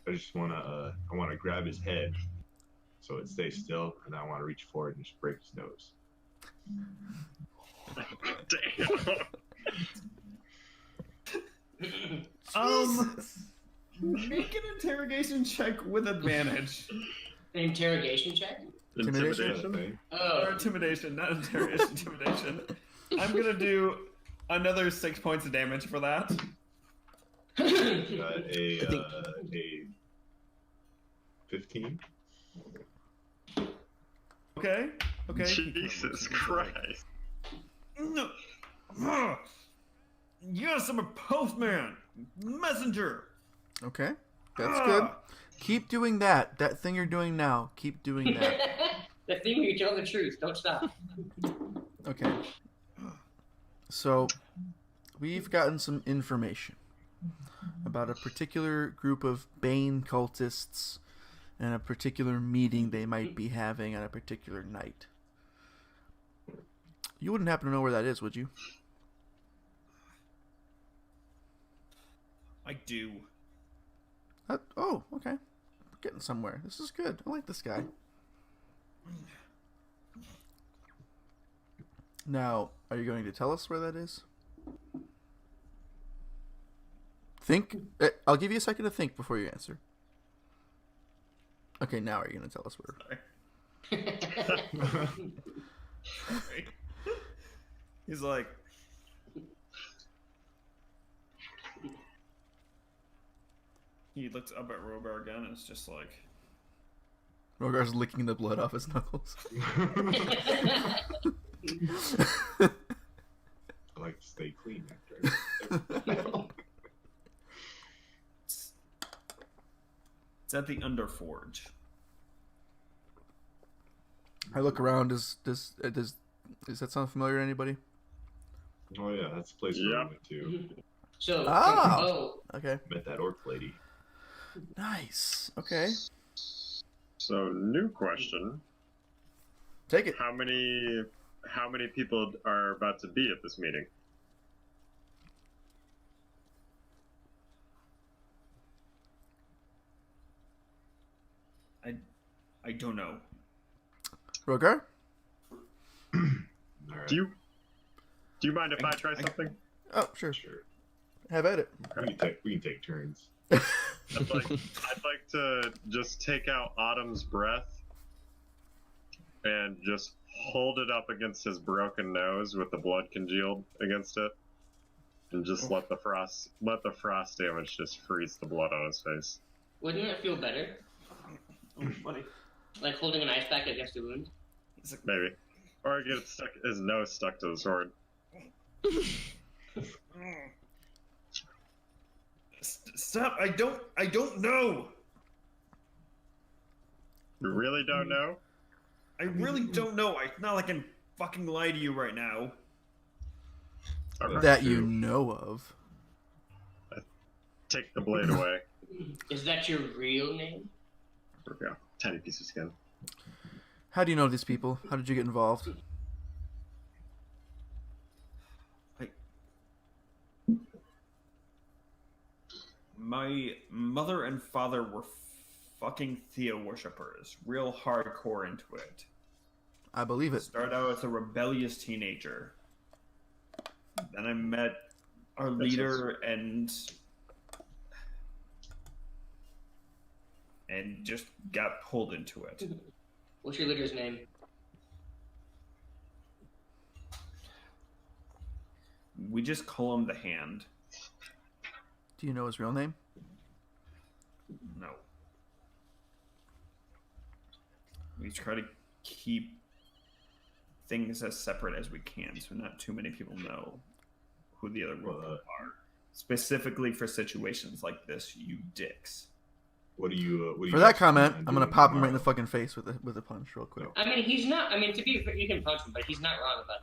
I just wanna grab his head so it stays still, and I want to reach forward and just break his nose. Damn. Make an interrogation check with advantage. An interrogation check? Intimidation? Oh. Or intimidation, not interrogation, intimidation. I'm gonna do another 6 points of damage for that. Got a 15. Okay. Jesus Christ. No. Yes, I'm a postman. Messenger. Okay. That's good. Keep doing that. That thing you're doing now. Keep doing that. The thing where you tell the truth. Don't stop. Okay. So, we've gotten some information about a particular group of Bane cultists and a particular meeting they might be having on a particular night. You wouldn't happen to know where that is, would you? I do. Oh, okay. We're getting somewhere. This is good. I like this guy. Now, are you going to tell us where that is? Think. I'll give you a second to think before you answer. Okay, now are you going to tell us where? Sorry. He's like... He looks up at Rogar again and it's just like... Rogar's licking the blood off his knuckles. I like to stay clean after. It's at the Underforge. I look around. Does that sound familiar to anybody? Oh yeah, that's the place where I went to. So, okay. Met that orc lady. Nice. Okay. So, new question. Take it. How many people are about to be at this meeting? I don't know. Rogar? Right. Do you mind if I try something? Oh, sure. Sure. Have at it. We can take turns. I'd like to just take out Autumn's breath and just hold it up against his broken nose with the blood congealed against it, and just let the frost damage just freeze the blood on his face. Wouldn't it feel better? Oh, funny. Like holding an ice pack against a wound? Maybe. Or get his nose stuck to the sword. Stop! I don't know. You really don't know? I really don't know. It's not like I can fucking lie to you right now. That you know of. Take the blade away. Is that your real name? There we go. Tiny piece of skin. How do you know these people? How did you get involved? My mother and father were fucking Theo worshippers. Real hardcore into it. I believe it. Started out as a rebellious teenager. Then I met our leader and just got pulled into it. What's your leader's name? We just call him the Hand. Do you know his real name? No. We try to keep things as separate as we can, so not too many people know who the other people are. specifically for situations like this, you dicks. What do you? For that guys comment, plan on I'm gonna doing pop him right in the tomorrow? fucking face with a punch real quick. I mean, he's not. I mean, to be fair, you can punch him, but he's not wrong about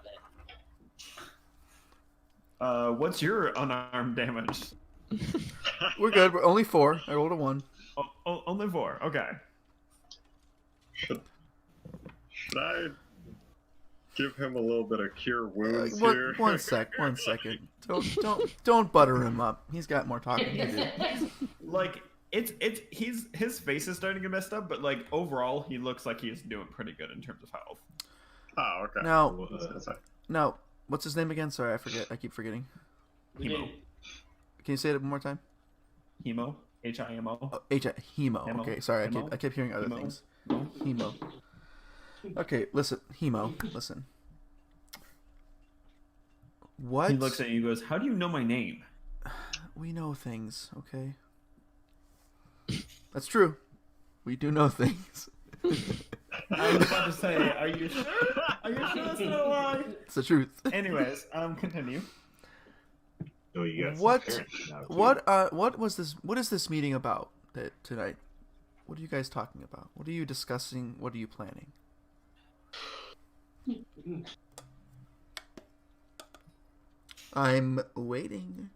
that. What's your unarmed damage? We're good. We're only 4. I rolled a 1. Only 4. Okay. Should I give him a little bit of cure wounds One here? second. Don't butter him up. He's got more talking to do. Like his face is starting to get messed up, but like overall, he looks like he's doing pretty good in terms of health. Oh, okay. Now, What was I gonna say? now, what's his name again? Sorry, I forget. I keep forgetting. Hemo. Can you say it one more time? Hemo. Himo. Oh, Hemo. Hemo. Okay, sorry. Hemo. I kept hearing other Hemo. things. No. Hemo. Okay, listen, Hemo. Listen. What? He looks at you and goes, "How do you know my name?" We know things, okay? That's true. We do know things. I was about to say, "Are you sure? Are you sure that's not a lie?" It's the truth. Anyways, continue. Oh, you got some What? parents now, too. What is this meeting about tonight? What are you guys talking about? What are you discussing? What are you planning? I'm waiting.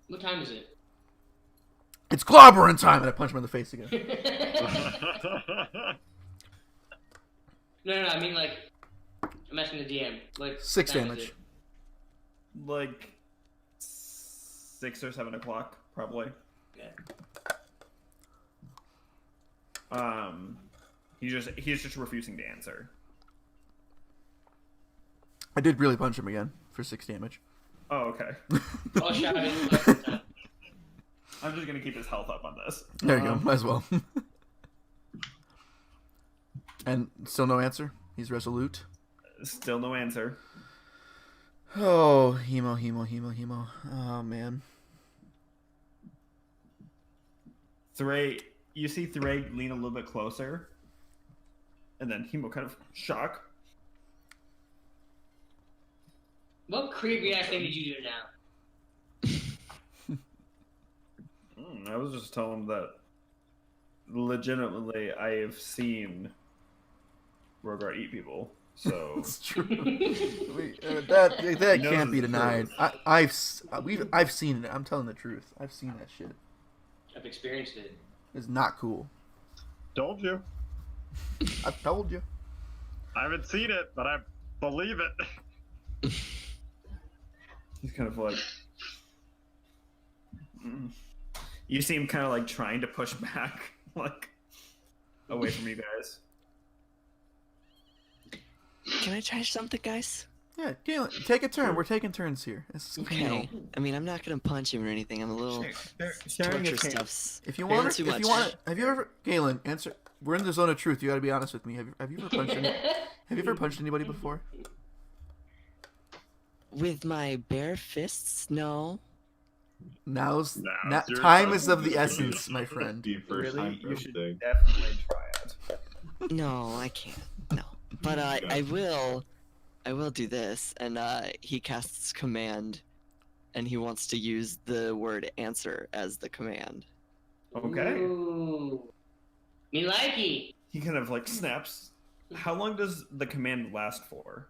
What time is it? It's clobbering time, and I punch him in the face again. No, I mean like, I'm asking the DM. Like 6 what time is damage. it? Like 6 or 7 o'clock, probably. Okay. He's just refusing to answer. I did really punch him again for 6 damage. Oh, okay. I'll shout it. I'm just gonna keep his health up on this. There you go. Might as well. And still no answer. He's resolute. Still no answer. Oh, hemo. Oh man. You see Thray lean a little bit closer, and then Hemo kind of shock. What creepy ass thing did you do now? I was just telling him that legitimately I have seen Rogar eat people, so It's true. That knows can't be the denied. truth. I've seen it. I'm telling the truth. I've seen that shit. I've experienced it. It's not cool. Told you. I've told you. I haven't seen it, but I believe it. he's kind of like. You see him kind of like trying to push back, like away from you guys. Can I try something, guys? Yeah, Galen, take a turn. We're taking turns here. This is Okay. communal. I mean, I'm not gonna punch him or anything. I'm a little Sharing torture a can- stuff's If you a little want too to, much. have you ever, Galen, answer? We're in the zone of truth. You got to be honest with me. Have you ever punched anybody before? With my bare fists? No. Now's your Time time. is of the essence, my friend. Be first Really, time for you should everything. definitely try it. No, I can't. No. But I will do this. And he casts command, and he wants to use the word answer as the command. Okay. Ooh. Me likey. He kind of like snaps. How long does the command last for?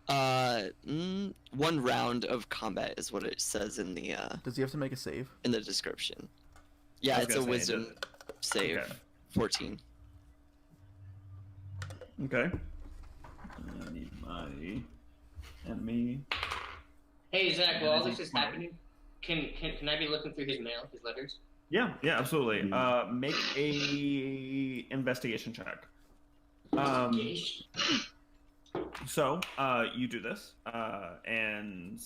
1 round of combat is what it says in the Does he have to make a save? description. Yeah, I was it's a gonna say, wisdom save. Okay. 14. Okay. I need my enemy. Hey Zach, while all this is happening, can I be looking through his mail, his letters? Yeah, absolutely. Make a investigation check. So you do this, and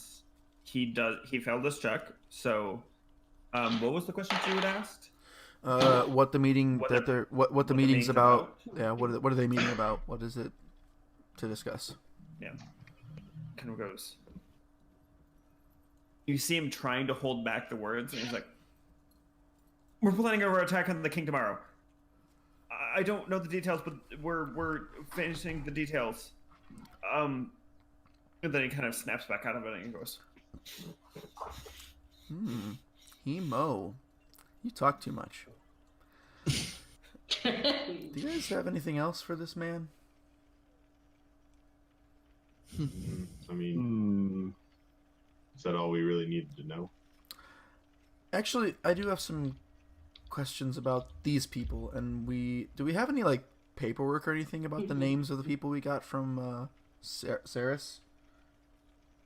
he failed this check. So, what was the question you had asked? What the meeting What that the- they're what the the meeting's meeting's about? Yeah, what are they meeting about? What is it to discuss? Yeah. Kind of goes. You see him trying to hold back the words, and he's like, "We're planning our attack on the king tomorrow. I don't know the details, but we're finishing the details. And then he kind of snaps back out of it and he goes, Hemo. You talk too much. Do you guys have anything else for this man? I mean, is that all we really needed to know? Actually, I do have some questions about these people, and do we have any like paperwork or anything about the names of the people we got from Saris?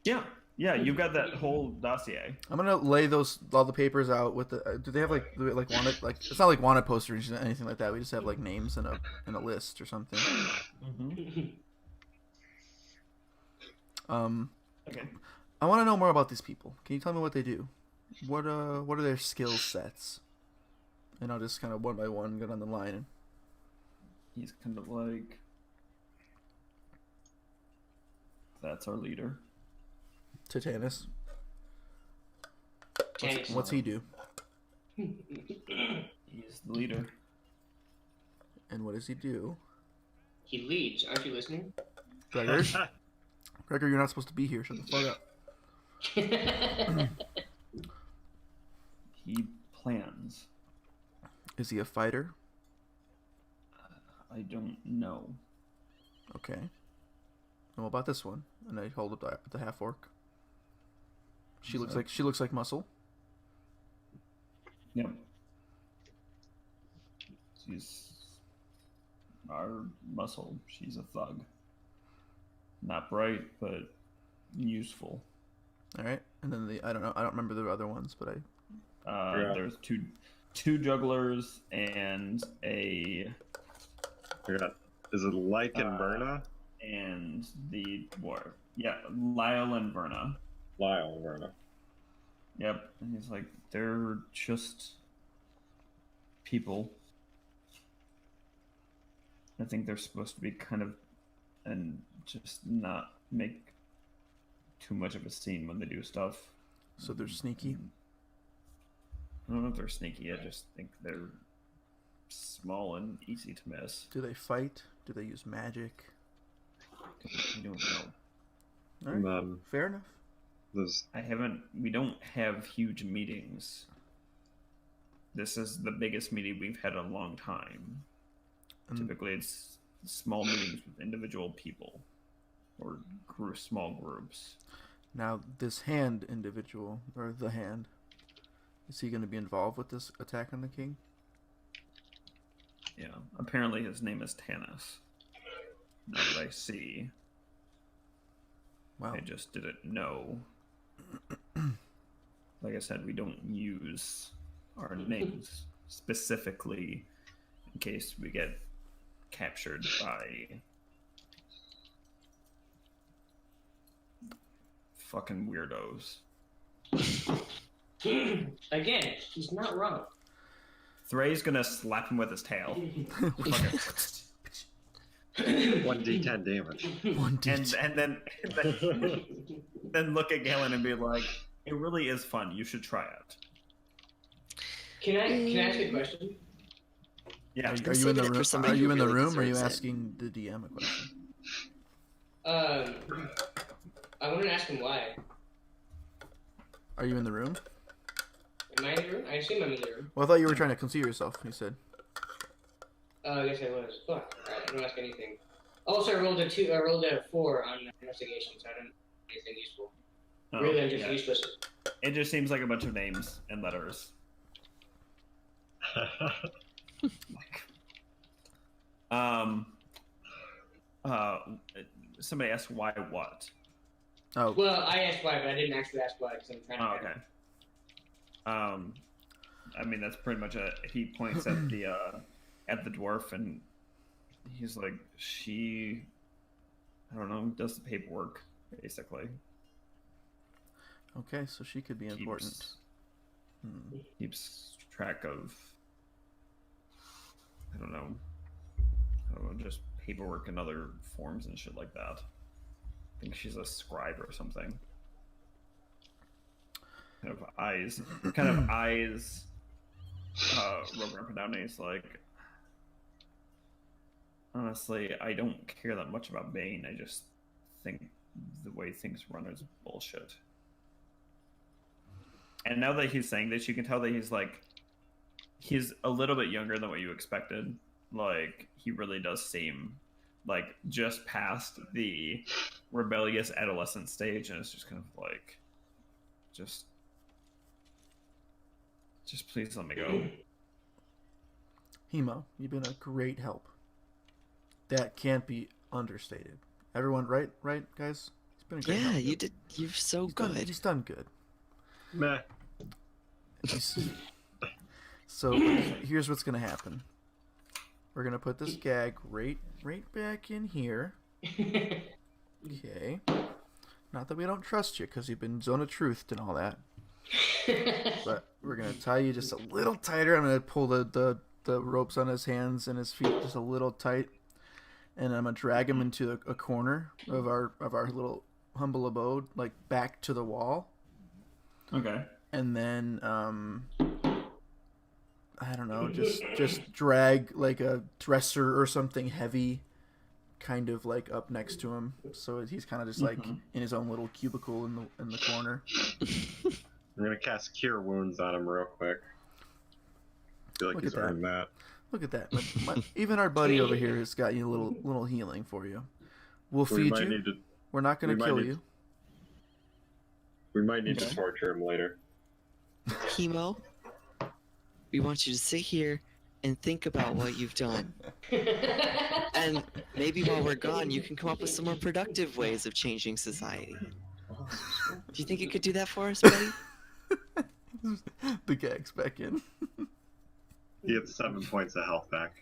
Yeah, you've got that whole dossier. I'm gonna lay all the papers out with the. Do they have like wanted, like it's not like wanted posters or anything like that. We just have like names and a list or something. Okay. I want to know more about these people. Can you tell me what they do? What are their skill sets? And I'll just kind of one by one get on the line. He's kind of like, that's our leader. Titanus. Tannis. What's he do? He's the leader. And what does he do? He leads. Aren't you listening? Gregor? Gregor, you're not supposed to be here. Shut the fuck up. He plans. Is he a fighter? I don't know. Okay. And what about this one? And I hold up the half orc. She looks like muscle. Yep. She's our muscle. She's a thug. Not bright, but useful. All right. And then I don't remember the other ones, but There's two jugglers and a. Is it Lyke and Verna? And the dwarf. Yeah, Lyle and Verna. Lyle and Verna. Yep. And he's like, they're just people. I think they're supposed to be kind of, and just not make too much of a scene when they do stuff. So they're sneaky? I don't know if they're sneaky. I just think they're small and easy to miss. Do they fight? Do they use magic? I don't know. All right. Fair enough. We don't have huge meetings. This is the biggest meeting we've had in a long time. Typically it's small meetings with individual people or small groups. Now, this hand individual, or the hand, is he going to be involved with this attack on the king? Yeah, apparently his name is Tannis. Now that I see. Wow. I just didn't know. Like I said, we don't use our names specifically in case we get captured by fucking weirdos. Again, he's not wrong. Thray's gonna slap him with his tail. 1d10 damage. 1d10. And then look at Galen and be like, it really is fun. You should try it. Can I ask you a question? Yeah. Are you in the room? somebody Are you who in the really room? Or are you deserves it. asking the DM a question? I want to ask him why. Are you in the room? Am I in the room? I assume I'm in the room. Well, I thought you were trying to conceal yourself. You said. I guess I was. Fuck. Alright, I don't ask anything. Also, I rolled a 4 on investigation, so I don't do anything useful. Oh, Really, I'm just yeah. useless. It just seems like a bunch of names and letters. Somebody asked why what? Oh. Well, I asked why, but I didn't actually ask why because I'm trying to. Oh, okay. I mean that's pretty much it. He points at the dwarf and he's like, she, I don't know, does the paperwork basically. Okay, so she could be important. Keeps track of, I don't know, just paperwork and other forms and shit like that. I think she's a scribe or something. Kind of eyes Rogan up and down, and he's like, Honestly, I don't care that much about Bane. I just think the way things run is bullshit. And now that he's saying this, you can tell that he's a little bit younger than what you expected. Like, he really does seem like just past the rebellious adolescent stage, and it's just kind of like, just please let me go. Hemo, you've been a great help. That can't be understated. Everyone, right, guys? He's been a great help. You did. You're so good. He's done good. Meh. So here's what's gonna happen. We're gonna put this gag right back in here. Okay. Not that we don't trust you, because you've been zone of truth and all that. But we're gonna tie you just a little tighter. I'm gonna pull the ropes on his hands and his feet just a little tight, and I'm gonna drag him into a corner of our little humble abode, like back to the wall. Okay. And then I don't know, just drag like a dresser or something heavy, kind of like up next to him, so he's kind of just like in his own little cubicle in the corner. I'm gonna cast Cure Wounds on him real quick. I feel like he's earned that. Look at that. Even our buddy over here has got you a little healing for you. We'll feed you. We're not gonna kill you. We might need to torture him later. Hemo, we want you to sit here and think about what you've done. And maybe while we're gone, you can come up with some more productive ways of changing society. Do you think you could do that for us, buddy? The gag's back in. He gets 7 points of health back.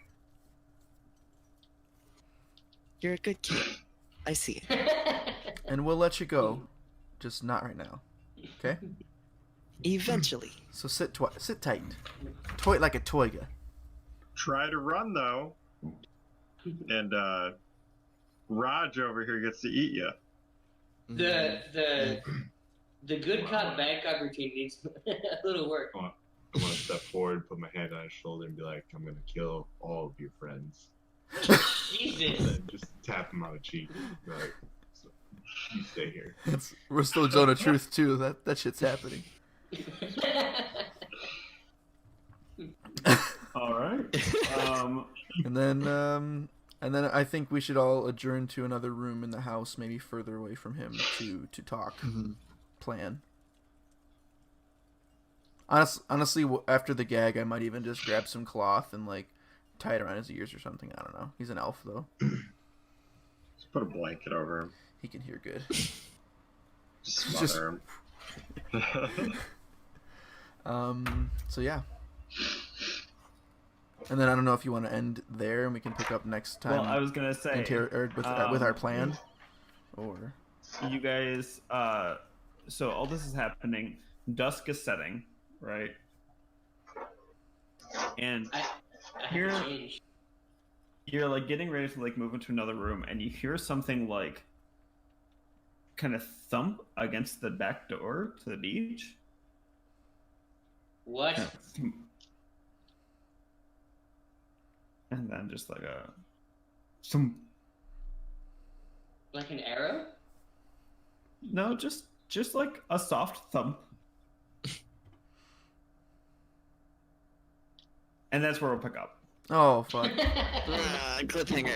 You're a good kid. I see it. And we'll let you go, just not right now. Okay? Eventually. So sit tight. Toy like a toiga. Try to run though, and Raj over here gets to eat you. The good cop bad cop routine needs a little work. I want to step forward, put my hand on his shoulder, and be like, "I'm gonna kill all of your friends." Jesus. And then just tap him on the cheek. Be like, so, you stay here. We're still zone of truth too. That shit's happening. All right. And then I think we should all adjourn to another room in the house, maybe further away from him, to talk, plan. Honestly, after the gag, I might even just grab some cloth and like tie it around his ears or something. I don't know. He's an elf though. Just put a blanket over him. He can hear good. Just smother him. So yeah. And then I don't know if you want to end there and we can pick up next time. Well, I was gonna say with our plan, or you guys. So all this is happening. Dusk is setting, right? And you're like getting ready to like move into another room, and you hear something like kind of thump against the back door to the beach. What? And then just like some. Like an arrow? No, just like a soft thump. And that's where we'll pick up. oh fuck, Cliffhanger.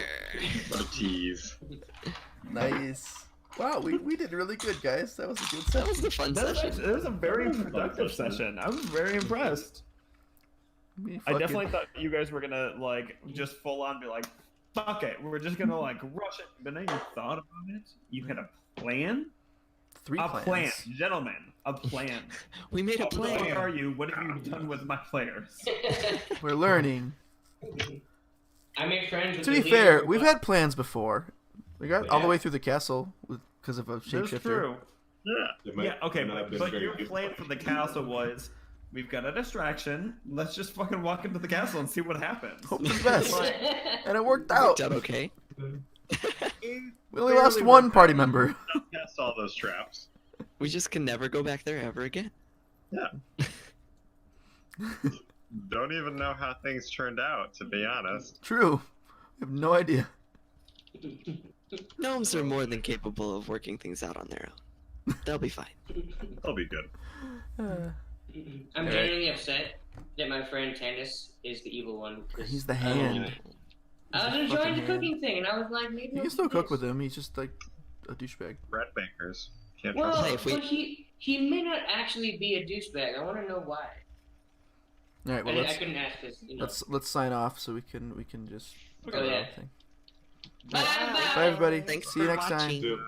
What a tease. nice. Wow, we did really good, guys. That was a good That was session. a fun session. It was a very productive session. I was very impressed. I definitely thought you guys were gonna like just full on be like, fuck it, we're just gonna like rush it. But now you thought about it. You had a plan. Three a plans. plan, gentlemen. A plan. We made a Where plan. are you? What have you done with my players? We're learning. I make friends with To the be fair, leader, we've but- had plans before. We got all the way through the castle because of a That's shapeshifter. true. Yeah. It might Yeah, okay, not have been but very your good. plan for the castle was, we've got a distraction. Let's just fucking walk into the castle and see what happens. Hope for the best. And it worked out. Worked out okay. We only lost one party member. Cast all those traps. We just can never go back there ever again. Yeah. Don't even know how things turned out, to be honest. True. have no idea. Gnomes are more than capable of working things out on their own. They'll be fine. That'll be good. I'm genuinely upset that my friend Tannis is the evil one. He's the hand. I was enjoying the cooking thing, and I was like, maybe You can still cook with him. He's just like a douchebag. Rat bankers. Can't Well, trust them. but he may not actually be a douchebag. I want to know why. All right, well I couldn't ask this. You know. let's sign off so we can just. Oh, yeah. Thing. Bye, Bye everybody. Thanks See you for next time. watching. Dude.